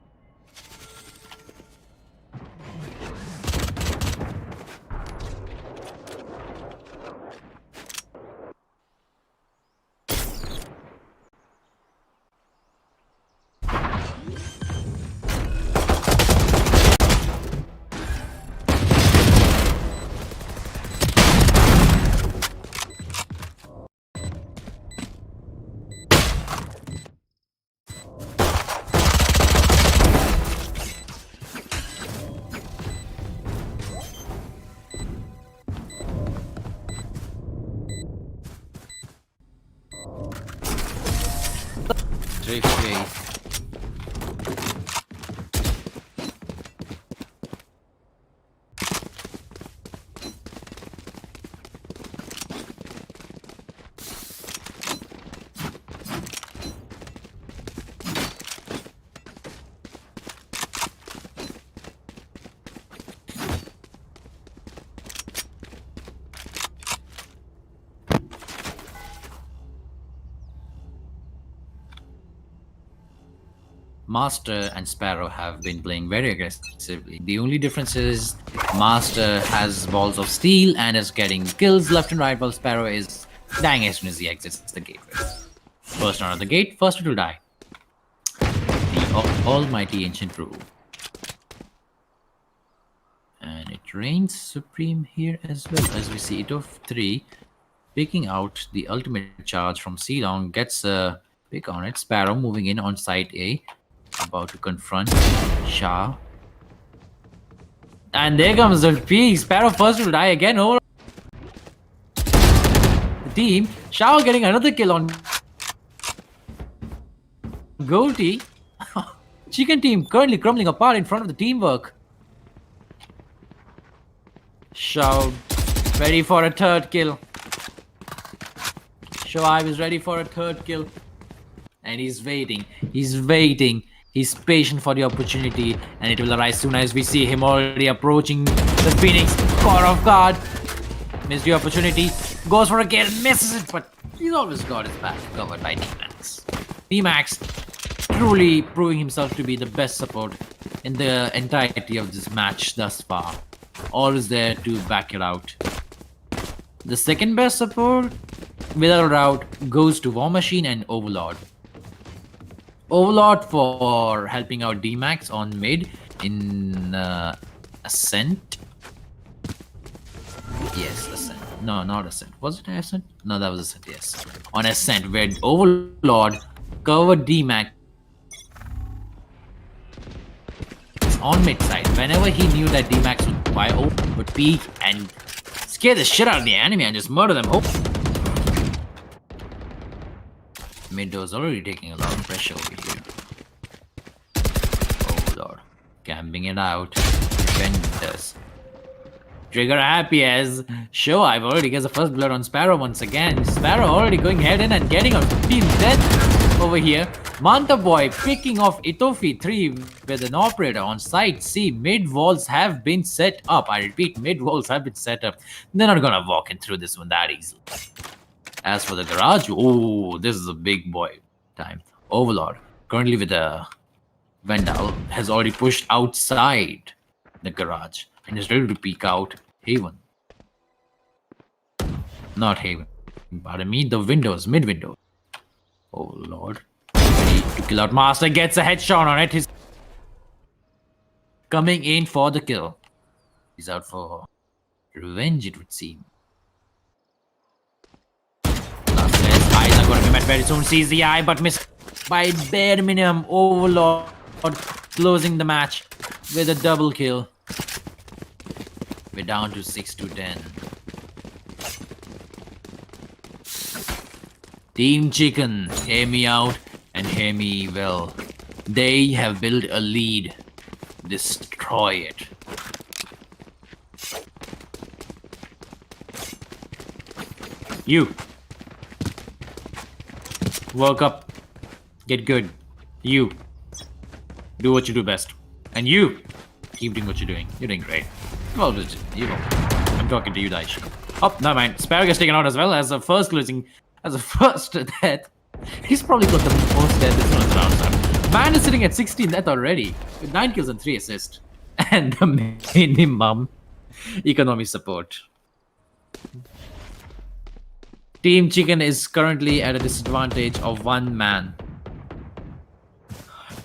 Master and Sparrow have been playing very aggressively. The only difference is Master has balls of steel and is getting kills left and right, while Sparrow is dying as soon as he exits the gateway. First out of the gate, first it will die. The almighty ancient rule. And it reigns supreme here as well, as we see it of 3 picking out the ultimate charge from C-Long, gets a pick on it. Sparrow moving in on site A, about to confront Shah. And there comes the peak. Sparrow first will die again over the team. Shah getting another kill on Goldie. Chicken team currently crumbling apart in front of the teamwork. Shah ready for a 3rd kill. Shoaib is ready for a 3rd kill. And he's waiting. He's waiting. He's patient for the opportunity, and it will arise soon as we see him already approaching the Phoenix. Caught off guard. Missed the opportunity. Goes for a kill. Misses it, but he's always got his back covered by DMAX. DMAX truly proving himself to be the best support in the entirety of this match thus far. Always there to back it out. The second best support, without a doubt, goes to War Machine and Overlord. Overlord for helping out DMAX on mid in Ascent. Yes, Ascent. No, not Ascent. Was it Ascent? No, that was Ascent, yes. On Ascent, where Overlord covered DMAX on mid side. Whenever he knew that DMAX would peek and scare the shit out of the enemy and just murder them. Oh. Mid was already taking a lot of pressure over here. Oh lord. Camping it out. Defenders. Trigger happy as Shoaib already gets the first blood on Sparrow once again. Sparrow already going head in and getting a team death over here. Manta Boy picking off Itofi 3 with an operator on site C. Mid walls have been set up. I repeat, mid walls have been set up. They're not gonna walk in through this one that easily. As for the garage, oh, this is a big boy time. Overlord, currently with a Vandal, has already pushed outside the garage and is ready to peek out Haven. Not Haven. Pardon me, the windows, mid window. Oh lord. Ready to kill out Master, gets a headshot on it. He's coming in for the kill. He's out for revenge, it would seem. Last eyes are going to be met very soon. Sees the eye, but missed by bare minimum. Overlord closing the match with a double kill. We're down to 6-10. Team Chicken, hear me out and hear me well. They have built a lead. Destroy it. You. Work up. Get good. You. Do what you do best. And you. Keep doing what you're doing. You're doing great. Well, you know. I'm talking to you, Daish. Oh, never mind. Sparrow gets taken out as well as the first losing. As a first death. He's probably got the most death this one round. Man is sitting at 16 death already. With 9 kills and 3 assists. And the minimum economic support. Team Chicken is currently at a disadvantage of 1 man.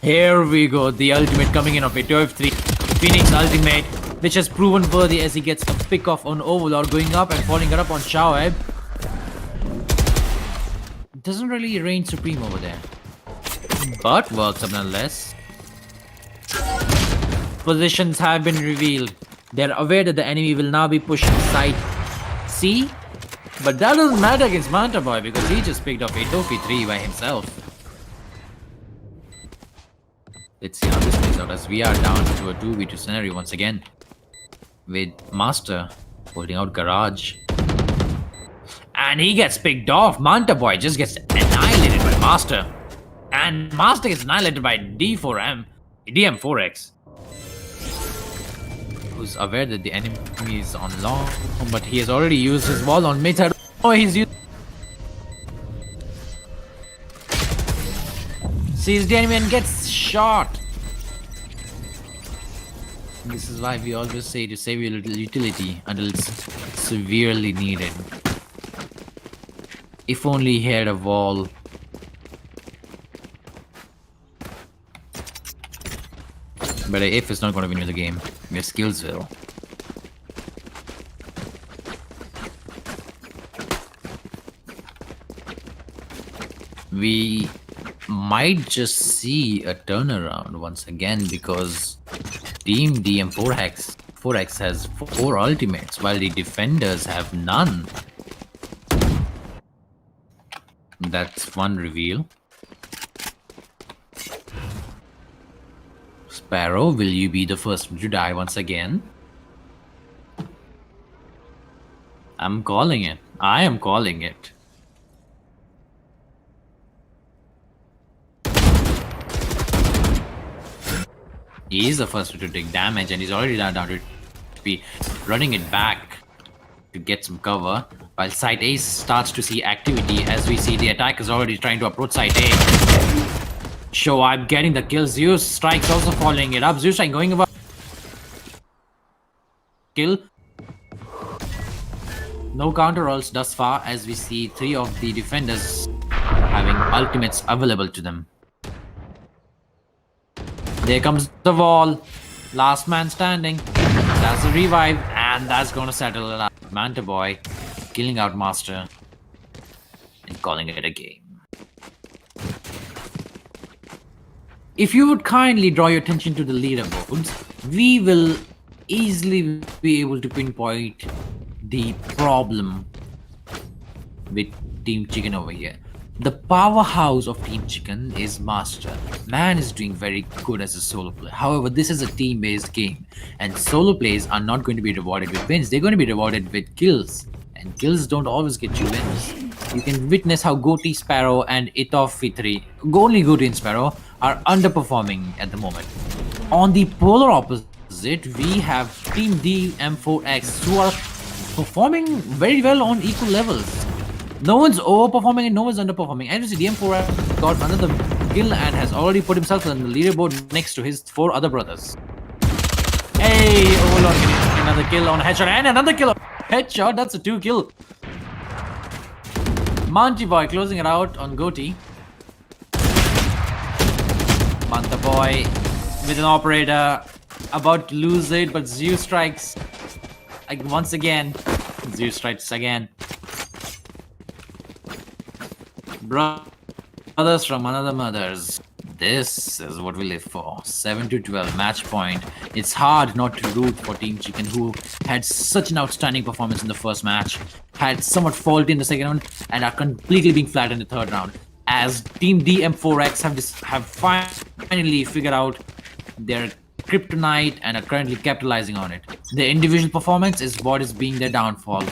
Here we go. The ultimate coming in of a 12-3. Phoenix ultimate, which has proven worthy as he gets a pick off on Overlord, going up and following it up on Shoaib. Doesn't really reign supreme over there, but works up nonetheless. Positions have been revealed. They're aware that the enemy will now be pushing side C, but that doesn't matter against Manta Boy because he just picked up a 2v3 by himself. Let's see how this plays out as we are down to a 2v2 scenario once again, with Master holding out Garage. And he gets picked off. Manta Boy just gets annihilated by Master. And Master gets annihilated by DM4X. Who's aware that the enemy is on long, but he has already used his wall on mid. Oh, he's used. Sees the enemy and gets shot. This is why we always say to save your little utility until it's severely needed. If only he had a wall. But if it's not going to win you the game, your skills will. We might just see a turnaround once again because Team DM4X has 4 ultimates while the defenders have none. That's one reveal. Sparrow, will you be the first one to die once again? I'm calling it. I am calling it. He is the first one to take damage and he's already down to be running it back to get some cover. While Site A starts to see activity as we see the attack is already trying to approach Site A. Shoaib getting the kill. Zeus Strikes also following it up. Zeus Strike going about kill. No counter rolls thus far as we see 3 of the defenders having ultimates available to them. There comes the wall. Last man standing. That's a revive and that's gonna settle it up. Manta Boy killing out Master and calling it a game. If you would kindly draw your attention to the leaderboards, we will easily be able to pinpoint the problem with Team Chicken over here. The powerhouse of Team Chicken is Master. Man is doing very good as a solo player. However, this is a team-based game, and solo players are not going to be rewarded with wins. They're going to be rewarded with kills, and kills don't always get you wins. You can witness how Goatee Sparrow and Itoff V3, only Goatee and Sparrow, are underperforming at the moment. On the polar opposite, we have Team DM4X who are performing very well on equal levels. No one's overperforming and no one's underperforming. And you see DM4 got another kill and has already put himself on the leaderboard next to his 4 other brothers. Hey, Overlord getting another kill on headshot and another kill on headshot. That's a 2 kill. Manti Boy closing it out on Goatee. Manta Boy with an operator about to lose it, but Zeus strikes once again. Zeus strikes again. Brothers from another mothers. This is what we live for. 7-12 match point. It's hard not to root for Team Chicken, who had such an outstanding performance in the first match, had somewhat faulty in the second round, and are completely being flat in the third round. As Team DM4X have finally figured out their kryptonite and are currently capitalizing on it. The individual performance is what is being their downfall.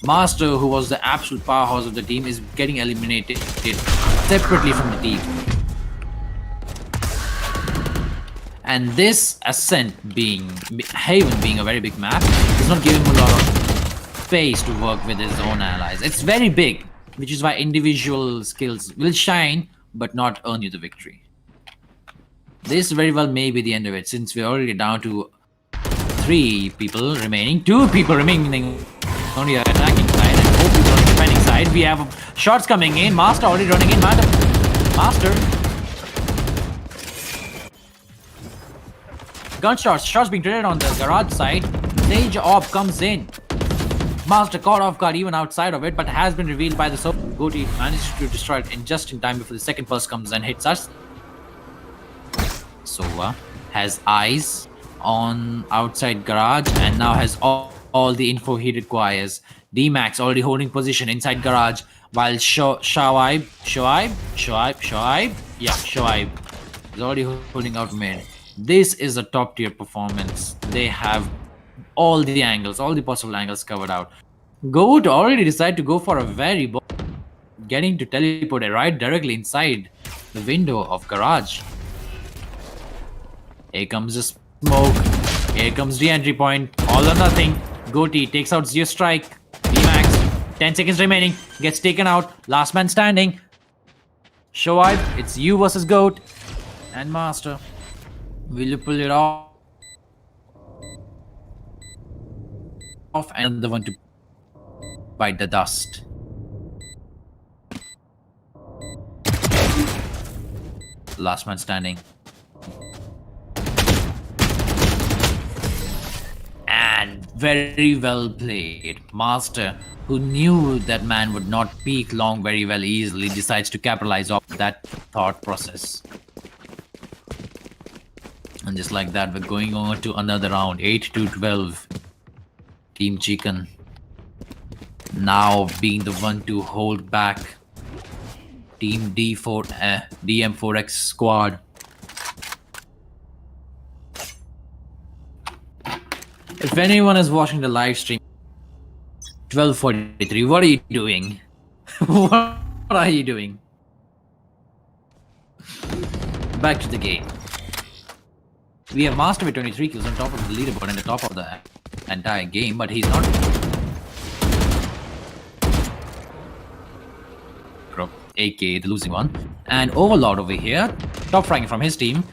Master, who was the absolute powerhouse of the team, is getting eliminated separately from the team. And this Ascent Haven being a very big map, is not giving him a lot of space to work with his own allies. It's very big, which is why individual skills will shine, but not earn you the victory. This very well may be the end of it, since we're already down to 3 people remaining, 2 people remaining on the attacking side, and 4 people on the defending side. We have shots coming in. Master already running in. Master. Gunshots. Shots being traded on the garage side. Sage Orb comes in. Master caught off guard even outside of it, but has been revealed by the Goatee. Managed to destroy it just in time before the second burst comes and hits us. Sova has eyes on outside garage and now has all the info he requires. DMAX already holding position inside garage, while Shoaib is already holding out mid. This is a top tier performance. They have all the angles, all the possible angles covered out. Goat already decided to go for a very ball, getting to teleport right directly inside the window of garage. Here comes the smoke. Here comes the entry point. All or nothing. Goatee takes out Zeus Strike. DMAX. 10 seconds remaining. Gets taken out. Last man standing. Shoaib, it's you versus Goat. And Master. Will you pull it off? And the one to bite the dust. Last man standing. And very well played. Master, who knew that man would not peek long very well easily, decides to capitalize off that thought process. And just like that, we're going on to another round. 8-12. Team Chicken now being the one to hold back Team DM4X squad. If anyone is watching the live stream, 12:43, what are you doing? What are you doing? Back to the game. We have Master with 23 kills on top of the leaderboard and the top of the entire game, but he's not. AK, the losing one. And Overlord over here, top ranking from his team,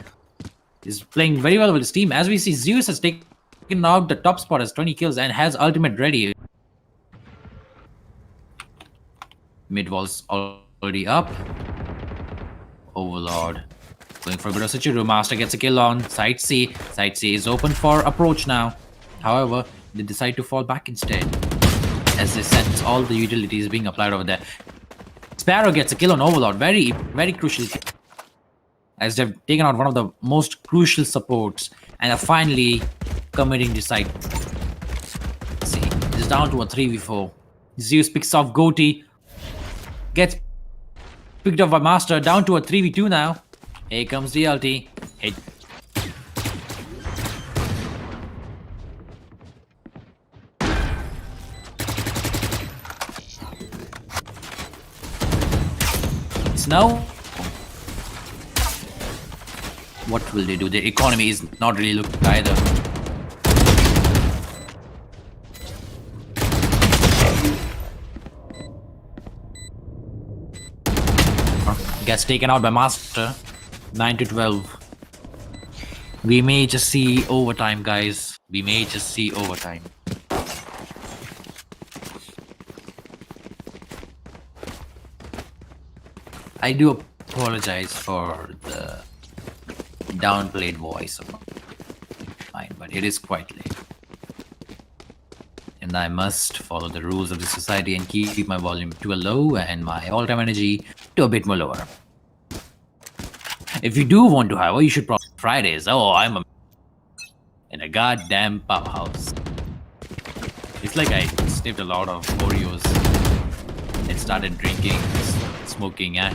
is playing very well with his team. As we see, Zeus has taken out the top spot as 20 kills and has ultimate ready. Mid wall's already up. Overlord going for a bit of Switcheroo. Master gets a kill on Site C. Site C is open for approach now. However, they decide to fall back instead, as they sense all the utilities being applied over there. Sparrow gets a kill on Overlord. Very, very crucial kill, as they've taken out one of the most crucial supports and are finally committing the site. See, it's down to a 3v4. Zeus picks off Goatee. Gets picked up by Master. Down to a 3v2 now. Here comes the ulti. Hit. Now, what will they do? Their economy is not really looking either. gets taken out by Master. 9-12. We may just see overtime, guys. We may just see overtime. I do apologize for the downplayed voice of mine, but it is quite late. And I must follow the rules of the society and keep my volume to a low and my all-time energy to a bit more lower. If you do want to, however, you should probably Fridays. Oh, I'm in a goddamn powerhouse. It's like I sniffed a lot of Oreos and started drinking, smoking, yeah.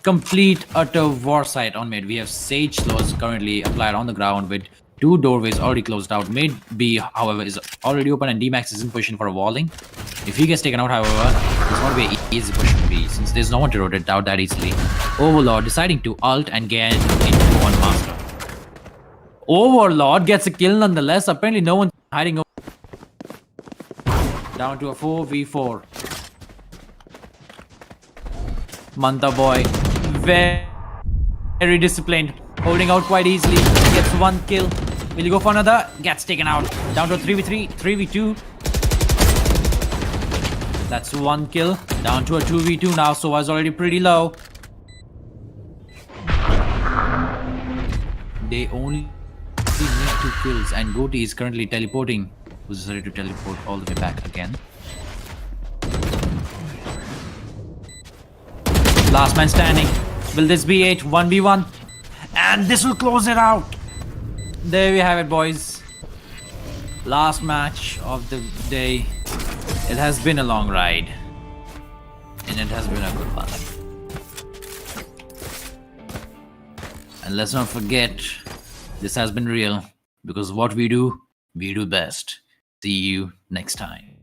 Complete utter war site on mid. We have Sage slows currently applied on the ground with 2 doorways already closed out. Mid B, however, is already open and DMAX is in position for a walling. If he gets taken out, however, it's going to be an easy push to B since there's no one to rotate out that easily. Overlord deciding to ult and get into one master. Overlord gets a kill nonetheless. Apparently no one's hiding over. Down to a 4v4. Manta boy, very disciplined, holding out quite easily, gets 1 kill. Will he go for another? Gets taken out. Down to a 3v3, 3v2. That's 1 kill. Down to a 2v2 now, so was already pretty low. They only need 2 kills, and Goatee is currently teleporting. Who's ready to teleport all the way back again. Last man standing. Will this be 1v1? And this will close it out. There we have it, boys. Last match of the day. It has been a long ride. And it has been a good one. And let's not forget, this has been real. Because what we do best. See you next time.